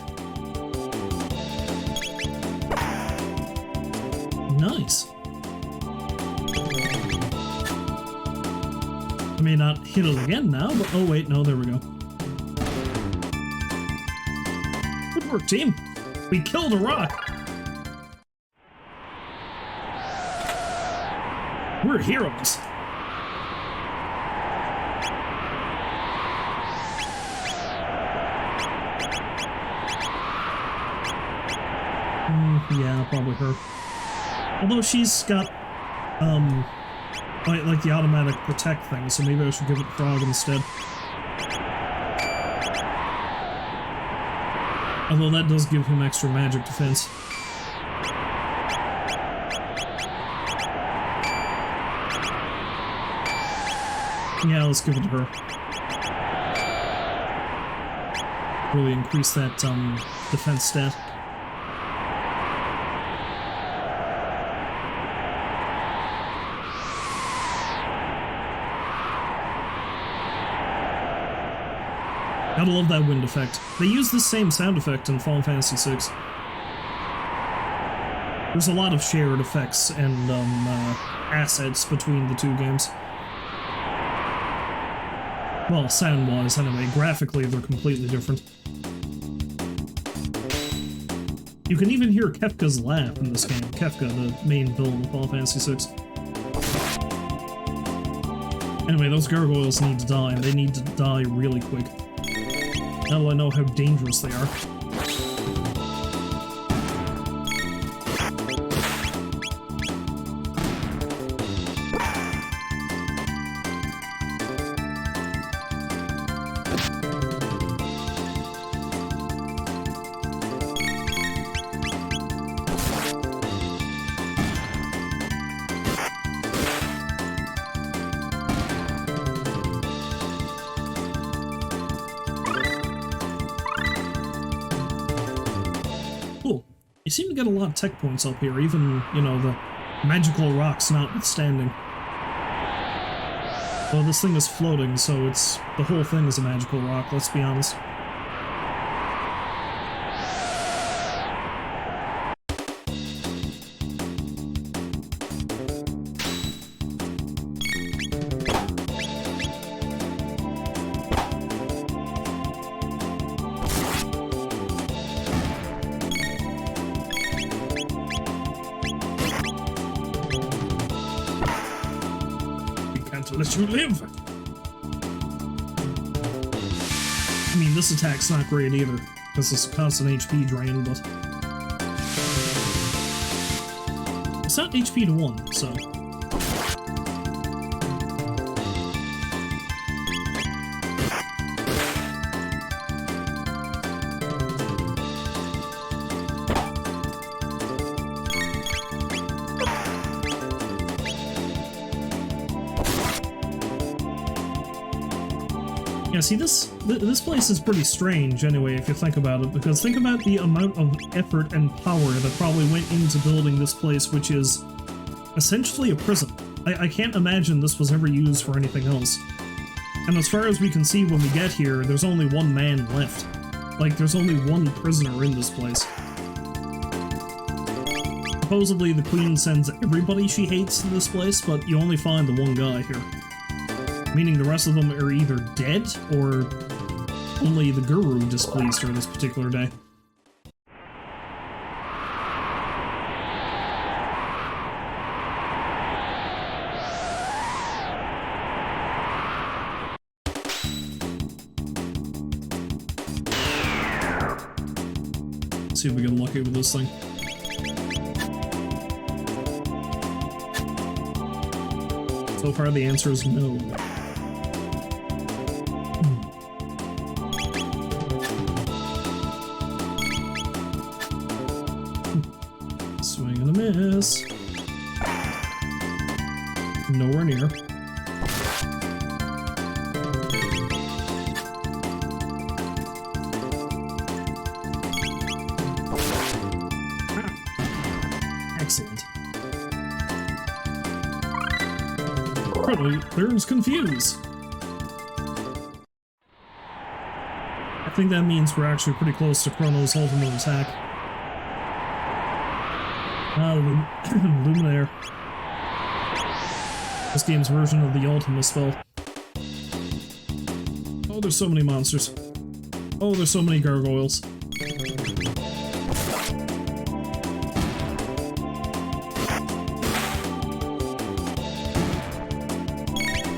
Nice. I may not hit it again now, but oh wait, no, there we go. Good work, team. We killed a rock. We're heroes. Yeah, probably her. Although she's got, like the automatic protect thing, so maybe I should give it Frog instead. Although that does give him extra magic defense. Yeah, let's give it to her. Really increase that, defense stat. Gotta love that wind effect. They use the same sound effect in Final Fantasy VI. There's a lot of shared effects and assets between the two games. Well, sound-wise, anyway. Graphically, they're completely different. You can even hear Kefka's laugh in this game. Kefka, the main villain of Final Fantasy VI. Anyway, those gargoyles need to die, and they need to die really quick. Now that I know how dangerous they are. Cool. You seem to get a lot of tech points up here, even, you know, the magical rocks notwithstanding. Well, this thing is floating, so it's... the whole thing is a magical rock, let's be honest. Let you live. I mean, this attack's not great either, because it's a constant HP drain, but it's not HP to 1, so. Yeah, see, this place is pretty strange, anyway, if you think about it, because think about the amount of effort and power that probably went into building this place, which is essentially a prison. I can't imagine this was ever used for anything else. And as far as we can see when we get here, there's only one man left. Like, there's only one prisoner in this place. Supposedly, the Queen sends everybody she hates to this place, but you only find the one guy here. Meaning the rest of them are either dead, or only the Guru displeased her this particular day. Let's see if we get lucky with this thing. So far the answer is no. Swing and a miss. Nowhere near. Excellent. Probably Clearance Confuse. think that means we're actually pretty close to Chrono's ultimate attack. Luminaire. This game's version of the ultimate spell. Oh, there's so many monsters. Oh, there's so many gargoyles.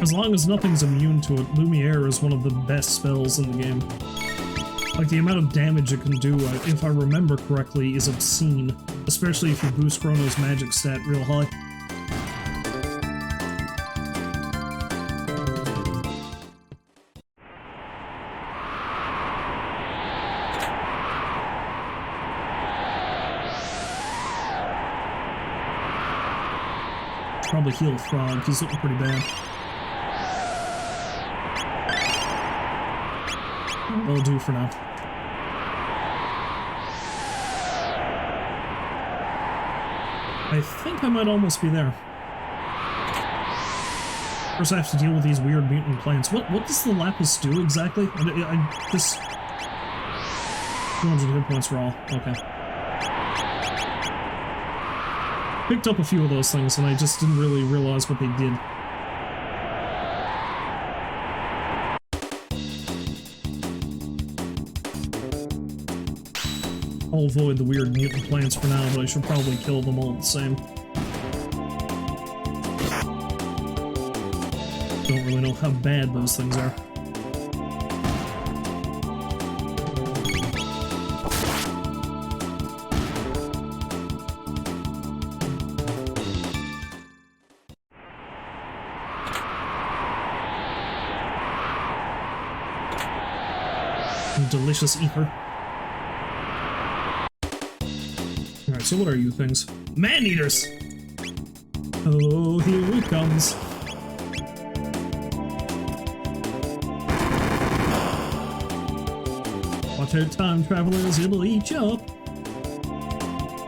As long as nothing's immune to it, Lumiere is one of the best spells in the game. Like, the amount of damage it can do, if I remember correctly, is obscene. Especially if you boost Chrono's magic stat real high. Probably heal Frog, he's looking pretty bad. That'll do for now. I think I might almost be there. First I have to deal with these weird mutant plants. What does the Lapis do exactly? This 200 hit points raw. Okay. Picked up a few of those things and I just didn't really realize what they did. I'll avoid the weird mutant plants for now, but I should probably kill them all the same. Don't really know how bad those things are. Delicious ether. Alright, so what are you things? Man-eaters! Oh, here it comes. Watch out, time travelers, it'll eat you up.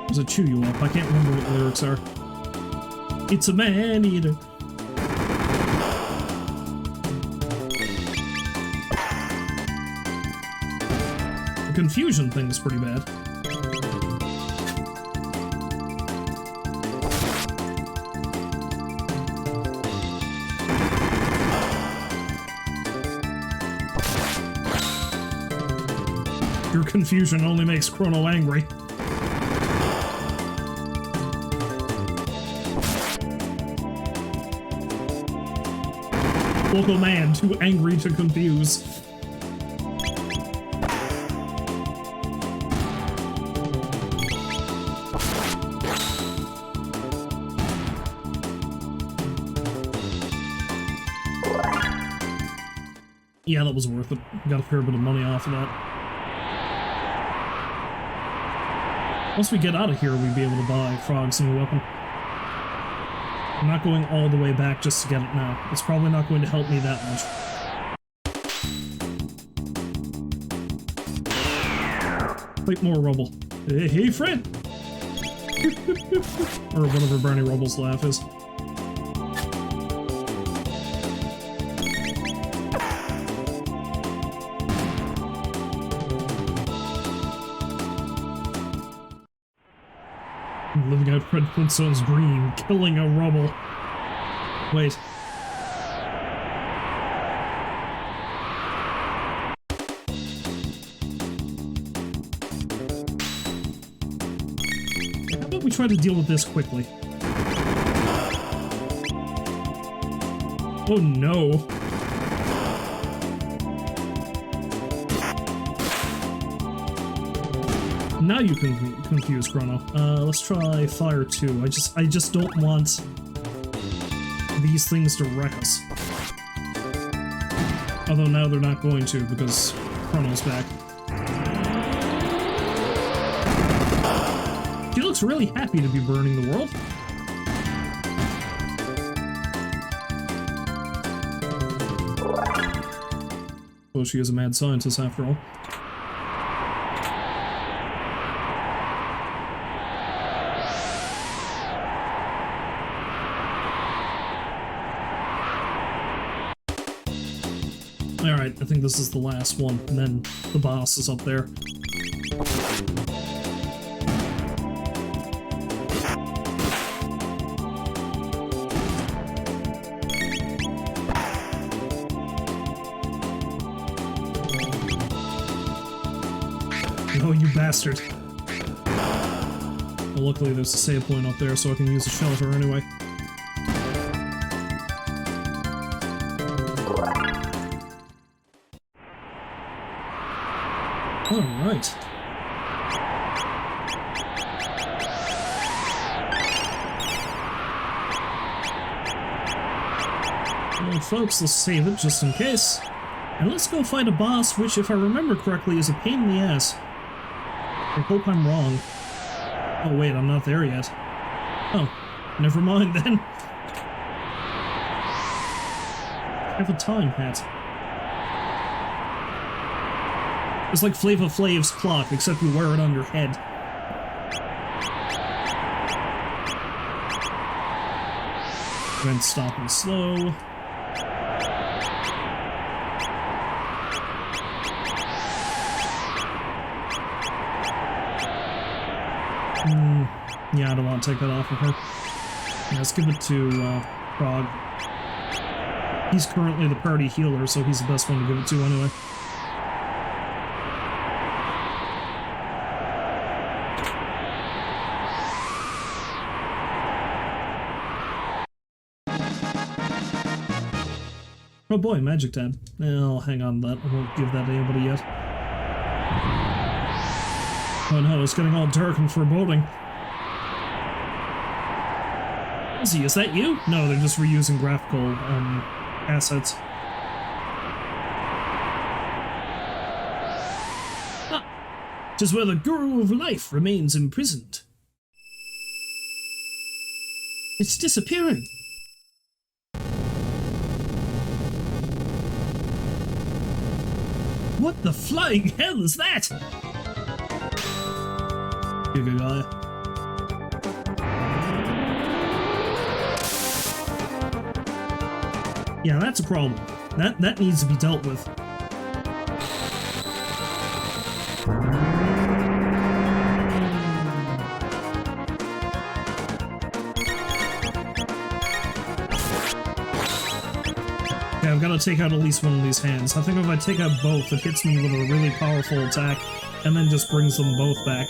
Does it chew you up? I can't remember what the lyrics are. It's a man-eater. The confusion thing's pretty bad. Your confusion only makes Chrono angry. Local man, too angry to confuse. Yeah, that was worth it. Got a fair bit of money off of that. Once we get out of here, we'll be able to buy Frog's new weapon. I'm not going all the way back just to get it now. It's probably not going to help me that much. Fight more rubble. Hey, hey, friend! Or whatever Barney Rubble's laugh is. Living out Fred Flintstone's dream, killing a rubble. Wait. How about we try to deal with this quickly? Oh no. Now you can confuse Chrono. Let's try Fire 2. I just don't want these things to wreck us. Although now they're not going to because Chrono's back. She looks really happy to be burning the world. Well, she is a mad scientist after all. Alright, I think this is the last one, and then the boss is up there. Oh, you bastard. Well, luckily there's a save point up there, so I can use a shelter anyway. Alright. Well, folks, let's save it just in case. And let's go fight a boss, which, if I remember correctly, is a pain in the ass. I hope I'm wrong. Oh wait, I'm not there yet. Oh, never mind then. I have a time hat. It's like Flava Flav's clock, except you wear it on your head. Then stop and slow. Yeah, I don't want to take that off of her. Yeah, let's give it to Frog. He's currently the party healer, so he's the best one to give it to anyway. Oh boy, magic tab. I'll hang on to that. I won't give that to anybody yet. Oh no, it's getting all dark and foreboding. Izzy, is that you? No, they're just reusing graphical assets. Ah, 'tis where the guru of life remains imprisoned. It's disappearing. What the flying hell is that? Giga guy. Yeah, that's a problem. That needs to be dealt with. Okay, I've got to take out at least one of these hands. I think if I take out both, it hits me with a really powerful attack, and then just brings them both back.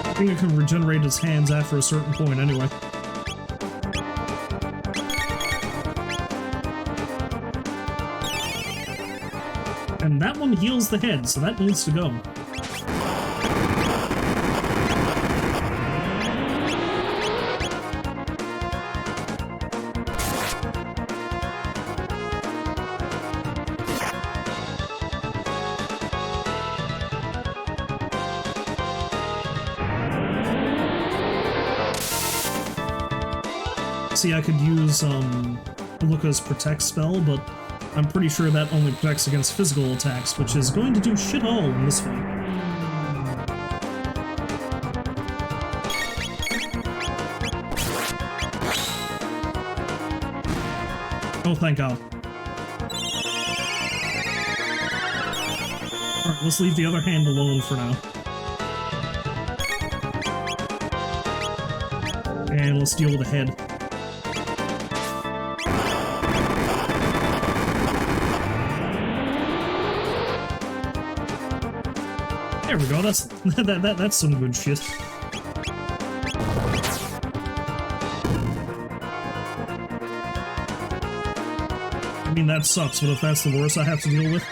I think it can regenerate its hands after a certain point anyway. And that one heals the head, so that needs to go. See, I could use Luca's Protect spell, but I'm pretty sure that only protects against physical attacks, which is going to do shit all in this fight. Oh, thank God. Alright, let's leave the other hand alone for now. And let's deal with the head. There we go, that's some good shit. I mean, that sucks, but if that's the worst I have to deal with...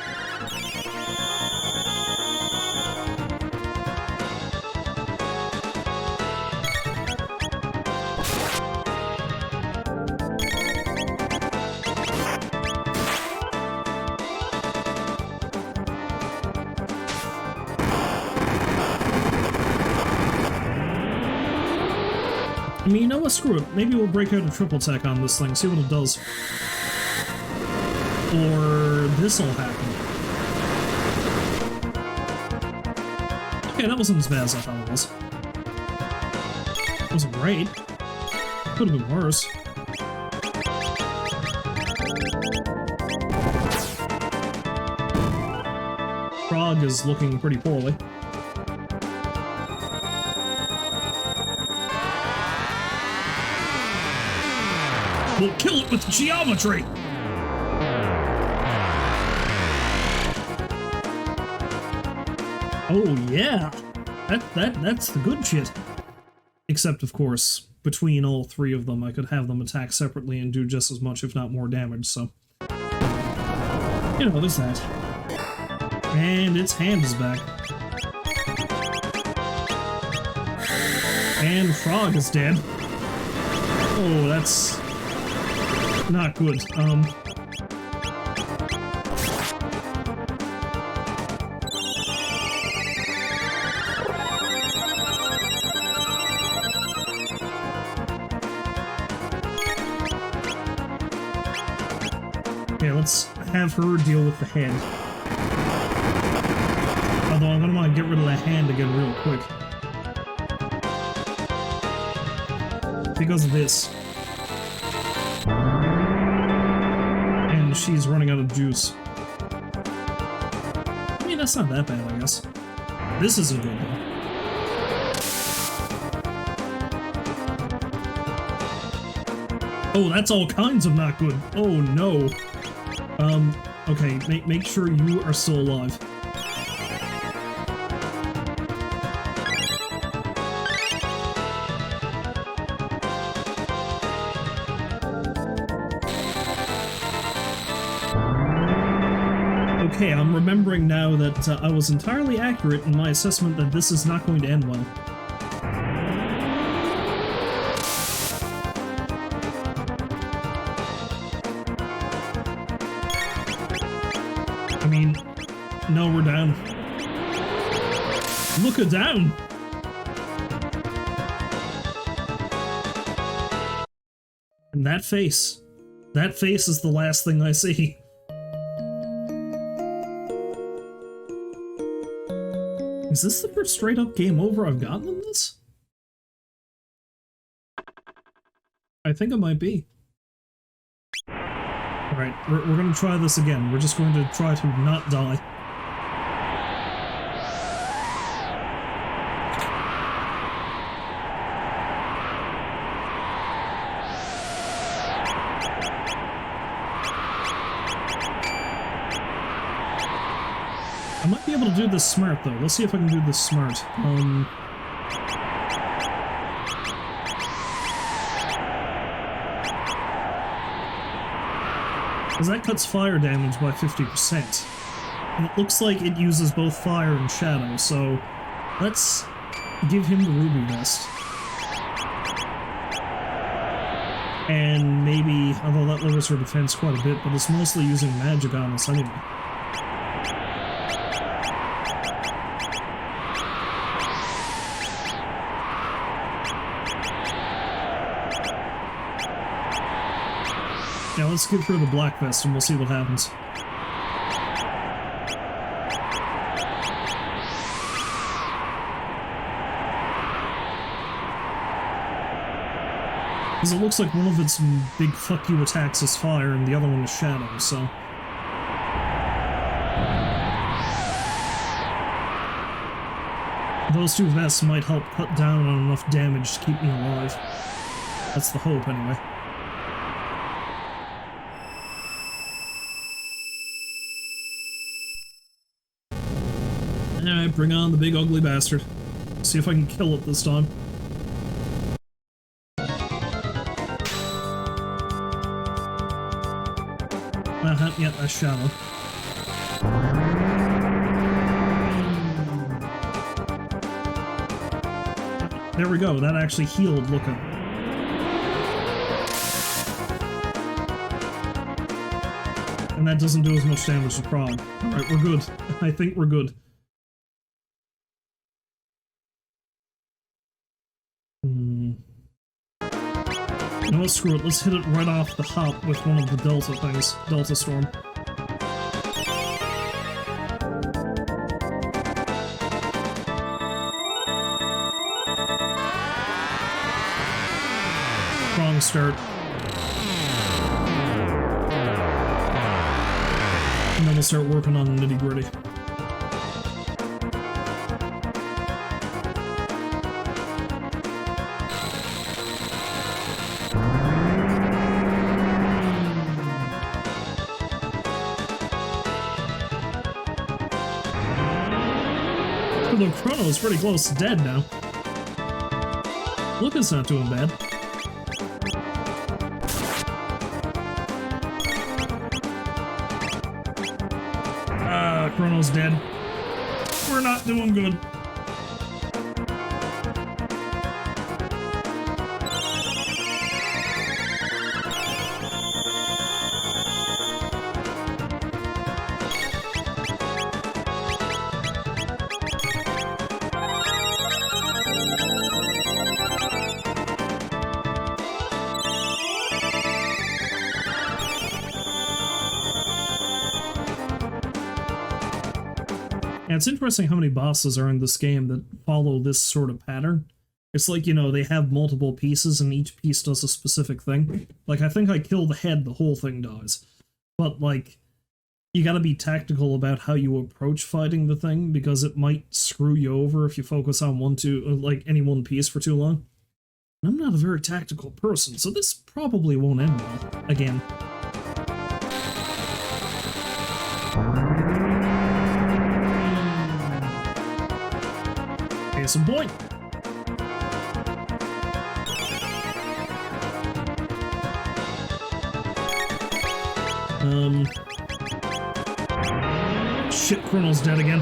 I mean, you know what? Screw it. Maybe we'll break out a triple attack on this thing, see what it does. Or this'll happen. Okay, that wasn't as bad as I thought it was. It wasn't great. Could have been worse. Frog is looking pretty poorly. We'll kill it with geometry! Oh yeah! That's the good shit. Except, of course, between all three of them, I could have them attack separately and do just as much, if not more damage, so... You know, there's that. And its hand is back. And Frog is dead. Oh, that's... not good. Okay, let's have her deal with the head. Although I'm gonna want to get rid of the hand again real quick. Because of this. And she's running out of juice. I mean, that's not that bad, I guess. This is a good one. Oh, that's all kinds of not good. Oh, no. Okay, make sure you are still alive. Okay, I'm remembering now that I was entirely accurate in my assessment that this is not going to end well. I mean, no, we're down. Look her down! And that face is the last thing I see. Is this the first straight-up game over I've gotten in this? I think it might be. Alright, we're gonna try this again. We're just going to try to not die. I might be able to do this smart, though. Let's see if I can do this smart. Because that cuts fire damage by 50%. And it looks like it uses both fire and shadow, so let's give him the ruby vest. And maybe, although that lowers her defense quite a bit, but it's mostly using magic on us anyway. Now let's give her the black vest and we'll see what happens. Because it looks like one of its big fuck you attacks is fire and the other one is shadow, so... Those two vests might help cut down on enough damage to keep me alive. That's the hope, anyway. Alright, bring on the big ugly bastard. See if I can kill it this time. Yeah, that's shallow. There we go, that actually healed looking. And that doesn't do as much damage to Prague. Alright, we're good. I think we're good. No, screw it. Let's hit it right off the hop with one of the Delta things. Delta Storm. Strong start. And then we'll start working on the nitty-gritty. Although Chrono's pretty close to dead now. Lucas not doing bad. Chrono's dead. We're not doing good. Yeah, it's interesting how many bosses are in this game that follow this sort of pattern. It's like, you know, they have multiple pieces and each piece does a specific thing. Like, I think I kill the head, the whole thing dies. But, like, you gotta be tactical about how you approach fighting the thing, because it might screw you over if you focus on any one piece for too long. And I'm not a very tactical person, so this probably won't end well. Again. Case in point. Shit, Chrono's dead again.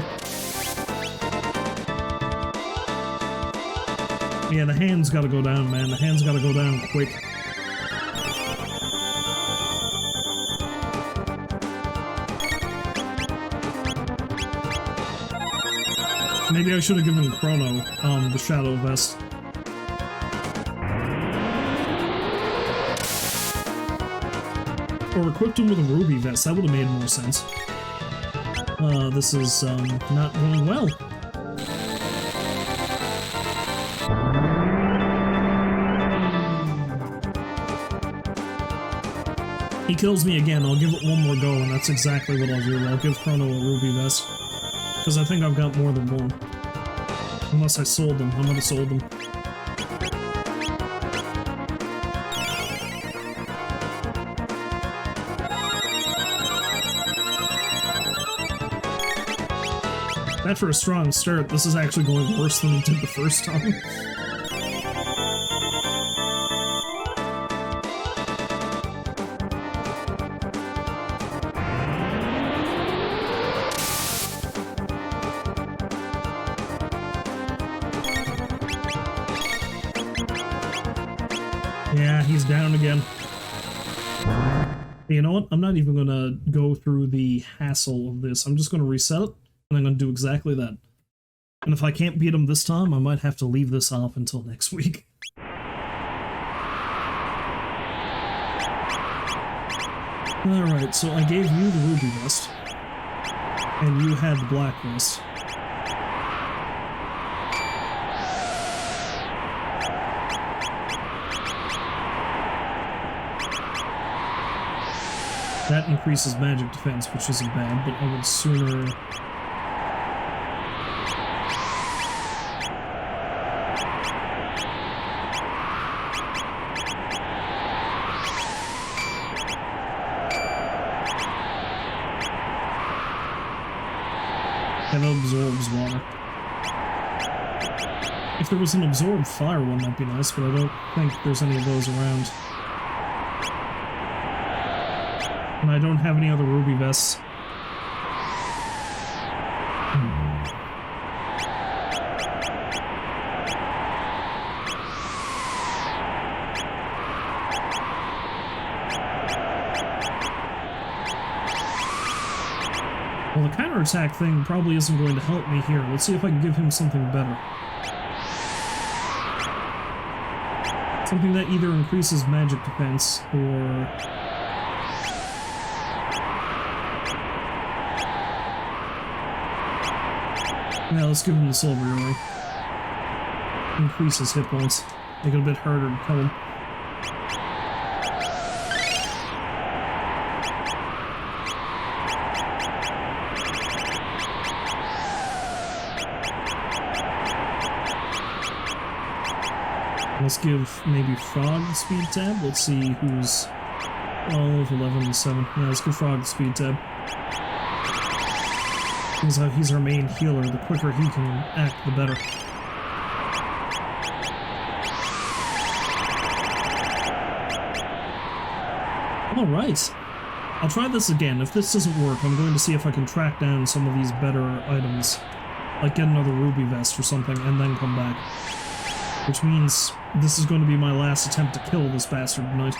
Yeah, the hand's gotta go down, man. The hand's gotta go down quick. Maybe I should have given Chrono, the Shadow Vest. Or equipped him with a Ruby Vest, that would have made more sense. This is, not going well. He kills me again, I'll give it one more go, and that's exactly what I'll do. I'll give Chrono a Ruby Vest. Because I think I've got more than one. Unless I sold them. I might have sold them. That for a strong start, this is actually going worse than it did the first time. Yeah, he's down again. You know what? I'm not even gonna go through the hassle of this. I'm just gonna reset it, and I'm gonna do exactly that. And if I can't beat him this time, I might have to leave this off until next week. Alright, so I gave you the Ruby Vest, and you had the Black Vest. That increases magic defense, which isn't bad, but I would sooner... And it absorbs water. If there was an absorb fire one, that'd be nice, but I don't think there's any of those around. And I don't have any other Ruby Vests. Well, the counterattack thing probably isn't going to help me here. Let's see if I can give him something better. Something that either increases magic defense or... Yeah, let's give him the Silver Ring. Increases hit points. Make it a bit harder to kill him. Let's give maybe Frog the speed tab. Let's see who's 12, 11, and 7. Yeah, let's give Frog the speed tab. He's our main healer. The quicker he can act, the better. Alright. I'll try this again. If this doesn't work, I'm going to see if I can track down some of these better items. Like get another ruby vest or something, and then come back. Which means this is going to be my last attempt to kill this bastard tonight.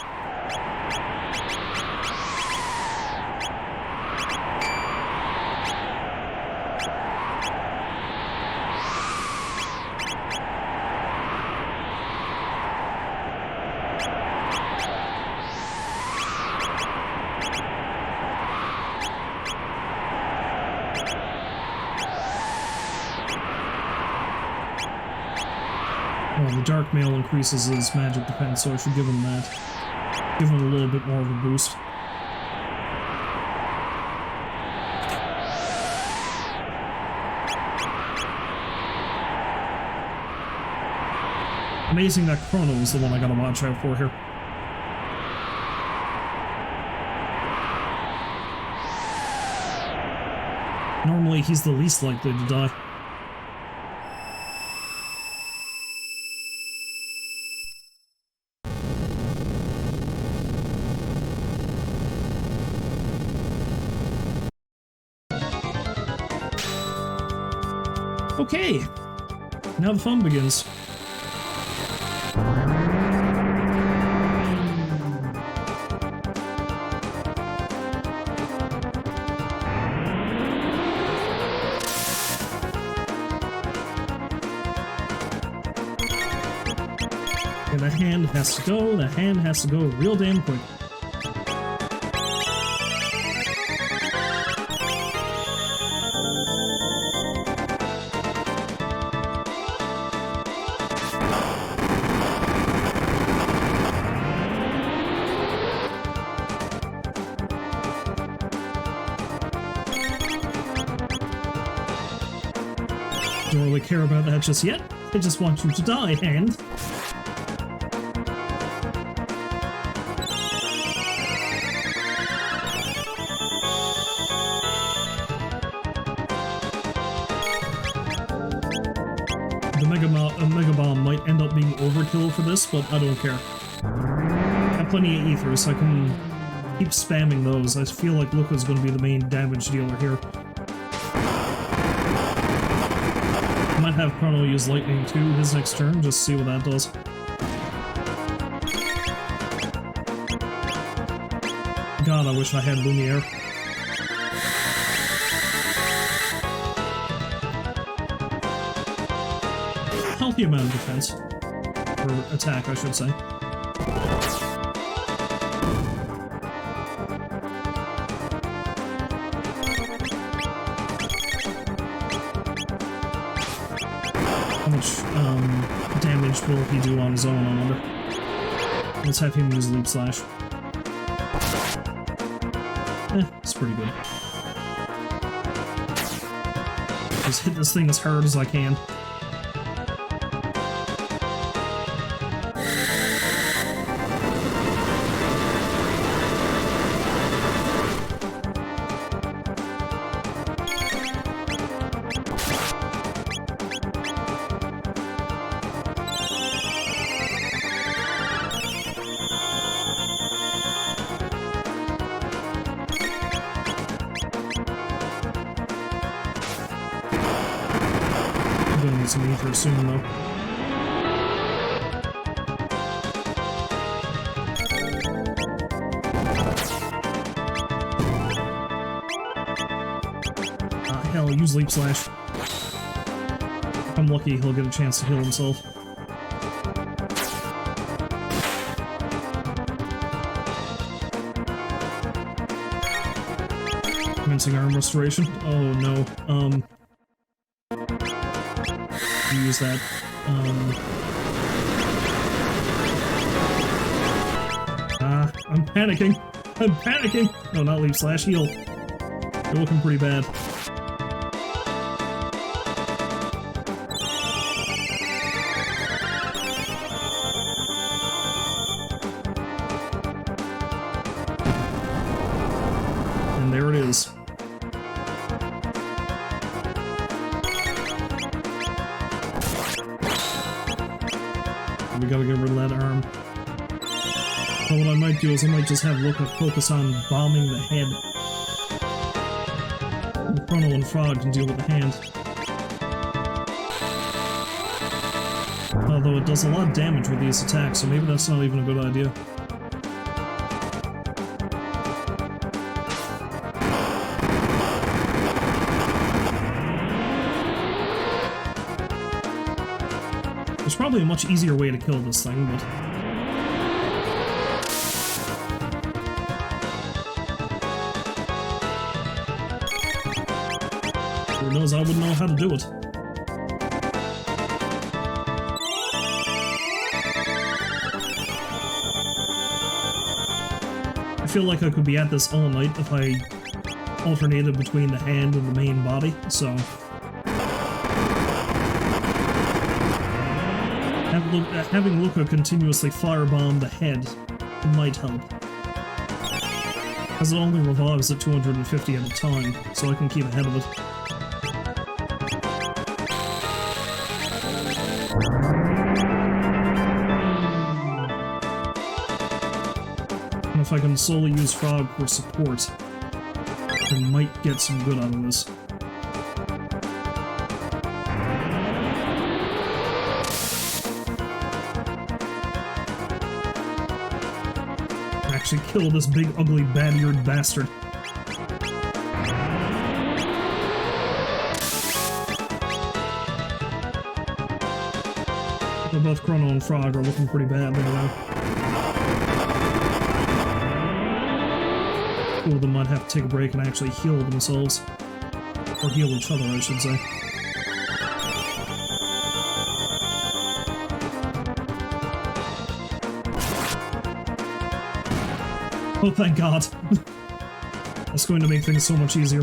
Well, the Dark Mail increases his magic defense, so I should give him that. Give him a little bit more of a boost. Amazing that Chrono is the one I gotta watch out for here. Normally, he's the least likely to die. Okay, now the fun begins. And that hand has to go, that hand has to go real damn quick. Don't really care about that just yet. I just want you to die, hand. The Mega Bomb might end up being overkill for this, but I don't care. I have plenty of ethers, so I can keep spamming those. I feel like Luca's going to be the main damage dealer here. I might have Chrono use Lightning too his next turn, just see what that does. God, I wish I had Lumiere. Healthy amount of defense. Or attack, I should say. How much damage will he do on his own, I wonder? Let's have him use Leap Slash. It's pretty good. Just hit this thing as hard as I can. I'm gonna need some ether soon, though. Hell, use Leap Slash. If I'm lucky, he'll get a chance to heal himself. Commencing arm restoration. Oh no. Use that. I'm panicking. I'm panicking. No, not Leap Slash. Heal. You're looking pretty bad. And there it is. we gotta get rid of that arm. So what I might do is I might just have Luca focus on bombing the head. And Chrono and Frog can deal with the hand. Although it does a lot of damage with these attacks, so maybe that's not even a good idea. There's probably a much easier way to kill this thing, but... who knows, I wouldn't know how to do it. I feel like I could be at this all night if I alternated between the hand and the main body, so... having Luca continuously firebomb the head might help. As it only revives at 250 at a time, so I can keep ahead of it. And if I can solely use Frog for support, I might get some good out of this. Actually kill this big, ugly, bad-eared bastard. But both Chrono and Frog are looking pretty bad there now. Two of them might have to take a break and actually heal themselves. Or heal each other, I should say. Oh, thank God. That's going to make things so much easier.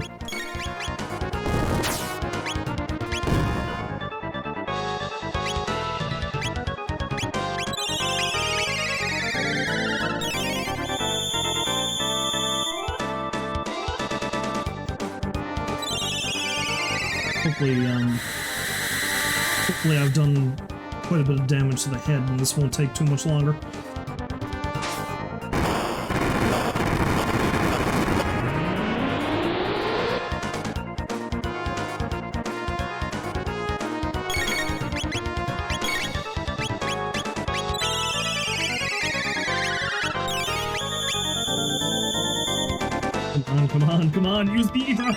Hopefully I've done quite a bit of damage to the head and this won't take too much longer. Come on, use the ether!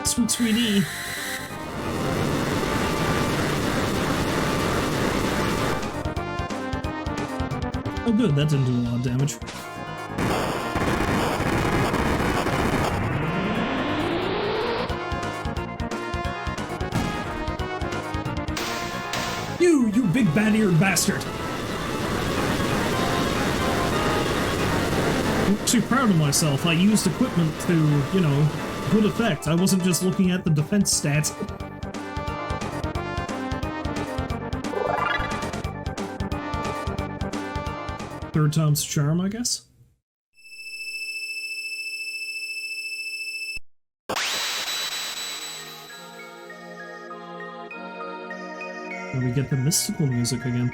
Sweet, sweetie! Oh good, that didn't do a lot of damage. You big bad-eared bastard! I'm actually proud of myself. I used equipment to, you know, good effect. I wasn't just looking at the defense stats. Third time's a charm, I guess? And we get the mystical music again.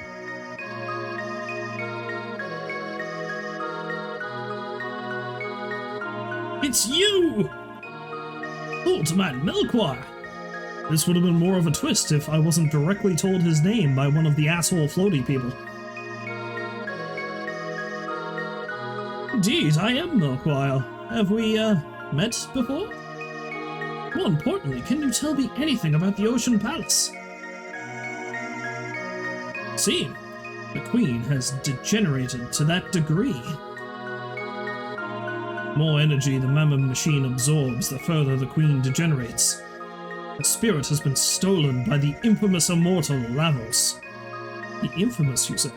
It's you! Old man Milkwire! This would have been more of a twist if I wasn't directly told his name by one of the asshole floaty people. Indeed, I am Milkwire. Have we, met before? More importantly, can you tell me anything about the Ocean Palace? See, the Queen has degenerated to that degree. More energy the Mammoth machine absorbs, the further the Queen degenerates. Her spirit has been stolen by the infamous immortal Lavos. The infamous, you say?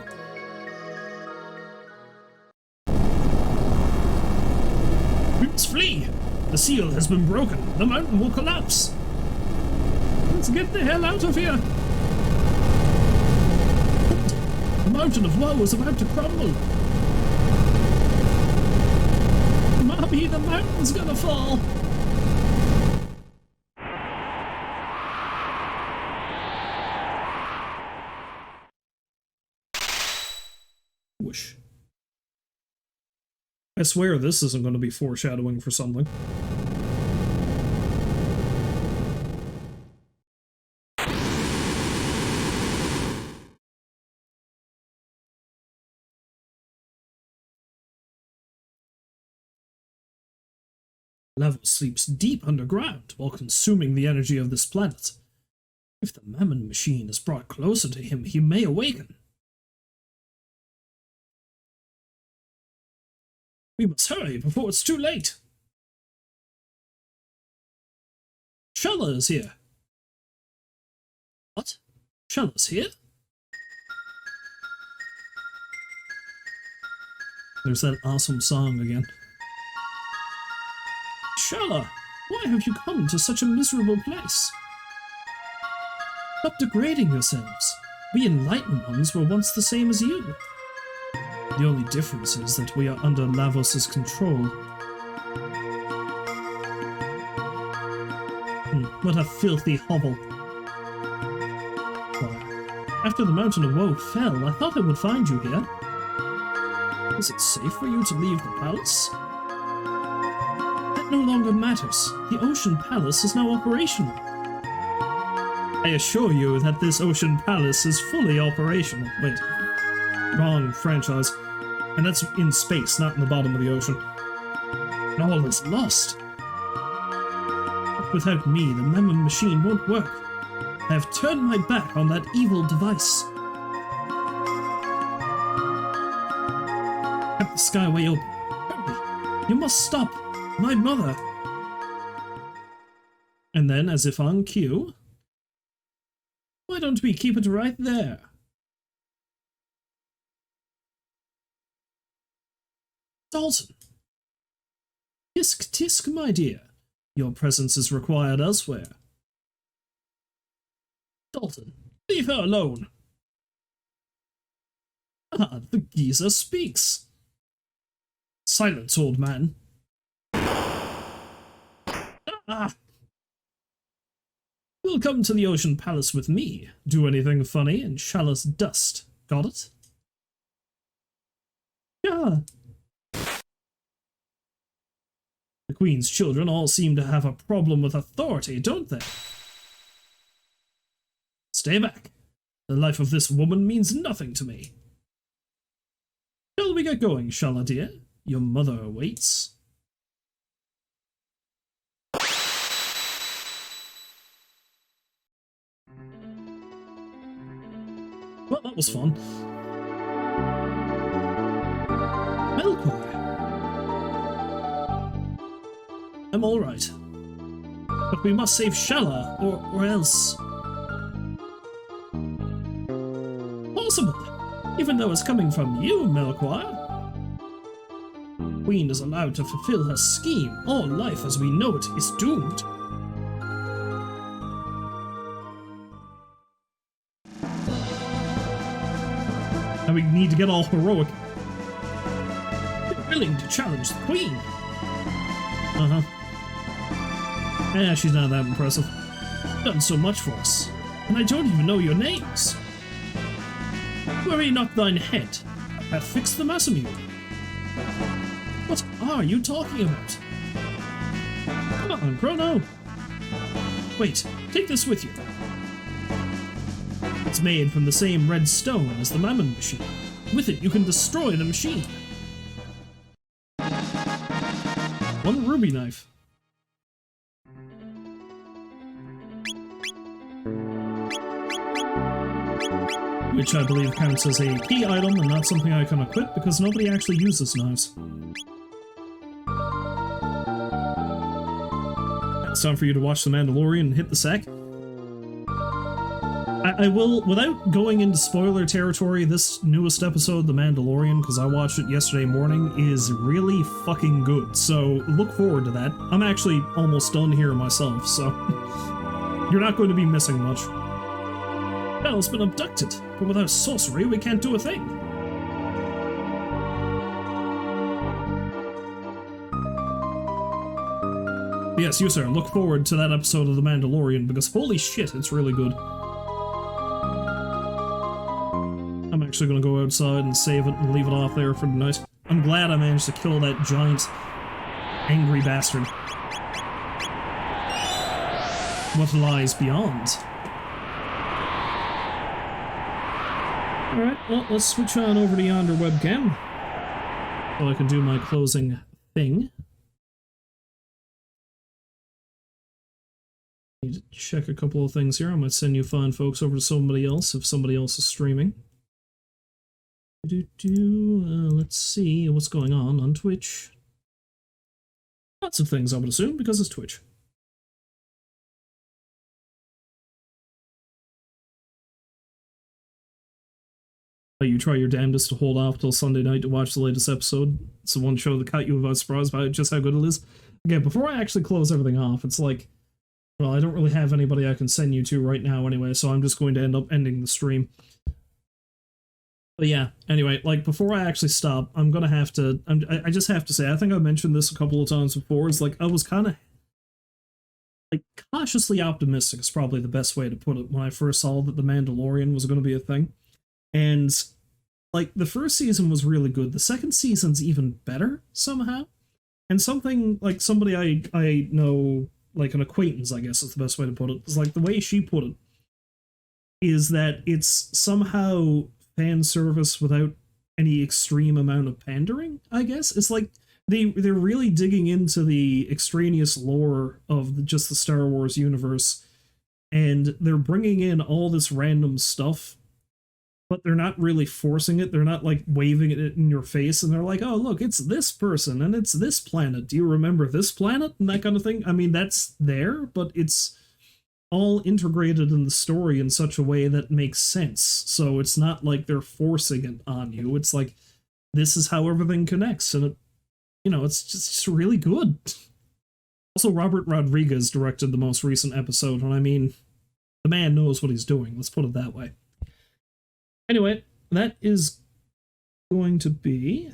We must flee! The seal has been broken. The mountain will collapse. Let's get the hell out of here! The mountain of woe is about to crumble. Mommy, the mountain's gonna fall! wish. I swear this isn't going to be foreshadowing for something. Lava sleeps deep underground while consuming the energy of this planet. If the Mammon machine is brought closer to him, he may awaken. We must hurry before it's too late. Shella is here. What? Shella's here? There's that awesome song again. Shella, why have you come to such a miserable place? Stop degrading yourselves. We enlightened ones were once the same as you. The only difference is that we are under Lavos' control. What a filthy hovel. Why, after the Mountain of Woe fell, I thought I would find you here. Is it safe for you to leave the palace? That no longer matters. The Ocean Palace is now operational. I assure you that this Ocean Palace is fully operational. Wait. Wrong franchise. And that's in space, not in the bottom of the ocean. And all is lost. Without me, the Mammon machine won't work. I have turned my back on that evil device. Kept the skyway open. Hurry! You must stop! My mother! And then, as if on cue, why don't we keep it right there? Dalton! Tisk tisk, my dear. Your presence is required elsewhere. Dalton, leave her alone. Ah, the geezer speaks. Silence, old man. Ah! You'll come to the Ocean Palace with me. Do anything funny and Shella's dust. Got it? Yeah. The Queen's children all seem to have a problem with authority, don't they? Stay back. The life of this woman means nothing to me. Shall we get going, Shella dear? Your mother awaits. Well, that was fun. Melkor. I'm alright. But we must save Shella, or else... Possible, even though it's coming from you, Melkor. Queen is allowed to fulfill her scheme. All life as we know it is doomed. Now we need to get all heroic. You're willing to challenge the Queen. Yeah, she's not that impressive. You've done so much for us, and I don't even know your names. Worry not thine head. I'll fix the Masamune. What are you talking about? Come on, Chrono. Wait, take this with you. It's made from the same red stone as the Mammon machine. With it, you can destroy the machine. One ruby knife. Which I believe counts as a key item and not something I can equip because nobody actually uses knives. It's time for you to watch The Mandalorian and hit the sack. I will, without going into spoiler territory, this newest episode, The Mandalorian, because I watched it yesterday morning, is really fucking good, so look forward to that. I'm actually almost done here myself, so you're not going to be missing much. Belle's been abducted, but without sorcery we can't do a thing. Yes, you sir, look forward to that episode of The Mandalorian, because holy shit, it's really good. I'm actually actually going to go outside and save it and leave it off there for the night. I'm glad I managed to kill that giant, angry bastard. What lies beyond? Alright, well, let's switch on over to yonder webcam, so I can do my closing thing. Need to check a couple of things here. I might send you fine folks over to somebody else if somebody else is streaming. Let's see what's going on Twitch. Lots of things, I would assume, because it's Twitch. You try your damnedest to hold off till Sunday night to watch the latest episode. It's the one show that caught you without surprise by just how good it is. Okay, before I actually close everything off, it's like, well, I don't really have anybody I can send you to right now anyway, so I'm just going to end up ending the stream. But yeah, anyway, like, before I actually stop, I'm gonna have to, I just have to say, I think I mentioned this a couple of times before, it's like, I was kind of, like, cautiously optimistic is probably the best way to put it when I first saw that The Mandalorian was going to be a thing. And, like, the first season was really good, the second season's even better, somehow. And something, like, somebody I know, like, an acquaintance, I guess is the best way to put it, is like, the way she put it, is that it's somehow fan service without any extreme amount of pandering, I guess. It's like they're really digging into the extraneous lore of just the Star Wars universe, and they're bringing in all this random stuff, but they're not really forcing it. They're not like waving it in your face, and they're like, oh look, it's this person and it's this planet, do you remember this planet, and that kind of thing. I mean, that's there, but it's all integrated in the story in such a way that makes sense. So it's not like they're forcing it on you. It's like, this is how everything connects, and it, you know, it's just really good. Also, Robert Rodriguez directed the most recent episode, and I mean, the man knows what he's doing, let's put it that way. Anyway, that is going to be...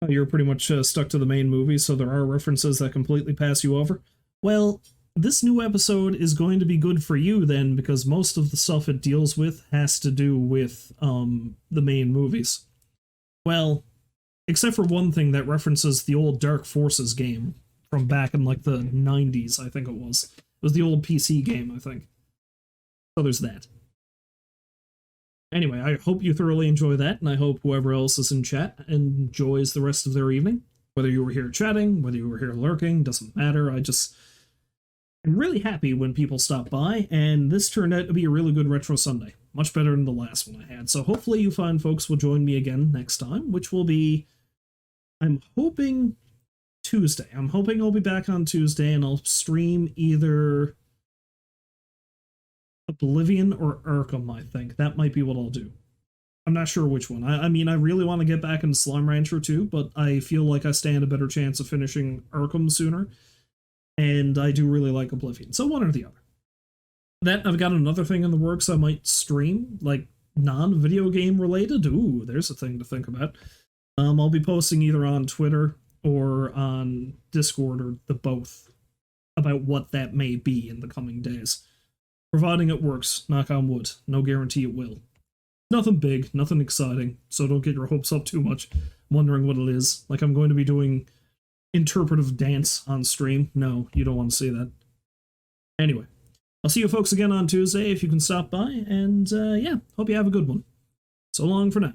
You're pretty much stuck to the main movie, so there are references that completely pass you over. Well, this new episode is going to be good for you then, because most of the stuff it deals with has to do with the main movies. Well, except for one thing that references the old Dark Forces game from back in like the 90s, I think it was. It was the old PC game, I think. So there's that. Anyway, I hope you thoroughly enjoy that, and I hope whoever else is in chat enjoys the rest of their evening. Whether you were here chatting, whether you were here lurking, doesn't matter. I'm really happy when people stop by, and this turned out to be a really good Retro Sunday. Much better than the last one I had. So hopefully you fine folks will join me again next time, which will be, I'm hoping, Tuesday. I'm hoping I'll be back on Tuesday, and I'll stream either Oblivion or Arkham, I think. That might be what I'll do. I'm not sure which one. I mean, I really want to get back into Slime Rancher too, but I feel like I stand a better chance of finishing Arkham sooner, and I do really like Oblivion, so one or the other. Then I've got another thing in the works I might stream, like non-video game related. Ooh, there's a thing to think about. I'll be posting either on Twitter or on Discord, or the both, about what that may be in the coming days. Providing it works, knock on wood. No guarantee it will. Nothing big, nothing exciting, so don't get your hopes up too much, wondering what it is. Like I'm going to be doing interpretive dance on stream. No, you don't want to see that. Anyway, I'll see you folks again on Tuesday if you can stop by, and yeah, hope you have a good one. So long for now.